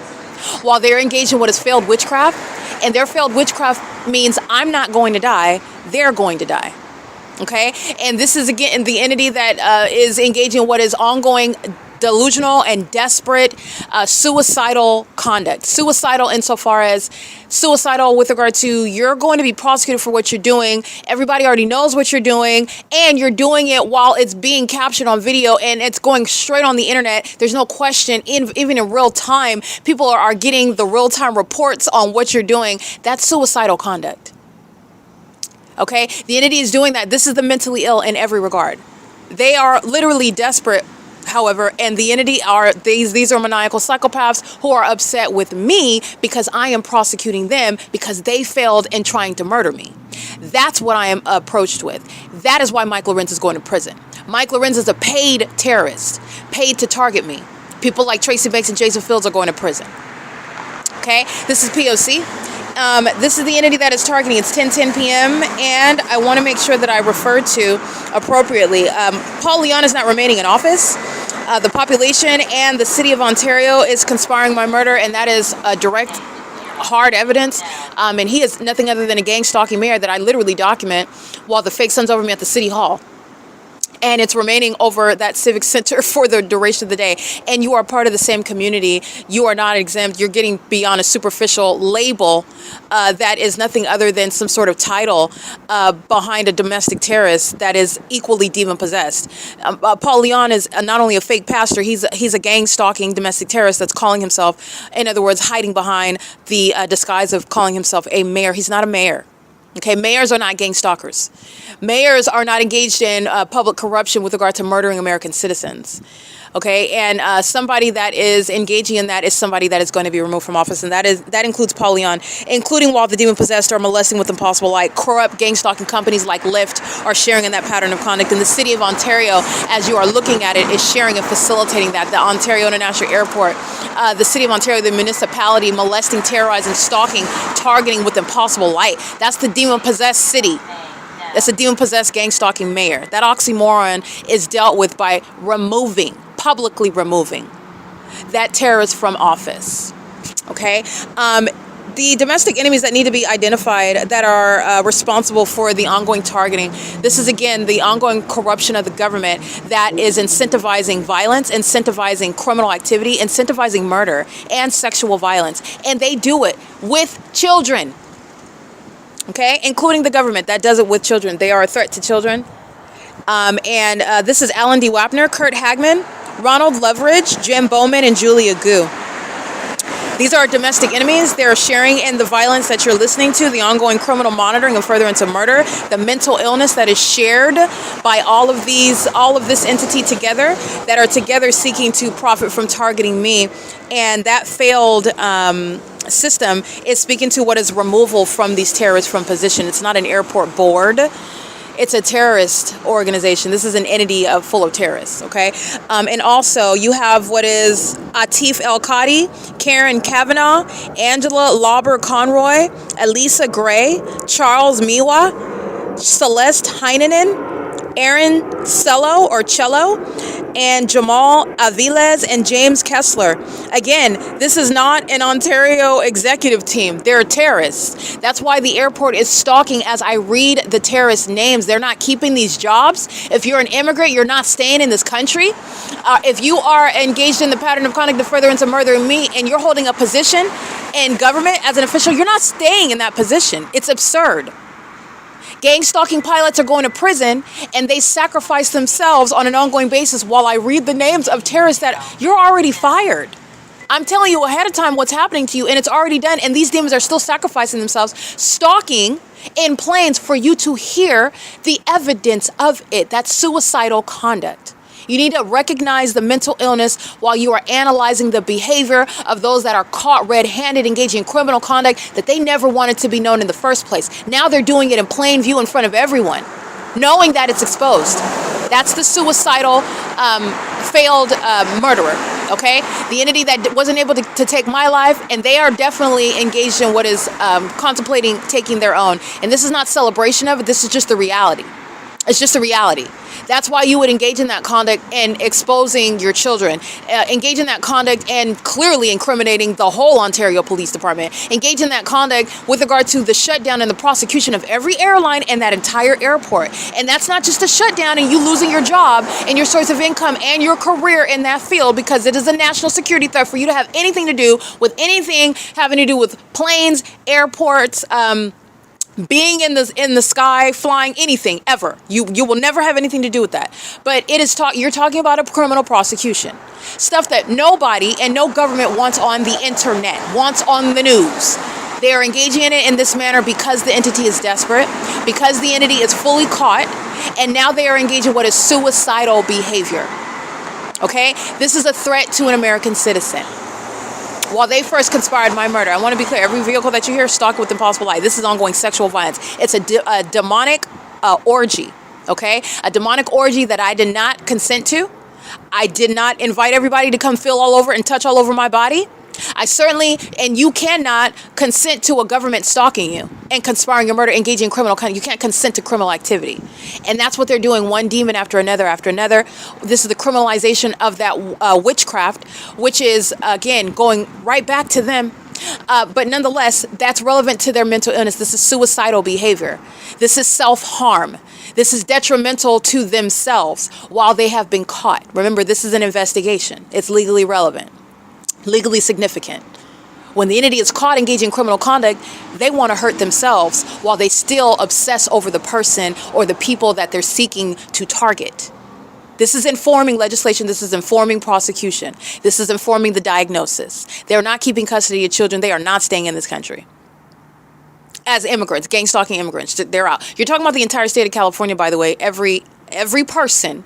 while they're engaged in what is failed witchcraft. And their failed witchcraft means I'm not going to die, they're going to die. Okay? And this is, again, the entity that is engaging in what is ongoing delusional and desperate suicidal conduct. Suicidal insofar as suicidal with regard to you're going to be prosecuted for what you're doing. Everybody already knows what you're doing, and you're doing it while it's being captured on video and it's going straight on the internet. There's no question, even in real time, people are getting the real-time reports on what you're doing. That's suicidal conduct. Okay? The entity is doing that. This is the mentally ill in every regard. They are literally desperate. However, and the entity are these are maniacal psychopaths who are upset with me because I am prosecuting them because they failed in trying to murder me. That's what I am approached with. That is why Mike Lorenz is going to prison. Mike Lorenz is a paid terrorist, paid to target me. People like Tracy Banks and Jason Fields are going to prison. Okay, this is P.O.C. This is the entity that is targeting. It's 10:10 p.m. and I want to make sure that I refer to appropriately. Paul Leon is not remaining in office. The population and the city of Ontario is conspiring my murder, and that is direct, hard evidence. And he is nothing other than a gang stalking mayor that I literally document while the fake sun's over me at the city hall. And it's remaining over that civic center for the duration of the day. And you are part of the same community. You are not exempt. You're getting beyond a superficial label that is nothing other than some sort of title behind a domestic terrorist that is equally demon-possessed. Paul Leon is not only a fake pastor, he's a gang-stalking domestic terrorist that's calling himself, in other words, hiding behind the disguise of calling himself a mayor. He's not a mayor. Okay, mayors are not gang stalkers. Mayors are not engaged in public corruption with regard to murdering American citizens. Okay, and somebody that is engaging in that is somebody that is going to be removed from office, and that includes Paul Leon, including while the demon-possessed are molesting with Impossible Light. Corrupt gang-stalking companies like Lyft are sharing in that pattern of conduct, and the city of Ontario, as you are looking at it, is sharing and facilitating that. The Ontario International Airport, the city of Ontario, the municipality, molesting, terrorizing, stalking, targeting with Impossible Light. That's the demon-possessed city. That's a demon-possessed gang-stalking mayor. That oxymoron is dealt with by publicly removing that terrorist from office. Okay? The domestic enemies that need to be identified that are responsible for the ongoing targeting. This is, again, the ongoing corruption of the government that is incentivizing violence, incentivizing criminal activity, incentivizing murder and sexual violence. And they do it with children. Okay, including the government that does it with children. They are a threat to children. This is Alan D. Wapner, Kurt Hagman, Ronald Leveridge, Jim Bowman, and Julia Gu. These are domestic enemies. They're sharing in the violence that you're listening to, the ongoing criminal monitoring and furtherance of murder, the mental illness that is shared by all of this entity together, that are together seeking to profit from targeting me. And that failed system is speaking to what is removal from these terrorists from position. It's not an airport board. It's a terrorist organization. This is an entity full of terrorists, okay? And also, you have what is Atif El-Qadi, Karen Kavanaugh, Angela Lauber Conroy, Elisa Gray, Charles Miwa, Celeste Heinonen, Aaron Cello or Cello, and Jamal Aviles and James Kessler. Again, this is not an Ontario executive team. They're terrorists. That's why the airport is stalking as I read the terrorist names. They're not keeping these jobs. If you're an immigrant, you're not staying in this country. If you are engaged in the pattern of conduct to furtherance of murdering me and you're holding a position in government as an official, you're not staying in that position. It's absurd. Gang stalking pilots are going to prison and they sacrifice themselves on an ongoing basis while I read the names of terrorists that you're already fired. I'm telling you ahead of time what's happening to you, and it's already done, and these demons are still sacrificing themselves, stalking in planes for you to hear the evidence of it. That's suicidal conduct. You need to recognize the mental illness while you are analyzing the behavior of those that are caught red-handed engaging in criminal conduct that they never wanted to be known in the first place. Now they're doing it in plain view in front of everyone, knowing that it's exposed. That's the suicidal, failed murderer, okay? The entity that wasn't able to take my life, and they are definitely engaged in what is contemplating taking their own. And this is not celebration of it, this is just the reality. It's just a reality. That's why you would engage in that conduct and exposing your children. Engage in that conduct and clearly incriminating the whole Ontario Police Department. Engage in that conduct with regard to the shutdown and the prosecution of every airline and that entire airport. And that's not just a shutdown and you losing your job and your source of income and your career in that field, because it is a national security threat for you to have anything to do with anything having to do with planes, airports, being in the sky, flying, anything ever. You will never have anything to do with that. But it is you're talking about a criminal prosecution, stuff that nobody and no government wants on the internet, wants on the news. They are engaging in it in this manner because the entity is desperate, because the entity is fully caught, and now they are engaging in what is suicidal behavior. Okay, this is a threat to an American citizen. While they first conspired my murder, I want to be clear, every vehicle that you hear is stalked with impossible lie. This is ongoing sexual violence. It's a demonic orgy, okay? A demonic orgy that I did not consent to. I did not invite everybody to come feel all over and touch all over my body. I certainly, and you cannot consent to a government stalking you and conspiring your murder, engaging in criminal conduct. You can't consent to criminal activity. And that's what they're doing, one demon after another after another. This is the criminalization of that witchcraft, which is, again, going right back to them. But nonetheless, that's relevant to their mental illness. This is suicidal behavior. This is self-harm. This is detrimental to themselves while they have been caught. Remember, this is an investigation. It's legally relevant. Legally significant. When the entity is caught engaging in criminal conduct, they want to hurt themselves while they still obsess over the person or the people that they're seeking to target. This is informing legislation. This is informing prosecution. This is informing the diagnosis. They're not keeping custody of children. They are not staying in this country. As immigrants, gang stalking immigrants, they're out. You're talking about the entire state of California, by the way. Every person.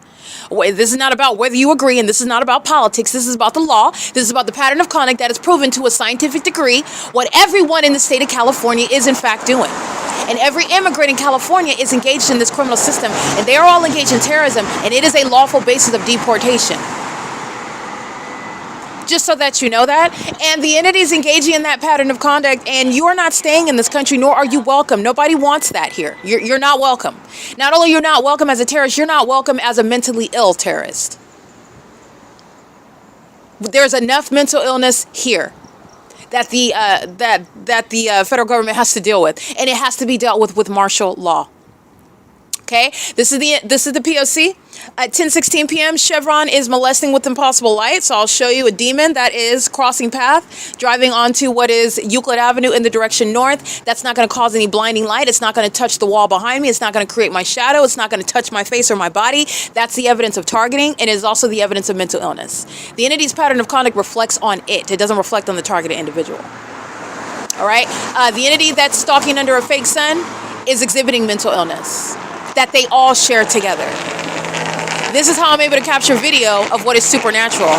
This is not about whether you agree, and this is not about politics. This is about the law. This is about the pattern of conduct that is proven to a scientific degree what everyone in the state of California is in fact doing. And every immigrant in California is engaged in this criminal system, and they are all engaged in terrorism, and it is a lawful basis of deportation. Just so that you know that. And the entity is engaging in that pattern of conduct, and you are not staying in this country, nor are you welcome. Nobody wants that here. You're not welcome. Not only you're not welcome as a terrorist, you're not welcome as a mentally ill terrorist. There's enough mental illness here that the federal government has to deal with, and it has to be dealt with martial law. Okay, this is the P.O.C. At 10:16 p.m., Chevron is molesting with impossible light. So I'll show you a demon that is crossing path, driving onto what is Euclid Avenue in the direction north. That's not going to cause any blinding light. It's not going to touch the wall behind me. It's not going to create my shadow. It's not going to touch my face or my body. That's the evidence of targeting, and it is also the evidence of mental illness. The entity's pattern of conduct reflects on it. It doesn't reflect on the targeted individual. All right? The entity that's stalking under a fake sun is exhibiting mental illness that they all share together. This is how I'm able to capture video of what is supernatural.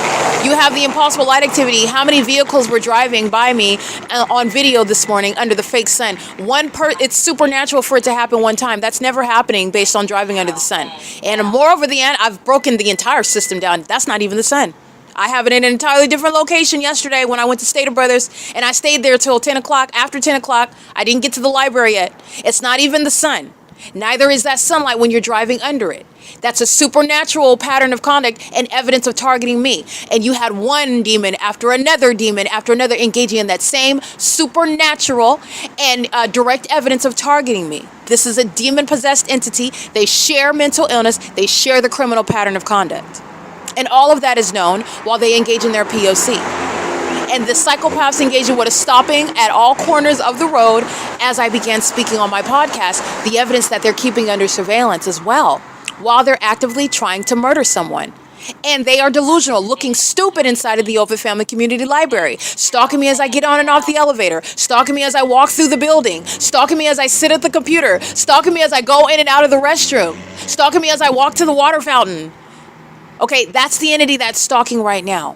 You have the impossible light activity. How many vehicles were driving by me on video this morning under the fake sun? It's supernatural for it to happen one time. That's never happening based on driving under the sun. And moreover, I've broken the entire system down. That's not even the sun. I have it in an entirely different location yesterday when I went to Stater Brothers, and I stayed there till 10 o'clock. After 10 o'clock, I didn't get to the library yet. It's not even the sun. Neither is that sunlight when you're driving under it. That's a supernatural pattern of conduct and evidence of targeting me. And you had one demon after another engaging in that same supernatural and direct evidence of targeting me. This is a demon-possessed entity. They share mental illness. They share the criminal pattern of conduct. And all of that is known while they engage in their P.O.C. And the psychopaths engage in what is stopping at all corners of the road, as I began speaking on my podcast, the evidence that they're keeping under surveillance as well, while they're actively trying to murder someone. And they are delusional, looking stupid inside of the OVITT Family Community Library, stalking me as I get on and off the elevator, stalking me as I walk through the building, stalking me as I sit at the computer, stalking me as I go in and out of the restroom, stalking me as I walk to the water fountain. Okay, that's the entity that's stalking right now.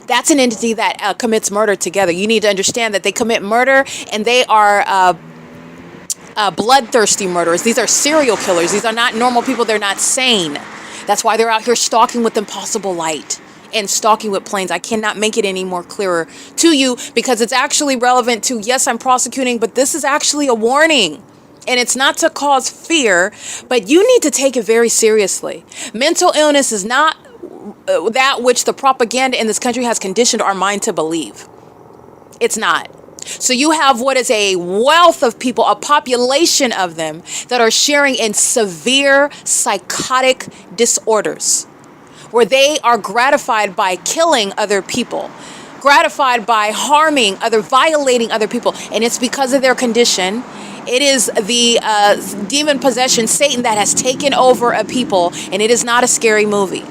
That's an entity that commits murder together. You need to understand that they commit murder, and they are bloodthirsty murderers. These are serial killers. These are not normal people. They're not sane. That's why they're out here stalking with impossible light and stalking with planes. I cannot make it any more clearer to you because it's actually relevant to, yes, I'm prosecuting, but this is actually a warning. And it's not to cause fear, but you need to take it very seriously. Mental illness is not that which the propaganda in this country has conditioned our mind to believe. It's not. So you have what is a wealth of people, a population of them that are sharing in severe psychotic disorders, where they are gratified by killing other people, gratified by violating other people. And it's because of their condition. It is the demon possession, Satan, that has taken over a people, and it is not a scary movie.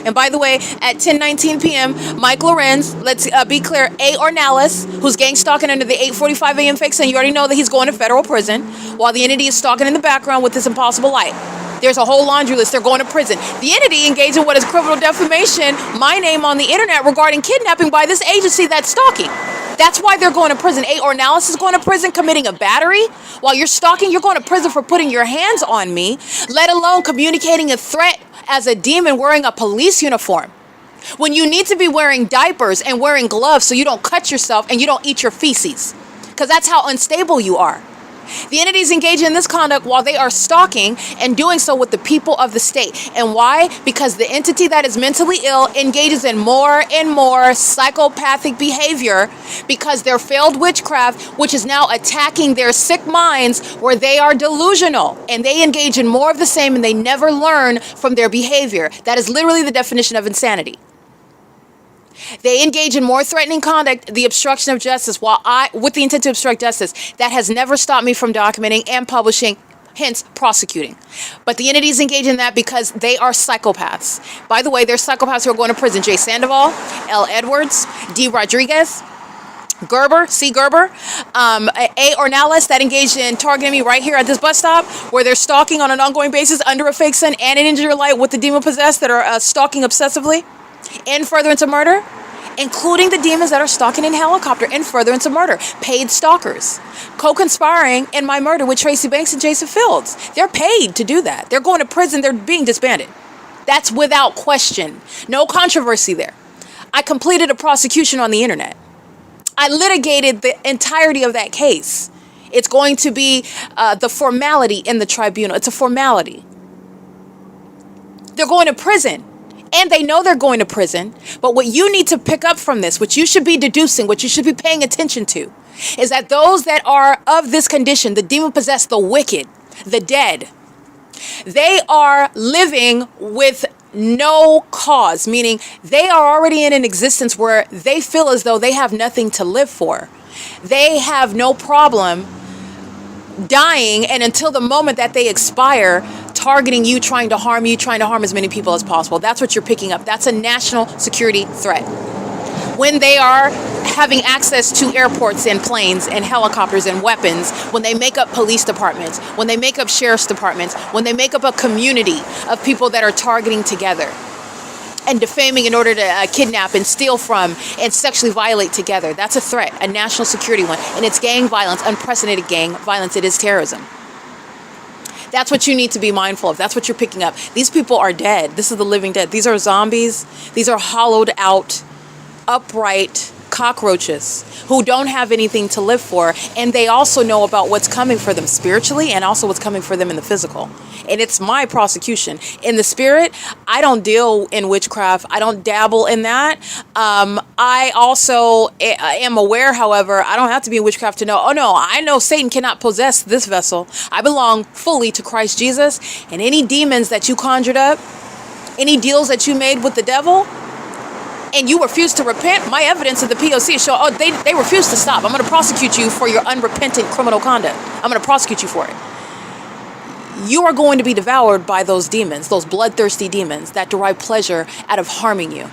And by the way, at 10:19 p.m., Mike Lorenz, let's be clear, A.R.Nallis, who's gang stalking under the 8:45 a.m. fake sun, you already know that he's going to federal prison, while the entity is stalking in the background with this impossible light. There's a whole laundry list. They're going to prison. The entity engaged in what is criminal defamation, my name on the internet regarding kidnapping by this agency that's stalking. That's why they're going to prison. A.R.Nallis is going to prison committing a battery. While you're stalking, you're going to prison for putting your hands on me, let alone communicating a threat as a demon wearing a police uniform. When you need to be wearing diapers and wearing gloves so you don't cut yourself and you don't eat your feces. Because that's how unstable you are. The entities engage in this conduct while they are stalking and doing so with the people of the state. And why? Because the entity that is mentally ill engages in more and more psychopathic behavior because their failed witchcraft, which is now attacking their sick minds where they are delusional. And they engage in more of the same and they never learn from their behavior. That is literally the definition of insanity. They engage in more threatening conduct, the obstruction of justice, with the intent to obstruct justice. That has never stopped me from documenting and publishing, hence prosecuting. But the entities engage in that because they are psychopaths. By the way, they're psychopaths who are going to prison. J. Sandoval, L. Edwards, D. Rodriguez, C. Gerber, A.R.Nallis that engaged in targeting me right here at this bus stop where they're stalking on an ongoing basis under a fake sun and an injury light with the demon possessed that are stalking obsessively. In furtherance of murder, including the demons that are stalking in helicopter in furtherance of murder, paid stalkers, co-conspiring in my murder with Tracy Banks and Jason Fields. They're paid to do that. They're going to prison. They're being disbanded. That's without question. No controversy there. I completed a prosecution on the internet. I litigated the entirety of that case. It's going to be the formality in the tribunal. It's a formality. They're going to prison. And they know they're going to prison. But what you need to pick up from this, what you should be deducing, what you should be paying attention to, is that those that are of this condition, the demon-possessed, the wicked, the dead, they are living with no cause, meaning they are already in an existence where they feel as though they have nothing to live for. They have no problem dying, and until the moment that they expire, targeting you, trying to harm as many people as possible. That's what you're picking up. That's a national security threat. When they are having access to airports and planes and helicopters and weapons, when they make up police departments, when they make up sheriff's departments, when they make up a community of people that are targeting together and defaming in order to kidnap and steal from and sexually violate together. That's a threat, a national security one. And it's gang violence, unprecedented gang violence. It is terrorism. That's what you need to be mindful of. That's what you're picking up. These people are dead. This is the living dead. These are zombies. These are hollowed out, upright cockroaches who don't have anything to live for. And they also know about what's coming for them spiritually and also what's coming for them in the physical. And it's my prosecution. In the spirit, I don't deal in witchcraft. I don't dabble in that. I also am aware, however, I don't have to be in witchcraft to know, oh no, I know Satan cannot possess this vessel. I belong fully to Christ Jesus. And any demons that you conjured up, any deals that you made with the devil, and you refuse to repent, my evidence of the P.O.C. show, oh, they refuse to stop. I'm going to prosecute you for your unrepentant criminal conduct. I'm going to prosecute you for it. You are going to be devoured by those demons, those bloodthirsty demons that derive pleasure out of harming you.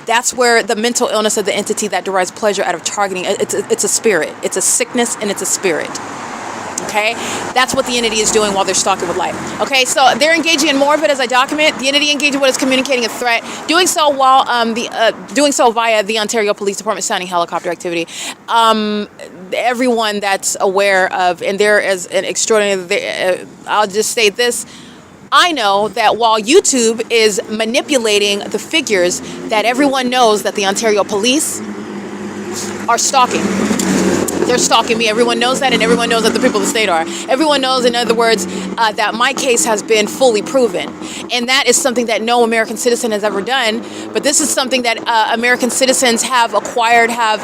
That's where the mental illness of the entity that derives pleasure out of targeting, it's a spirit. It's a sickness and it's a spirit. Okay, that's what the entity is doing while they're stalking with light. Okay, so they're engaging in more of it as I document. The entity engaging what is communicating a threat, doing so while doing so via the Ontario Police Department sounding helicopter activity. Everyone that's aware of, and there is an extraordinary. I'll just state this. I know that while YouTube is manipulating the figures, that everyone knows that the Ontario Police are stalking. They're stalking me. Everyone knows that, and everyone knows that the people of the state are. Everyone knows, in other words, that my case has been fully proven. And that is something that no American citizen has ever done. But this is something that American citizens have acquired, have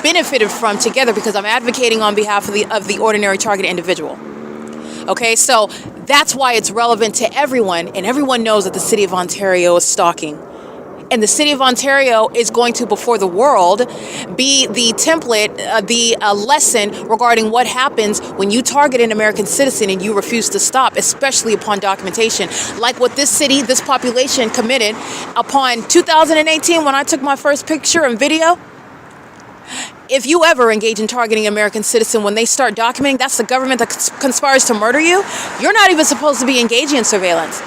benefited from together, because I'm advocating on behalf of the ordinary targeted individual. Okay, so that's why it's relevant to everyone, and everyone knows that the City of Ontario is stalking. And the City of Ontario is going to, before the world, be the template, the lesson regarding what happens when you target an American citizen and you refuse to stop, especially upon documentation. Like what this city, this population committed upon 2018 when I took my first picture and video. If you ever engage in targeting an American citizen, when they start documenting, that's the government that conspires to murder you. You're not even supposed to be engaging in surveillance.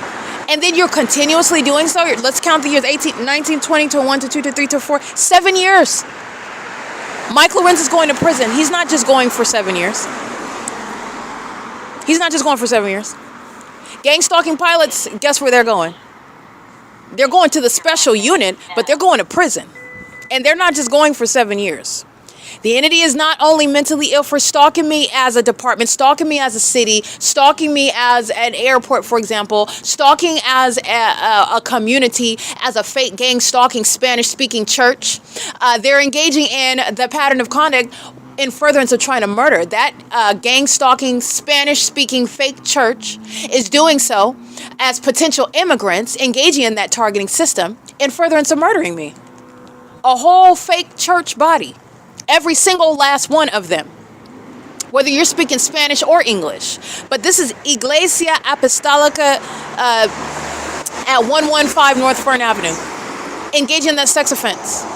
And then you're continuously doing so. Let's count the years: 18, 19, 20, to 1, to 2, to 3, to 4, 7 years. Mike LORENZ is going to prison. He's not just going for 7 years. He's not just going for 7 years. Gang stalking pilots, guess where they're going? They're going to the special unit, but they're going to prison. And they're not just going for 7 years. The entity is not only mentally ill for stalking me as a department, stalking me as a city, stalking me as an airport, for example, stalking as a community, as a fake gang stalking Spanish-speaking church. They're engaging in the pattern of conduct in furtherance of trying to murder. That gang stalking Spanish-speaking fake church is doing so as potential immigrants engaging in that targeting system in furtherance of murdering me. A whole fake church body. Every single last one of them, whether you're speaking Spanish or English. But this is Iglesia Apostolica at 115 North Fern Avenue, engaging in that sex offense.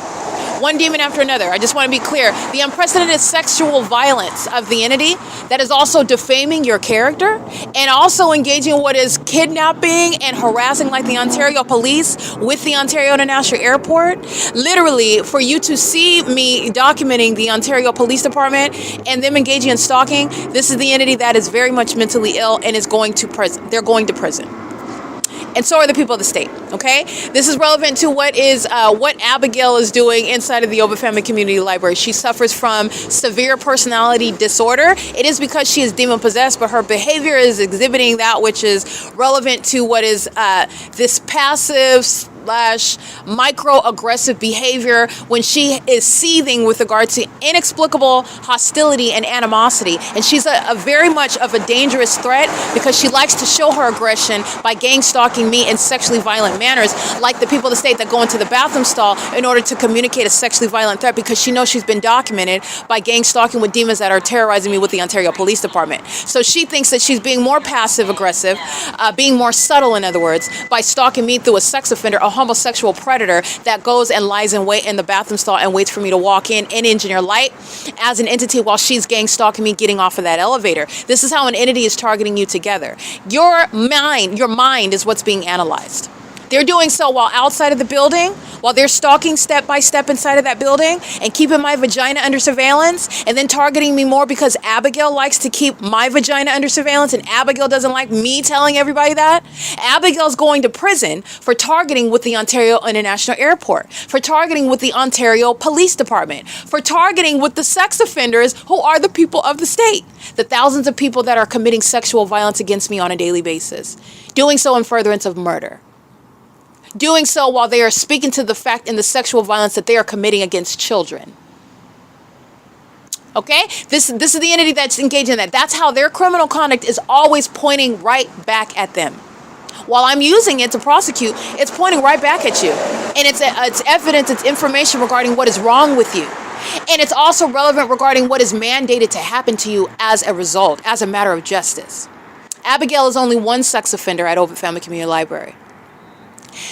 One demon after another. I just want to be clear. The unprecedented sexual violence of the entity that is also defaming your character and also engaging in what is kidnapping and harassing, like the Ontario Police with the Ontario International Airport. Literally, for you to see me documenting the Ontario Police Department and them engaging in stalking, this is the entity that is very much mentally ill and is going to prison. They're going to prison. And so are the people of the state, okay? This is relevant to what Abigail is doing inside of the OVITT Family Community Library. She suffers from severe personality disorder. It is because she is demon-possessed, but her behavior is exhibiting that which is relevant to what is this passive / microaggressive behavior when she is seething with regard to inexplicable hostility and animosity. And she's a very much of a dangerous threat because she likes to show her aggression by gang stalking me in sexually violent manners, like the people of the state that go into the bathroom stall in order to communicate a sexually violent threat, because she knows she's been documented by gang stalking with demons that are terrorizing me with the Ontario Police Department. So she thinks that she's being more passive aggressive, being more subtle, in other words, by stalking me through a sex offender, a homosexual predator that goes and lies in wait in the bathroom stall and waits for me to walk in engineer light as an entity while she's gang stalking me getting off of that elevator. This is how an entity is targeting you together. Your mind is what's being analyzed. They're doing so while outside of the building, while they're stalking step by step inside of that building and keeping my vagina under surveillance and then targeting me more because Abigail likes to keep my vagina under surveillance and Abigail doesn't like me telling everybody that. Abigail's going to prison for targeting with the Ontario International Airport, for targeting with the Ontario Police Department, for targeting with the sex offenders who are the people of the state, the thousands of people that are committing sexual violence against me on a daily basis, doing so in furtherance of murder. Doing so while they are speaking to the fact in the sexual violence that they are committing against children. Okay? This is the entity that's engaged in that. That's how their criminal conduct is always pointing right back at them. While I'm using it to prosecute, it's pointing right back at you. And it's evidence, it's information regarding what is wrong with you. And it's also relevant regarding what is mandated to happen to you as a result, as a matter of justice. Abigail is only one sex offender at OVITT Family Community Library.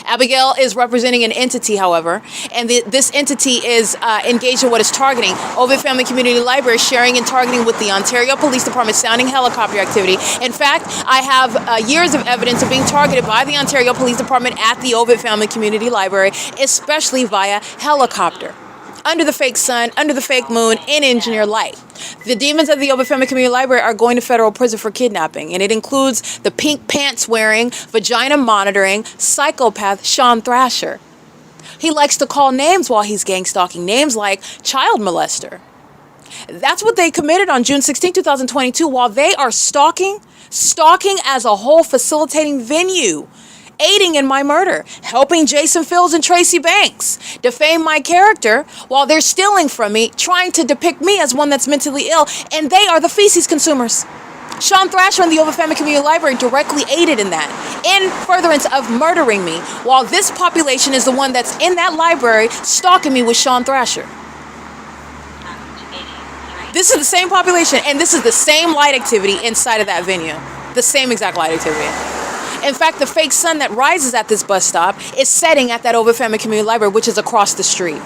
Abigail is representing an entity, however, and this entity is engaged in what is targeting. OVITT Family Community Library sharing and targeting with the Ontario Police Department sounding helicopter activity. In fact, I have years of evidence of being targeted by the Ontario Police Department at the OVITT Family Community Library, especially via helicopter. Under the fake sun, under the fake moon, in engineer light. The demons of the OVITT Family Community Library are going to federal prison for kidnapping, and it includes the pink pants wearing, vagina monitoring, psychopath Sean Thrasher. He likes to call names while he's gang stalking, names like child molester. That's what they committed on June 16, 2022, while they are stalking as a whole, facilitating venue, aiding in my murder, helping Jason Fields and Tracy Banks defame my character while they're stealing from me, trying to depict me as one that's mentally ill, and they are the feces consumers. Sean Thrasher and the OVITT Family Community Library directly aided in that, in furtherance of murdering me, while this population is the one that's in that library stalking me with Sean Thrasher. This is the same population, and this is the same light activity inside of that venue. The same exact light activity. In fact, the fake sun that rises at this bus stop is setting at that OVITT Family Community Library, which is across the street.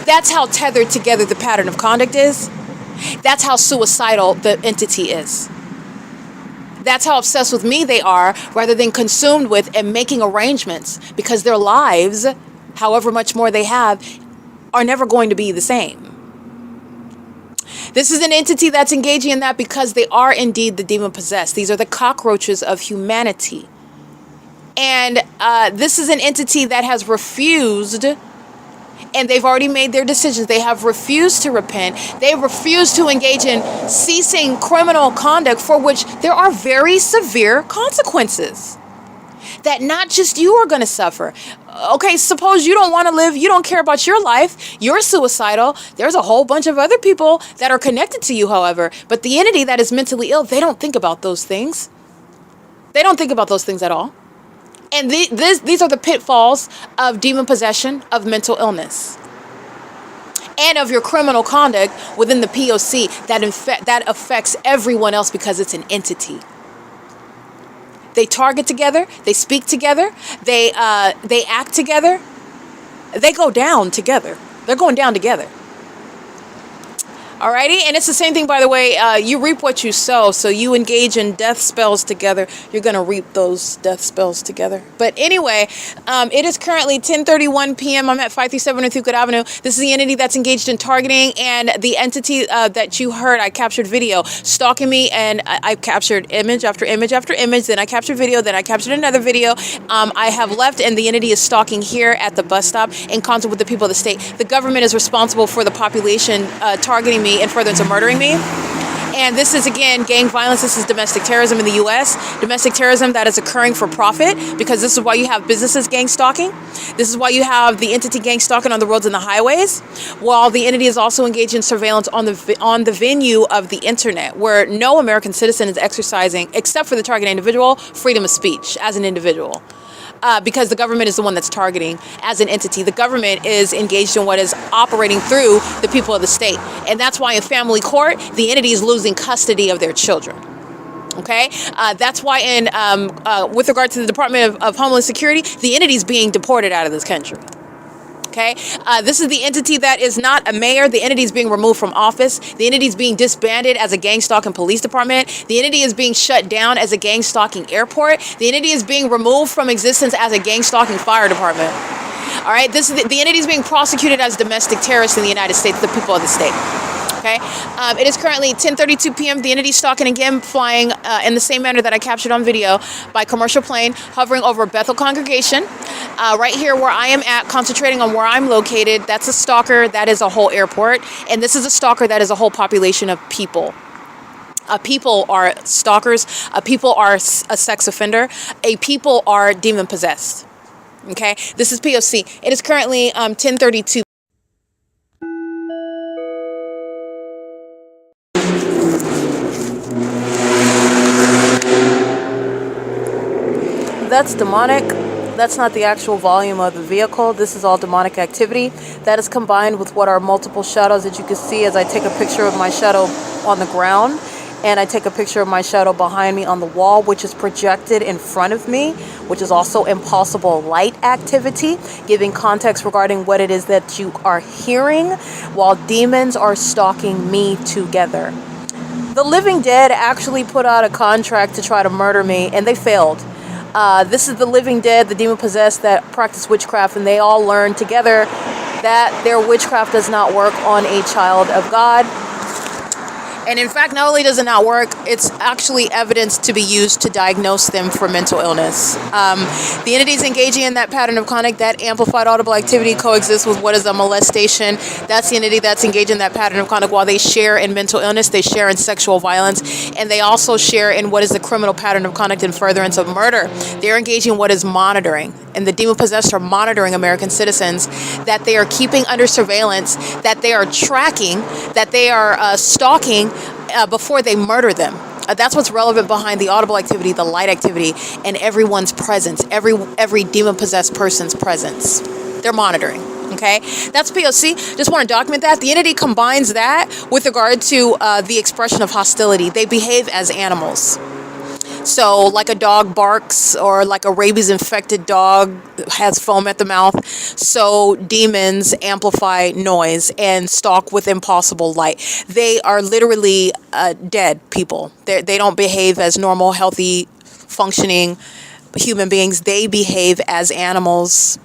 That's how tethered together the pattern of conduct is. That's how suicidal the entity is. That's how obsessed with me they are, rather than consumed with and making arrangements, because their lives, however much more they have, are never going to be the same. This is an entity that's engaging in that because they are indeed the demon possessed. These are the cockroaches of humanity. And this is an entity that has refused, and they've already made their decisions. They have refused to repent. They refuse to engage in ceasing criminal conduct for which there are very severe consequences that not just you are going to suffer. Okay, suppose you don't want to live, you don't care about your life, you're suicidal. There's a whole bunch of other people that are connected to you, however, but the entity that is mentally ill, they don't think about those things. They don't think about those things at all. And these are the pitfalls of demon possession, of mental illness, and of your criminal conduct within the P.O.C. that affects everyone else because it's an entity. They target together, they speak together, they act together, they go down together. They're going down together. Alrighty, and it's the same thing, by the way. You reap what you sow, so you engage in death spells together. You're gonna reap those death spells together. But anyway, it is currently 10:31 p.m. I'm at 537 North Euclid Avenue. This is the entity that's engaged in targeting, and the entity that you heard, I captured video stalking me, and I captured image after image after image. Then I captured video. Then I captured another video. I have left, and the entity is stalking here at the bus stop in concert with the people of the state. The government is responsible for the population targeting me and furtherance of murdering me. And this is, again, gang violence. This is domestic terrorism in the U.S. Domestic terrorism that is occurring for profit, because this is why you have businesses gang stalking. This is why you have the entity gang stalking on the roads and the highways, while the entity is also engaged in surveillance on the venue of the internet, where no American citizen is exercising, except for the target individual, freedom of speech as an individual. Because the government is the one that's targeting as an entity. The government is engaged in what is operating through the people of the state. And that's why in family court, the entity is losing custody of their children. Okay, that's why with regard to the Department of Homeland Security, the entity is being deported out of this country. Okay, this is the entity that is not a mayor. The entity is being removed from office. The entity is being disbanded as a gang stalking police department. The entity is being shut down as a gang stalking airport. The entity is being removed from existence as a gang stalking fire department. All right, this is the entity is being prosecuted as domestic terrorists in the United States, the people of the state. Okay, it is currently 10:32 p.m. The entity stalking again, flying in the same manner that I captured on video by commercial plane, hovering over Bethel congregation. Right here where I am at, concentrating on where I'm located, that's a stalker, that is a whole airport. And this is a stalker, that is a whole population of people. People are stalkers, people are a sex offender, people are demon possessed. Okay, this is P.O.C. It is currently 10:32. That's demonic. That's not the actual volume of the vehicle. This is all demonic activity. That is combined with what are multiple shadows that you can see as I take a picture of my shadow on the ground and I take a picture of my shadow behind me on the wall, which is projected in front of me, which is also impossible light activity, giving context regarding what it is that you are hearing while demons are stalking me together. The living dead actually put out a contract to try to murder me, and they failed. This is the living dead, the demon possessed that practice witchcraft, and they all learned together that their witchcraft does not work on a child of God. And in fact, not only does it not work, it's actually evidence to be used to diagnose them for mental illness. The entities engaging in that pattern of conduct, that amplified audible activity, coexists with what is a molestation. That's the entity that's engaged in that pattern of conduct. While they share in mental illness, they share in sexual violence, and they also share in what is the criminal pattern of conduct in furtherance of murder. They're engaging in what is monitoring, and the demon possessed are monitoring American citizens, that they are keeping under surveillance, that they are tracking, that they are stalking before they murder them. That's what's relevant behind the audible activity, the light activity, and everyone's presence, every demon-possessed person's presence. They're monitoring, okay? That's P.O.C. Just want to document that. The entity combines that with regard to the expression of hostility. They behave as animals. So like a dog barks, or like a rabies-infected dog has foam at the mouth, so demons amplify noise and stalk with impossible light. They are literally dead people. They don't behave as normal, healthy, functioning human beings. They behave as animals,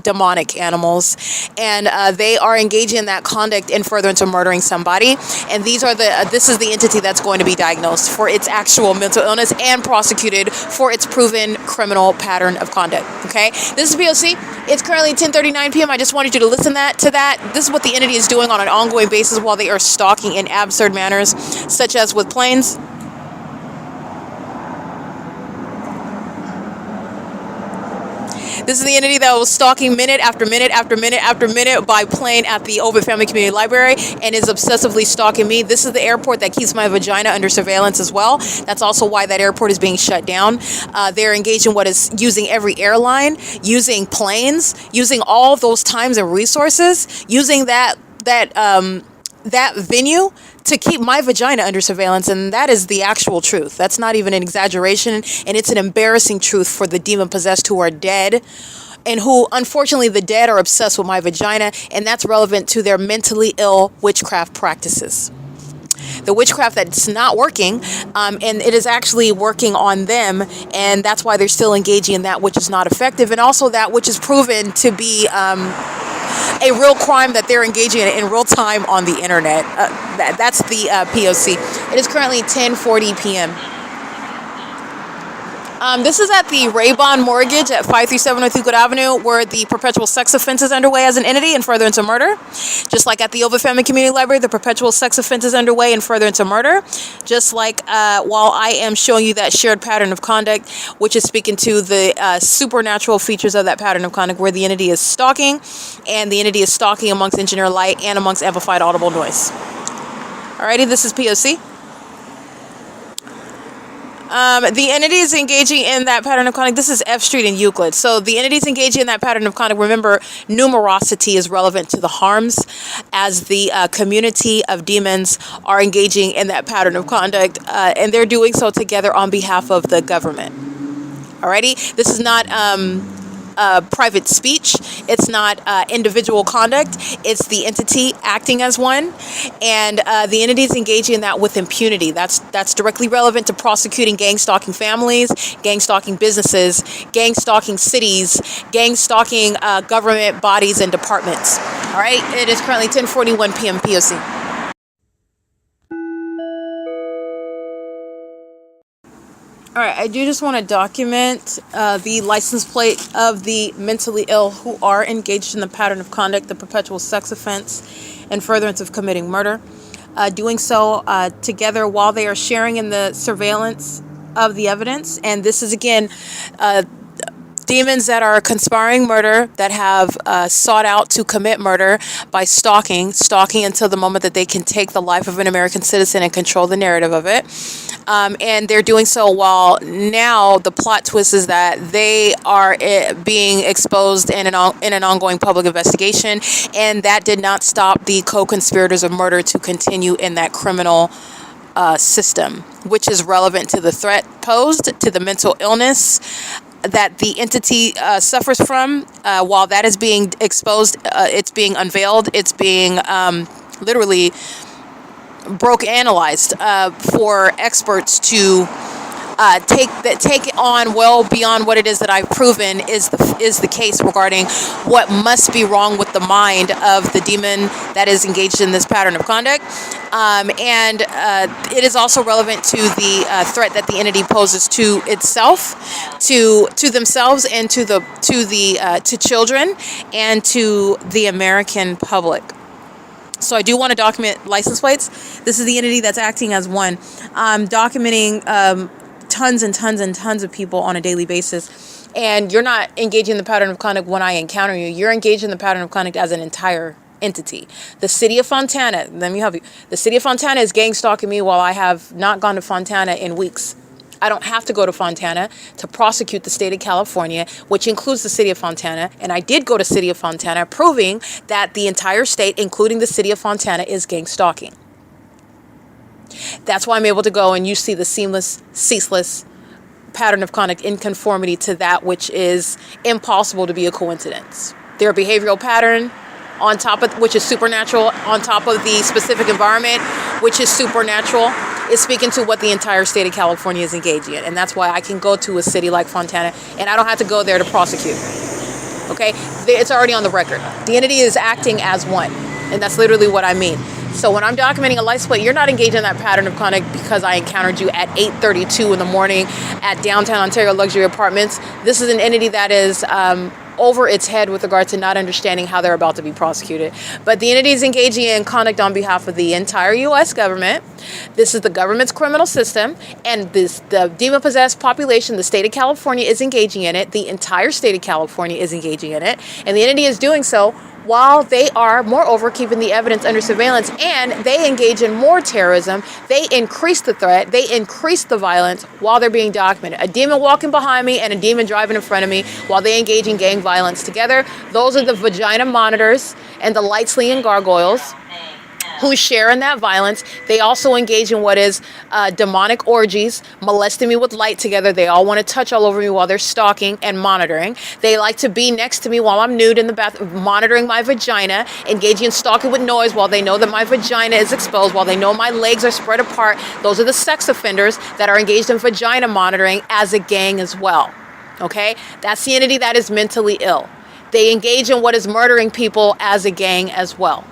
demonic animals, and they are engaging in that conduct in furtherance of murdering somebody. And this is the entity that's going to be diagnosed for its actual mental illness and prosecuted for its proven criminal pattern of conduct. Okay, this is P.O.C. It's currently 10:39 p.m. I just wanted you to listen to that. This is what the entity is doing on an ongoing basis while they are stalking in absurd manners, such as with planes. This is the entity that was stalking minute after minute after minute after minute by plane at the OVITT Family Community Library and is obsessively stalking me. This is the airport that keeps my vagina under surveillance as well. That's also why that airport is being shut down. They're engaged in what is using every airline, using planes, using all of those times and resources, using that venue to keep my vagina under surveillance, and that is the actual truth. That's not even an exaggeration, and it's an embarrassing truth for the demon-possessed who are dead, and who, unfortunately, the dead are obsessed with my vagina, and that's relevant to their mentally ill witchcraft practices. The witchcraft that's not working, and it is actually working on them, and that's why they're still engaging in that which is not effective, and also that which is proven to be a real crime that they're engaging in real time on the internet. That's the P.O.C. It is currently 10:40 p.m. This is at the RAYBON mortgage at 537 North Euclid Avenue, where the perpetual sex offense is underway as an entity in furtherance of murder. Just like at the OVITT Family Community Library, the perpetual sex offense is underway in furtherance of murder. Just like while I am showing you that shared pattern of conduct, which is speaking to the supernatural features of that pattern of conduct, where the entity is stalking, and the entity is stalking amongst engineer light and amongst amplified audible noise. Alrighty, this is P.O.C. The entities engaging in that pattern of conduct, this is F Street and Euclid. So the entities engaging in that pattern of conduct, remember, numerosity is relevant to the harms as the community of demons are engaging in that pattern of conduct, and they're doing so together on behalf of the government. Alrighty? This is not private speech. It's not individual conduct. It's the entity acting as one, and the entities engaging in that with impunity. That's directly relevant to prosecuting gang stalking families, gang stalking businesses, gang stalking cities, gang stalking government bodies and departments. All right. It is currently 10:41 p.m. P.O.C. All right, I do just want to document the license plate of the mentally ill who are engaged in the pattern of conduct, the perpetual sex offense, and furtherance of committing murder. Doing so together while they are sharing in the surveillance of the evidence. And this is, again, demons that are conspiring murder, that have sought out to commit murder by stalking until the moment that they can take the life of an American citizen and control the narrative of it. And they're doing so while now the plot twist is that they are being exposed in an ongoing public investigation, and that did not stop the co-conspirators of murder to continue in that criminal system, which is relevant to the threat posed, to the mental illness that the entity suffers from. While that is being exposed, it's being unveiled, it's being literally analyzed for experts to take it on well beyond what it is that I've proven is the case regarding what must be wrong with the mind of the demon that is engaged in this pattern of conduct. And it is also relevant to the threat that the entity poses to itself, to themselves, and to children, and to the American public. So I do want to document license plates. This is the entity that's acting as one. I'm documenting tons and tons and tons of people on a daily basis. And you're not engaging in the pattern of conduct when I encounter you. You're engaged in the pattern of conduct as an entire entity. The city of Fontana, let me help you. The city of Fontana is gang stalking me while I have not gone to Fontana in weeks. I don't have to go to Fontana to prosecute the state of California, which includes the city of Fontana. And I did go to city of Fontana, proving that the entire state, including the city of Fontana, is gang stalking. That's why I'm able to go and you see the seamless, ceaseless pattern of conduct in conformity to that which is impossible to be a coincidence. Their behavioral pattern, on top of which is supernatural, on top of the specific environment, which is supernatural, is speaking to what the entire state of California is engaging in. And that's why I can go to a city like Fontana and I don't have to go there to prosecute. Okay? It's already on the record. The entity is acting as one. And that's literally what I mean. So when I'm documenting a license plate, you're not engaged in that pattern of conduct because I encountered you at 8:32 in the morning at downtown Ontario Luxury Apartments. This is an entity that is over its head with regard to not understanding how they're about to be prosecuted. But the entity is engaging in conduct on behalf of the entire U.S. government. This is the government's criminal system, and the demon-possessed population, the state of California, is engaging in it. The entire state of California is engaging in it, and the entity is doing so while they are, moreover, keeping the evidence under surveillance, and they engage in more terrorism. They increase the threat, they increase the violence while they're being documented. A demon walking behind me and a demon driving in front of me while they engage in gang violence together. Those are the vagina monitors and the light slinging gargoyles who share in that violence. They also engage in what is demonic orgies, molesting me with light together. They all want to touch all over me while they're stalking and monitoring. They like to be next to me while I'm nude in the bathroom, monitoring my vagina, engaging in stalking with noise while they know that my vagina is exposed, while they know my legs are spread apart. Those are the sex offenders that are engaged in vagina monitoring as a gang as well. Okay? That's the entity that is mentally ill. They engage in what is murdering people as a gang as well.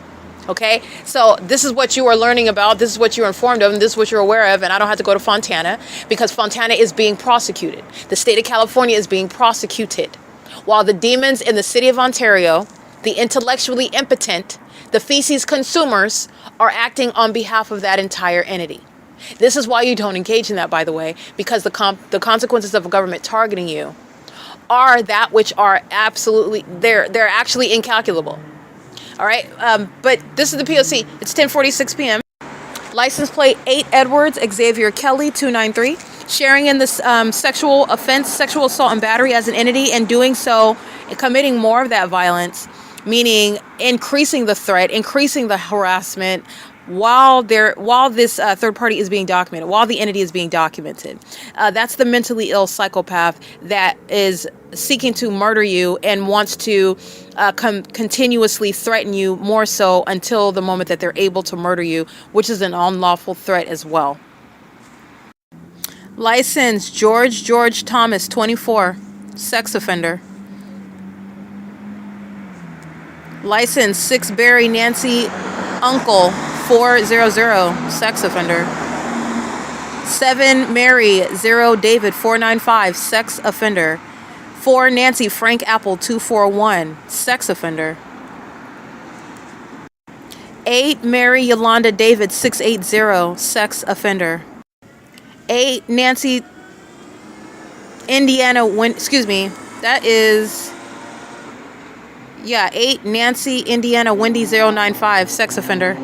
Okay, so this is what you are learning about, this is what you're informed of, and this is what you're aware of, and I don't have to go to Fontana because Fontana is being prosecuted. The state of California is being prosecuted. While the demons in the city of Ontario, the intellectually impotent, the feces consumers, are acting on behalf of that entire entity. This is why you don't engage in that, by the way, because the consequences of a government targeting you are that which are absolutely, they're actually incalculable. All right, but this is the P.O.C. It's 10:46 p.m. License plate 8 Edwards Xavier Kelly 293. Sharing in this sexual offense, sexual assault and battery as an entity, and doing so, committing more of that violence, meaning increasing the threat, increasing the harassment, while this third party is being documented, while the entity is being documented. That's the mentally ill psychopath that is seeking to murder you and wants to continuously threaten you more so until the moment that they're able to murder you, which is an unlawful threat as well. License George Thomas 24, sex offender. License 6 Barry Nancy Uncle 400, sex offender. 7 Mary 0 David 495, sex offender. 4 Nancy Frank Apple 241, sex offender. 8 Mary Yolanda David 680, sex offender. 8 Nancy Indiana that is 8 Nancy Indiana Wendy 095, sex offender.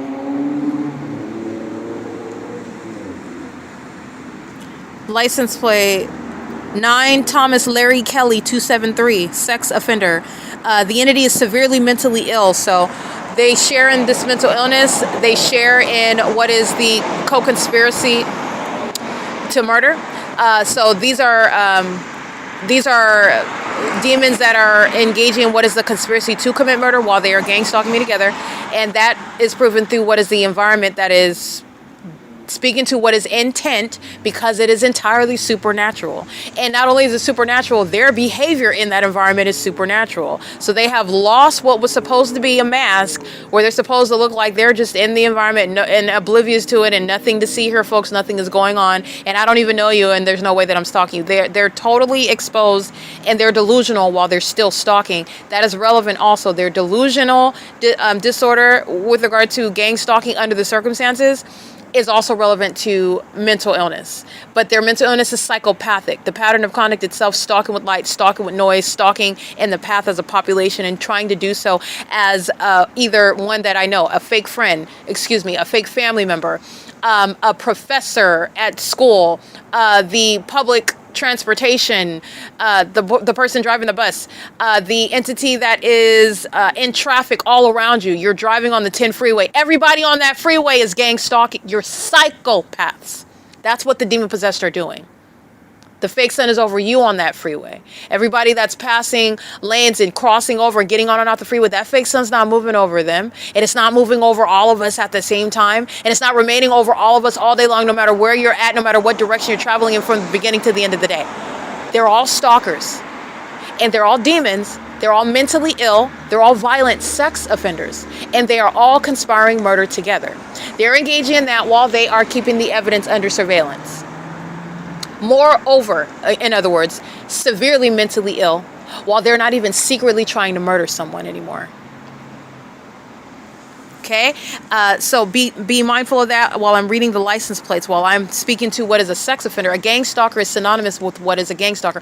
License plate 9 Thomas Larry Kelly 273, sex offender. The entity is severely mentally ill, so they share in this mental illness. They share in what is the co-conspiracy to murder. So these are demons that are engaging in what is the conspiracy to commit murder while they are gang stalking me together, and that is proven through what is the environment that is speaking to what is intent, because it is entirely supernatural. And not only is it supernatural, their behavior in that environment is supernatural. So they have lost what was supposed to be a mask, where they're supposed to look like they're just in the environment and oblivious to it and nothing to see here, folks. Nothing is going on, and I don't even know you, and there's no way that I'm stalking you. They're totally exposed, and they're delusional while they're still stalking. That is relevant also. Their delusional disorder with regard to gang stalking under the circumstances is also relevant to mental illness, but their mental illness is psychopathic. The pattern of conduct itself, stalking with light, stalking with noise, stalking in the path as a population, and trying to do so as either one that I know, a fake friend, a fake family member, a professor at school, the public transportation, the person driving the bus, the entity that is in traffic all around you. You're driving on the 10 freeway. Everybody on that freeway is gang stalking. You're psychopaths. That's what the demon possessed are doing. The fake sun is over you on that freeway. Everybody that's passing lanes and crossing over and getting on and off the freeway, that fake sun's not moving over them. And it's not moving over all of us at the same time. And it's not remaining over all of us all day long, no matter where you're at, no matter what direction you're traveling in from the beginning to the end of the day. They're all stalkers. And they're all demons. They're all mentally ill. They're all violent sex offenders. And they are all conspiring murder together. They're engaging in that while they are keeping the evidence under surveillance. Moreover, in other words, severely mentally ill, while they're not even secretly trying to murder someone anymore. Okay, so be mindful of that while I'm reading the license plates, while I'm speaking to what is a sex offender. A gang stalker is synonymous with what is a gang stalker.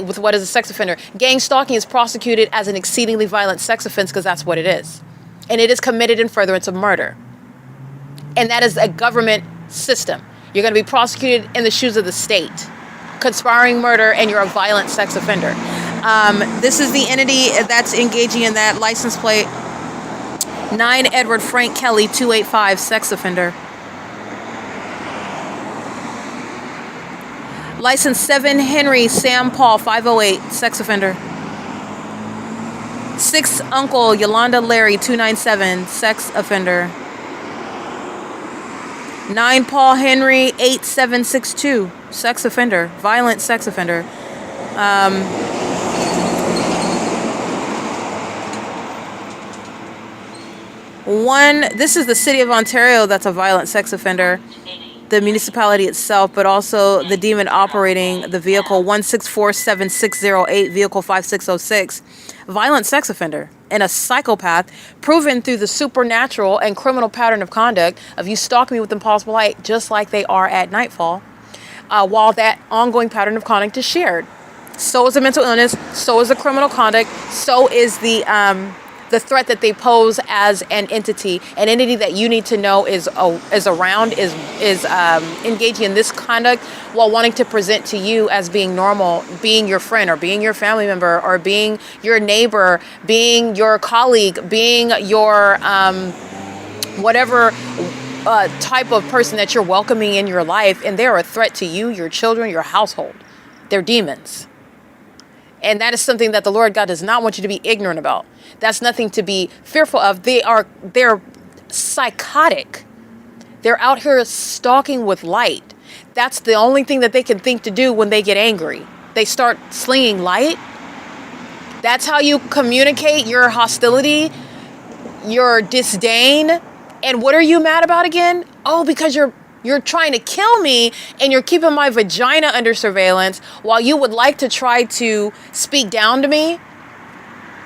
With what is a sex offender. Gang stalking is prosecuted as an exceedingly violent sex offense because that's what it is. And it is committed in furtherance of murder. And that is a government system. You're going to be prosecuted in the shoes of the state, conspiring murder, and you're a violent sex offender. This is the entity that's engaging in that. License plate 9 Edward Frank Kelly 285, sex offender. License 7 Henry Sam Paul 508, sex offender. 6 Uncle Yolanda Larry 297, sex offender. 9 Paul Henry 8762, sex offender, violent sex offender. This is the city of Ontario that's a violent sex offender, the municipality itself, but also the demon operating the vehicle 1647608, vehicle 5606, violent sex offender and a psychopath, proven through the supernatural and criminal pattern of conduct of you stalking me with impossible light, just like they are at nightfall, while that ongoing pattern of conduct is shared. So is the mental illness, so is the criminal conduct, so is the the threat that they pose as an entity that you need to know is engaging in this conduct while wanting to present to you as being normal, being your friend or being your family member or being your neighbor, being your colleague, being your whatever type of person that you're welcoming in your life, and they're a threat to you, your children, your household. They're demons. And that is something that the Lord God does not want you to be ignorant about. That's nothing to be fearful of. They're psychotic. They're out here stalking with light. That's the only thing that they can think to do when they get angry. They start slinging light. That's how you communicate your hostility, your disdain. And what are you mad about again? Oh, because you're trying to kill me and you're keeping my vagina under surveillance while you would like to try to speak down to me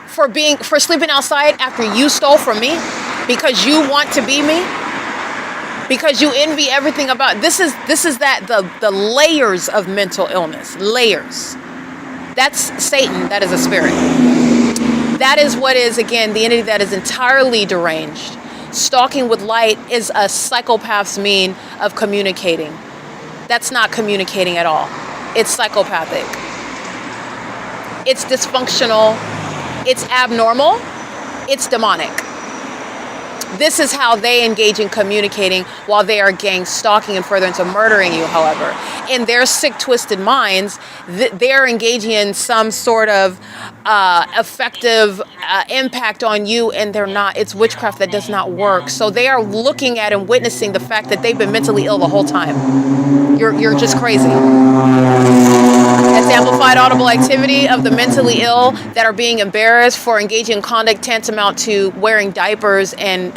for sleeping outside after you stole from me because you want to be me, because you envy everything about this is the layers of mental illness. Layers. That's Satan. That is a spirit. That is what is, again, the entity that is entirely deranged. Stalking with light is a psychopath's mean of communicating. That's not communicating at all. It's psychopathic. It's dysfunctional. It's abnormal. It's demonic. This is how they engage in communicating while they are gang stalking and further into murdering you, however. In their sick, twisted minds, they're engaging in some sort of effective impact on you, and they're not. It's witchcraft that does not work. So they are looking at and witnessing the fact that they've been mentally ill the whole time. You're just crazy. It's amplified audible activity of the mentally ill that are being embarrassed for engaging in conduct tantamount to wearing diapers and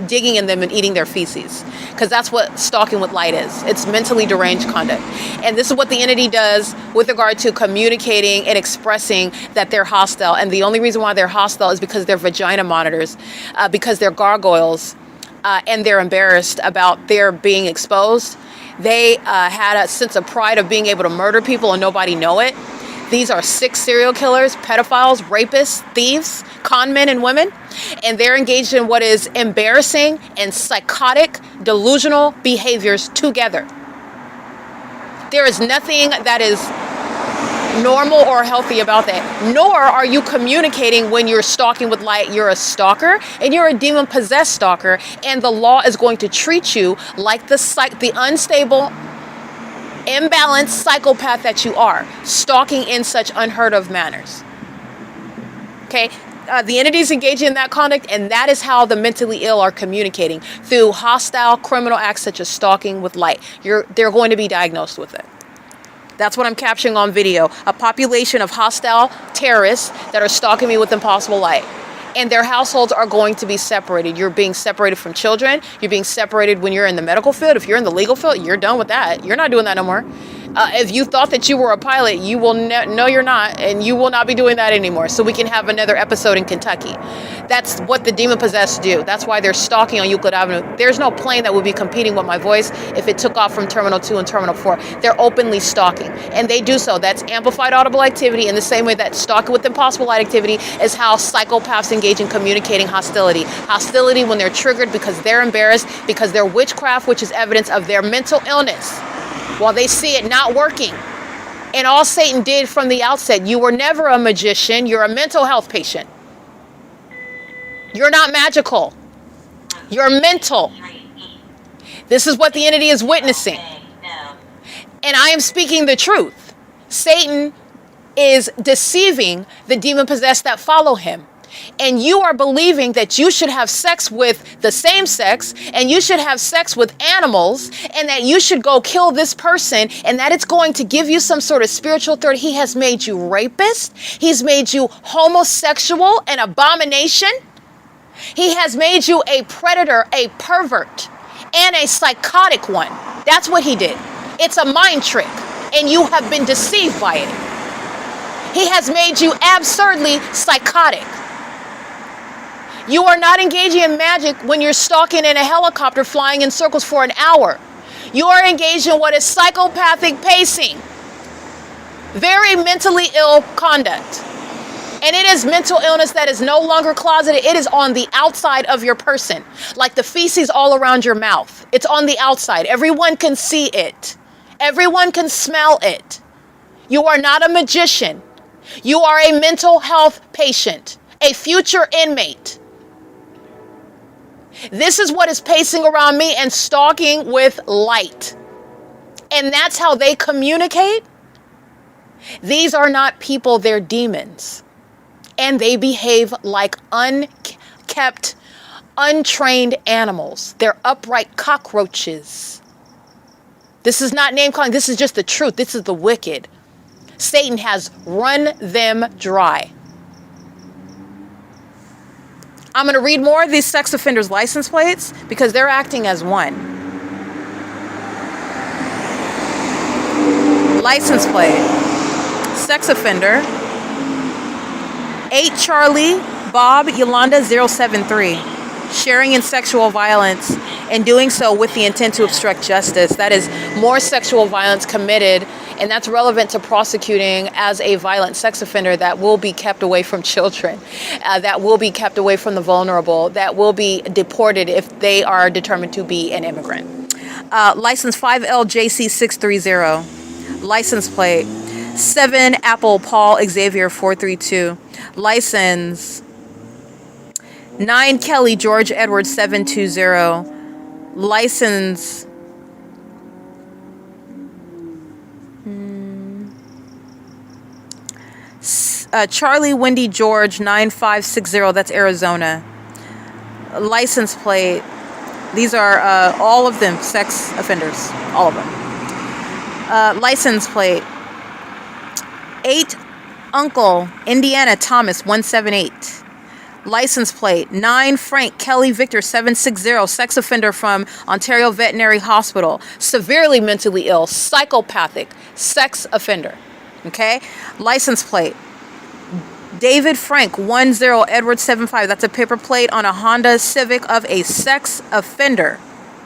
digging in them and eating their feces. Because that's what stalking with light is. It's mentally deranged conduct. And this is what the entity does with regard to communicating and expressing that they're hostile. And the only reason why they're hostile is because they're vagina monitors, because they're gargoyles, and they're embarrassed about their being exposed. They had a sense of pride of being able to murder people and nobody know it. These are sick serial killers, pedophiles, rapists, thieves, con men and women. And they're engaged in what is embarrassing and psychotic, delusional behaviors together. There is nothing that is normal or healthy about that. Nor are you communicating when you're stalking with light. You're a stalker and you're a demon-possessed stalker. And the law is going to treat you like the unstable, imbalanced psychopath that you are, stalking in such unheard of manners. Okay, the entities engaging in that conduct, and that is how the mentally ill are communicating, through hostile criminal acts such as stalking with light. They're going to be diagnosed with it. That's what I'm capturing on video. A population of hostile terrorists that are stalking me with impossible light. And their households are going to be separated. You're being separated from children. You're being separated when you're in the medical field. If you're in the legal field, you're done with that. You're not doing that no more. If you thought that you were a pilot, you will no, you're not, and you will not be doing that anymore. So we can have another episode in Kentucky. That's what the demon-possessed do. That's why they're stalking on Euclid Avenue. There's no plane that would be competing with my voice if it took off from Terminal 2 and Terminal 4. They're openly stalking, and they do so. That's amplified audible activity in the same way that stalking with impossible light activity is how psychopaths engage in communicating hostility. Hostility when they're triggered because they're embarrassed, because they're witchcraft, which is evidence of their mental illness, while they see it not working. And all Satan did from the outset, you were never a magician, you're a mental health patient. You're not magical. You're mental. This is what the entity is witnessing. And I am speaking the truth. Satan is deceiving the demon-possessed that follow him. And you are believing that you should have sex with the same sex, and you should have sex with animals, and that you should go kill this person, and that it's going to give you some sort of spiritual authority. He has made you rapist. He's made you homosexual, an abomination. He has made you a predator, a pervert, and a psychotic one. That's what he did. It's a mind trick, and you have been deceived by it. He has made you absurdly psychotic. You are not engaging in magic when you're stalking in a helicopter flying in circles for an hour. You are engaged in what is psychopathic pacing. Very mentally ill conduct. And it is mental illness that is no longer closeted. It is on the outside of your person, like the feces all around your mouth. It's on the outside. Everyone can see it. Everyone can smell it. You are not a magician. You are a mental health patient, a future inmate. This is what is pacing around me and stalking with light. And that's how they communicate. These are not people, they're demons. And they behave like unkept, untrained animals. They're upright cockroaches. This is not name calling. This is just the truth. This is the wicked. Satan has run them dry. I'm going to read more of these sex offenders' license plates because they're acting as one. License plate. Sex offender. 8 Charlie Bob Yolanda 073. Sharing in sexual violence and doing so with the intent to obstruct justice. That is more sexual violence committed, and that's relevant to prosecuting as a violent sex offender that will be kept away from children, that will be kept away from the vulnerable, that will be deported if they are determined to be an immigrant. License 5LJC630. License plate 7 Apple Paul Xavier 432. License 9 Kelly George Edward 720. License Charlie Wendy George 9560. That's Arizona. License plate. These are all of them sex offenders. All of them. License plate 8 Uncle Indiana Thomas 178. License plate 9 Frank Kelly Victor 760. Sex offender from Ontario Veterinary Hospital. Severely mentally ill, psychopathic sex offender. Okay? License plate David Frank 10 Edward 75. That's a paper plate on a Honda Civic of a sex offender.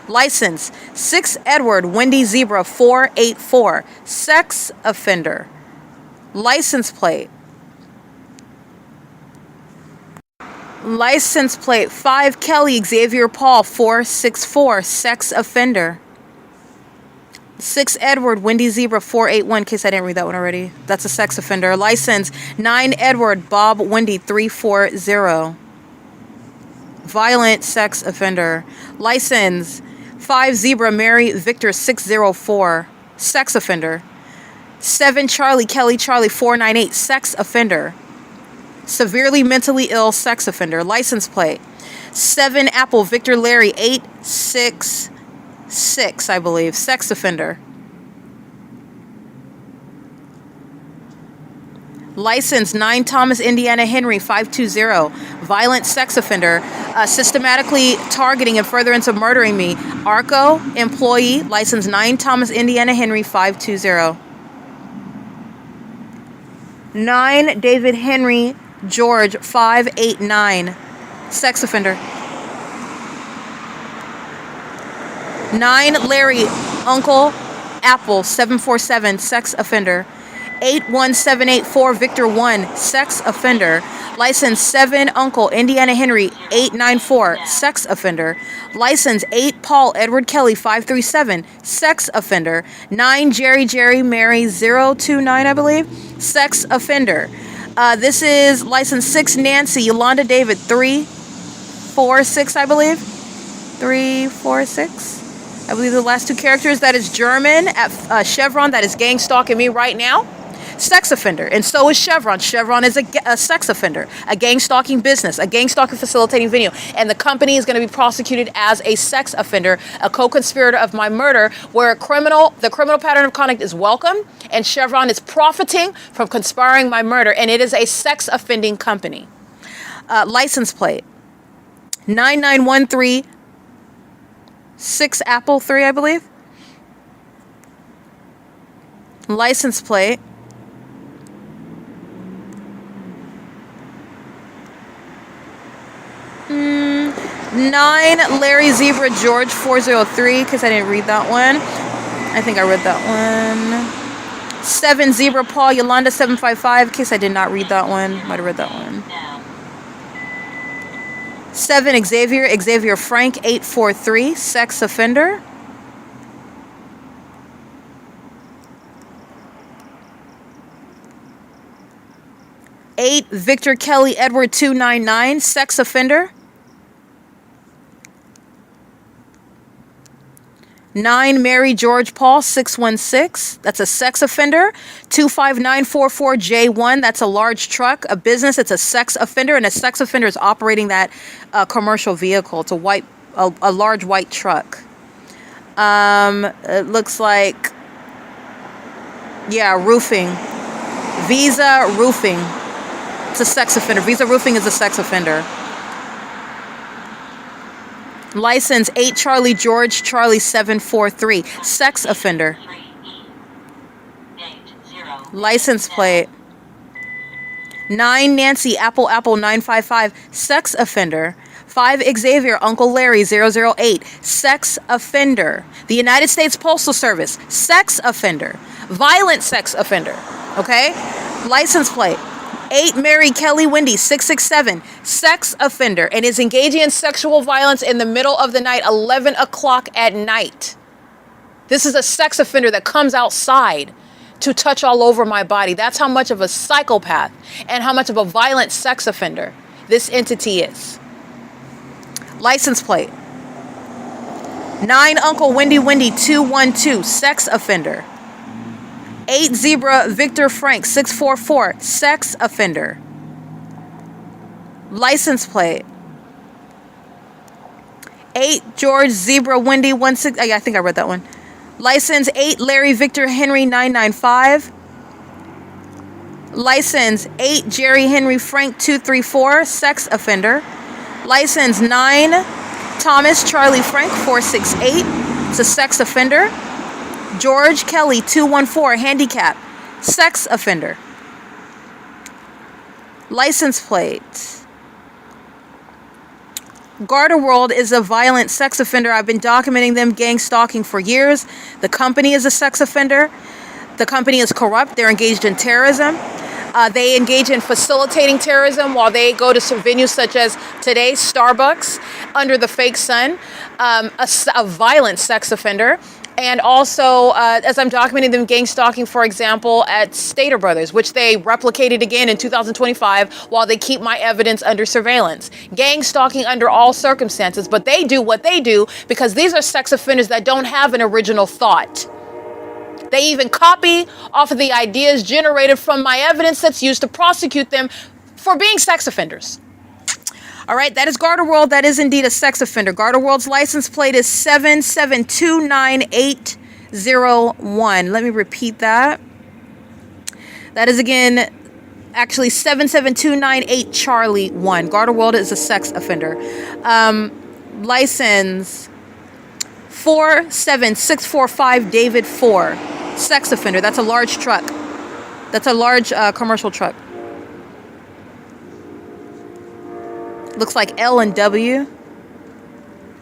License 6 Edward Wendy Zebra 484. Sex offender. License plate 5 Kelly Xavier Paul 464. Sex offender. 6 Edward Wendy Zebra 481. In case I didn't read that one already. That's a sex offender. License 9 Edward Bob Wendy 340. Violent sex offender. License 5 Zebra Mary Victor 604. Sex offender. 7 Charlie Kelly Charlie 498. Sex offender. Severely mentally ill sex offender. License plate 7 Apple Victor Larry 866, I believe. Sex offender. License 9 Thomas Indiana Henry 520. Violent sex offender. Systematically targeting and furtherance of murdering me. ARCO employee. License 9 Thomas Indiana Henry 520. 9 David Henry George 589. Sex offender. 9 Larry Uncle Apple 747. Sex offender. 81784 Victor 1. Sex offender. License 7 Uncle Indiana Henry 894. Sex offender. License 8 Paul Edward Kelly 537. Sex offender. 9 Jerry Mary 029, I believe. Sex offender. This is license 6 Nancy Yolanda David 346, I believe. 346. I believe the last 2 characters. That is German at Chevron. That is gang stalking me right now. Sex offender. And so is Chevron. Chevron is a sex offender, a gang stalking business, a gang stalking facilitating venue. And the company is going to be prosecuted as a sex offender, a co-conspirator of my murder, where the criminal pattern of conduct is welcome, and Chevron is profiting from conspiring my murder, and it is a sex offending company. License plate 9913 6 Apple 3, I believe. License plate 9 Larry Zebra George 403, because I didn't read that one. I think I read that one. 7 Zebra Paul Yolanda 755. In case I did not read that one. Might have read that one. 7 Xavier Frank 843. Sex offender. 8 Victor Kelly Edward 299. Sex offender. 9 Mary George Paul 616. That's a sex offender. 25944 J1. That's a large truck, a business. It's a sex offender, and a sex offender is operating that commercial vehicle. It's a large white truck. It looks like, yeah, roofing. Visa Roofing. It's a sex offender. Visa Roofing is a sex offender. License 8 Charlie George Charlie 743. Sex offender. License plate 9 Nancy Apple 955. Sex offender. 5 Xavier Uncle Larry 008. Sex offender. The United States Postal Service. Sex offender. Violent sex offender. Okay? License plate 8 Mary Kelly Wendy 667. Sex offender and is engaging in sexual violence in the middle of the night, 11 o'clock at night. This is a sex offender that comes outside to touch all over my body. That's how much of a psychopath and how much of a violent sex offender this entity is. License plate 9 Uncle Wendy 212. Sex offender. 8 Zebra Victor Frank 644. Sex offender. License plate 8 George Zebra Wendy 16. I think I read that one. License 8 Larry Victor Henry 995. License 8 Jerry Henry Frank 234. Sex offender. License 9 Thomas Charlie Frank 468. It's a sex offender. George Kelly 214. Handicap. Sex offender. License plate. Garda World is a violent sex offender. I've been documenting them gang stalking for years. The company is a sex offender. The company is corrupt. They're engaged in terrorism. They engage in facilitating terrorism while they go to some venues such as today, Starbucks, under the fake sun. A violent sex offender. And also, as I'm documenting them gang stalking, for example, at Stater Brothers, which they replicated again in 2025 while they keep my evidence under surveillance. Gang stalking under all circumstances, but they do what they do because these are sex offenders that don't have an original thought. They even copy off of the ideas generated from my evidence that's used to prosecute them for being sex offenders. All right, that is Garda World. That is indeed a sex offender. Garda World's license plate is 7729801. Let me repeat that. That is again, actually 77298 Charlie 1. Garda World is a sex offender. License 47645 David 4. Sex offender. That's a large truck. That's a large commercial truck. Looks like L&W.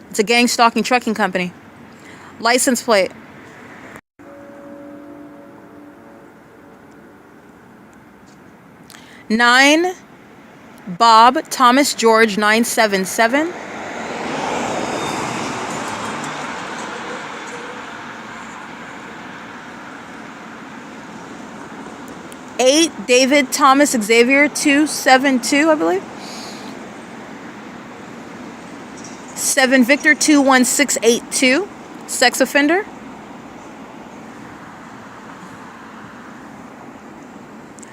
It's a gang stalking trucking company. License plate 9 Bob Thomas George 977. 8 David Thomas Xavier 272, I believe. 7 Victor 21682, sex offender.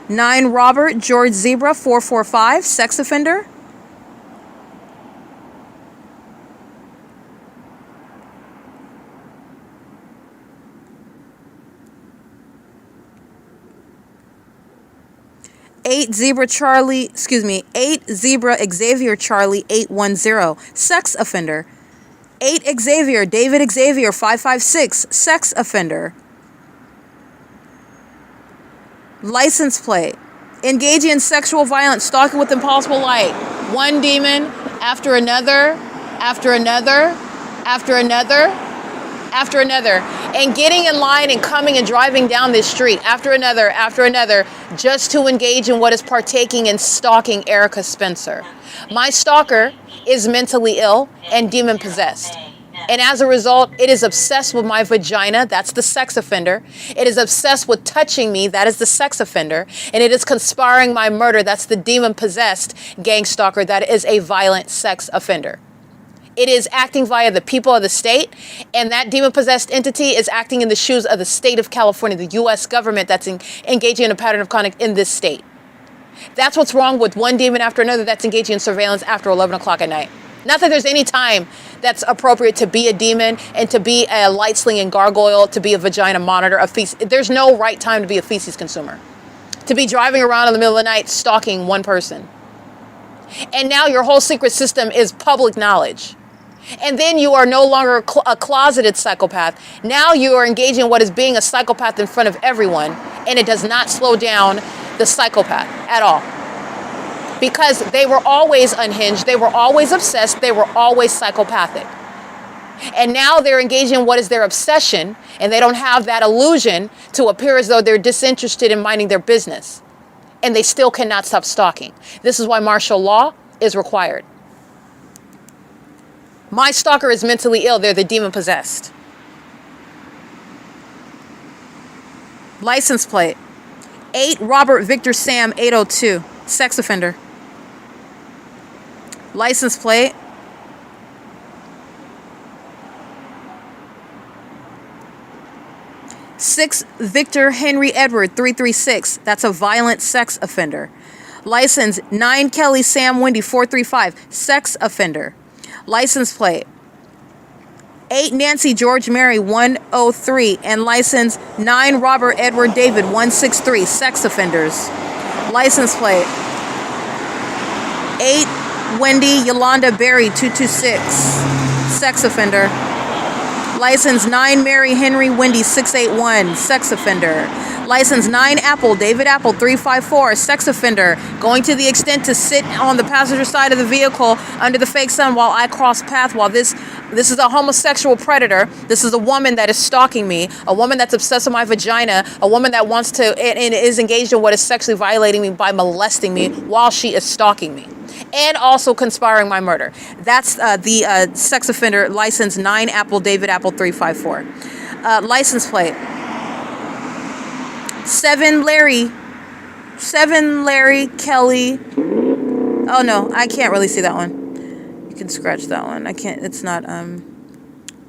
9 Robert George Zebra 445, sex offender. 8 Zebra Xavier Charlie 810, sex offender. 8 Xavier David Xavier 556, sex offender. License plate. Engaging in sexual violence, stalking with impossible light. One demon after another, after another, after another. after another, and getting in line and coming and driving down this street after another, just to engage in what is partaking in stalking Erica Spencer. My stalker is mentally ill and demon possessed. And as a result, it is obsessed with my vagina. That's the sex offender. It is obsessed with touching me. That is the sex offender. And it is conspiring my murder. That's the demon possessed gang stalker. That is a violent sex offender. It is acting via the people of the state, and that demon-possessed entity is acting in the shoes of the state of California, the U.S. government that's engaging in a pattern of conduct in this state. That's what's wrong with one demon after another that's engaging in surveillance after 11 o'clock at night. Not that there's any time that's appropriate to be a demon and to be a light slinging gargoyle, to be a vagina monitor, a feces. There's no right time to be a feces consumer. To be driving around in the middle of the night stalking one person. And now your whole secret system is public knowledge. And then you are no longer a closeted psychopath. Now you are engaging in what is being a psychopath in front of everyone, and it does not slow down the psychopath at all. Because they were always unhinged, they were always obsessed, they were always psychopathic. And now they're engaging in what is their obsession, and they don't have that illusion to appear as though they're disinterested in minding their business. And they still cannot stop stalking. This is why martial law is required. My stalker is mentally ill. They're the demon possessed. License plate. 8 Robert Victor Sam 802. Sex offender. License plate. Six Victor Henry Edward 336. That's a violent sex offender. License 9 Kelly Sam Wendy 435. Sex offender. License plate 8 Nancy George Mary 103 and license 9 Robert Edward David 163. Sex offenders. License plate 8 Wendy Yolanda Berry 226. Sex offender. License 9 Mary Henry Wendy 681. Sex offender. License 9 Apple David Apple 354. Sex offender. Going to the extent to sit on the passenger side of the vehicle under the fake sun while I cross path, while this is a homosexual predator. This is a woman that is stalking me, a woman that's obsessed with my vagina, a woman that wants to and is engaged in what is sexually violating me by molesting me while she is stalking me. And also conspiring my murder. That's the sex offender. License 9 Apple David Apple 354. License plate 7 Larry Kelly. Oh no, I can't really see that one. You can scratch that one. I can't. It's not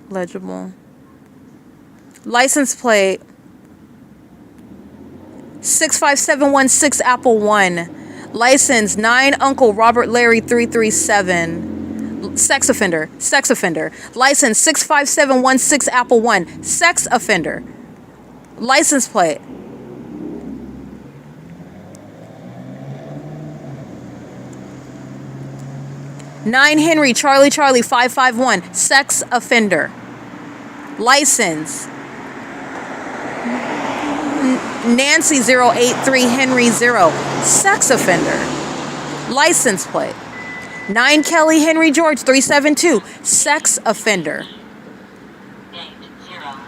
legible. License plate 65716 Apple 1. License 9 Uncle Robert Larry 337. Sex offender. License 65716 Apple 1. Sex offender. License plate 9 Henry Charlie 551. Sex offender. License Nancy 083 Henry 0. Sex offender. License plate 9 Kelly Henry George 372. Sex offender.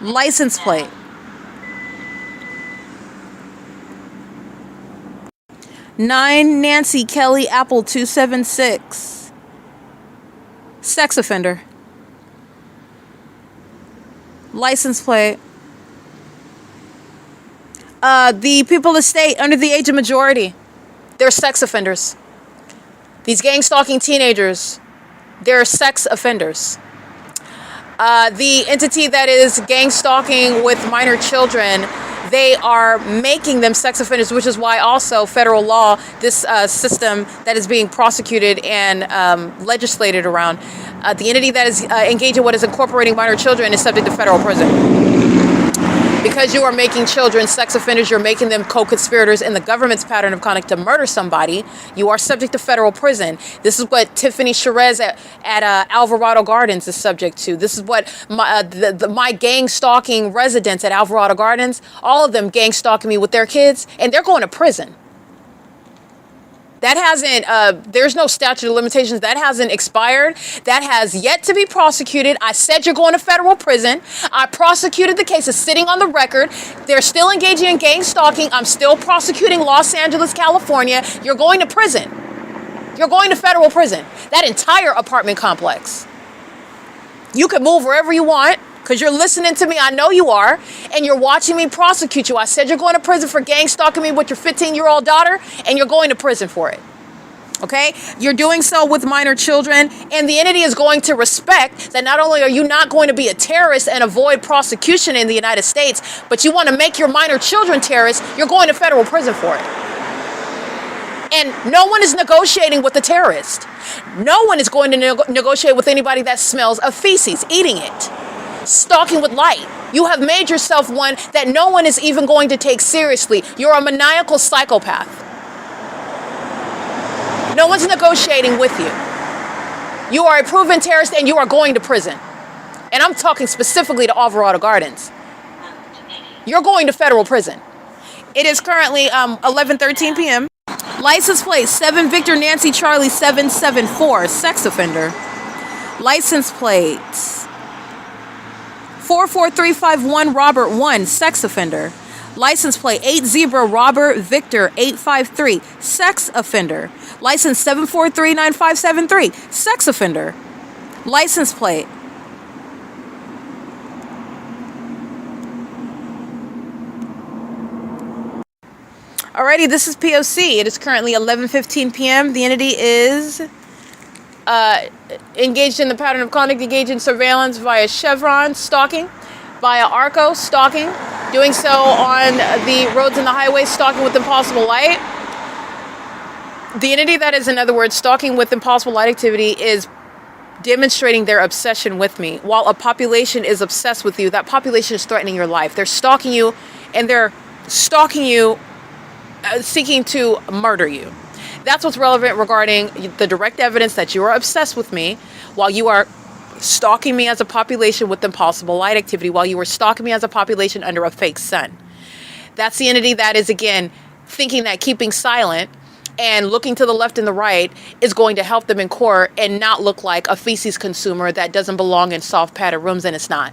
License plate 9 Nancy Kelly Apple 276. Sex offender. License plate the people of the state under the age of majority. They're sex offenders. These gang stalking teenagers, they're sex offenders. The entity that is gang stalking with minor children, they are making them sex offenders, which is why also federal law, this system that is being prosecuted and legislated around, the entity that is engaged in what is incorporating minor children is subject to federal prison. Because you are making children sex offenders, you're making them co-conspirators in the government's pattern of conduct to murder somebody, you are subject to federal prison. This is what Tiffany Sherez at Alvarado Gardens is subject to. This is what my gang stalking residents at Alvarado Gardens, all of them gang stalking me with their kids, and they're going to prison. That hasn't, there's no statute of limitations. That hasn't expired. That has yet to be prosecuted. I said you're going to federal prison. I prosecuted the case. It's sitting on the record. They're still engaging in gang stalking. I'm still prosecuting Los Angeles, California. You're going to prison. You're going to federal prison. That entire apartment complex. You can move wherever you want because you're listening to me. I know you are. And you're watching me prosecute you. I said you're going to prison for gang stalking me with your 15-year-old daughter, and you're going to prison for it. Okay? You're doing so with minor children, and the entity is going to respect that not only are you not going to be a terrorist and avoid prosecution in the United States, but you want to make your minor children terrorists, you're going to federal prison for it. And no one is negotiating with the terrorist. No one is going to negotiate with anybody that smells of feces, eating it. Stalking with light. You have made yourself one that no one is even going to take seriously. You're a maniacal psychopath. No one's negotiating with you. You are a proven terrorist and you are going to prison. And I'm talking specifically to Alvarado Gardens. You're going to federal prison. It is currently 11:13 p.m. License plate 7 Victor Nancy Charlie 774, sex offender. License plate 44351 Robert 1, sex offender. License plate 8 Zebra Robert Victor 853, sex offender. License 7439573, sex offender. License plate Alrighty, this is P.O.C. It is currently 11:15 p.m. The entity is engaged in the pattern of conduct, engaged in surveillance via CHEVRON, stalking, via ARCO, stalking, doing so on the roads and the highways, stalking with impossible light. The entity that is, in other words, stalking with impossible light activity is demonstrating their obsession with me. While a population is obsessed with you, that population is threatening your life. They're stalking you, and they're stalking you seeking to murder you. That's what's relevant regarding the direct evidence that you are obsessed with me while you are stalking me as a population with impossible light activity, while you were stalking me as a population under a fake sun. That's the entity that is, again, thinking that keeping silent and looking to the left and the right is going to help them in court and not look like a feces consumer that doesn't belong in soft padded rooms, and it's not.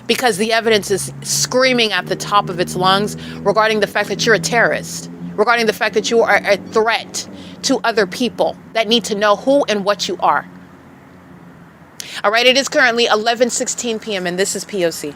Because the evidence is screaming at the top of its lungs regarding the fact that you're a terrorist, regarding the fact that you are a threat to other people that need to know who and what you are. All right, it is currently 11:16 p.m. and this is P.O.C.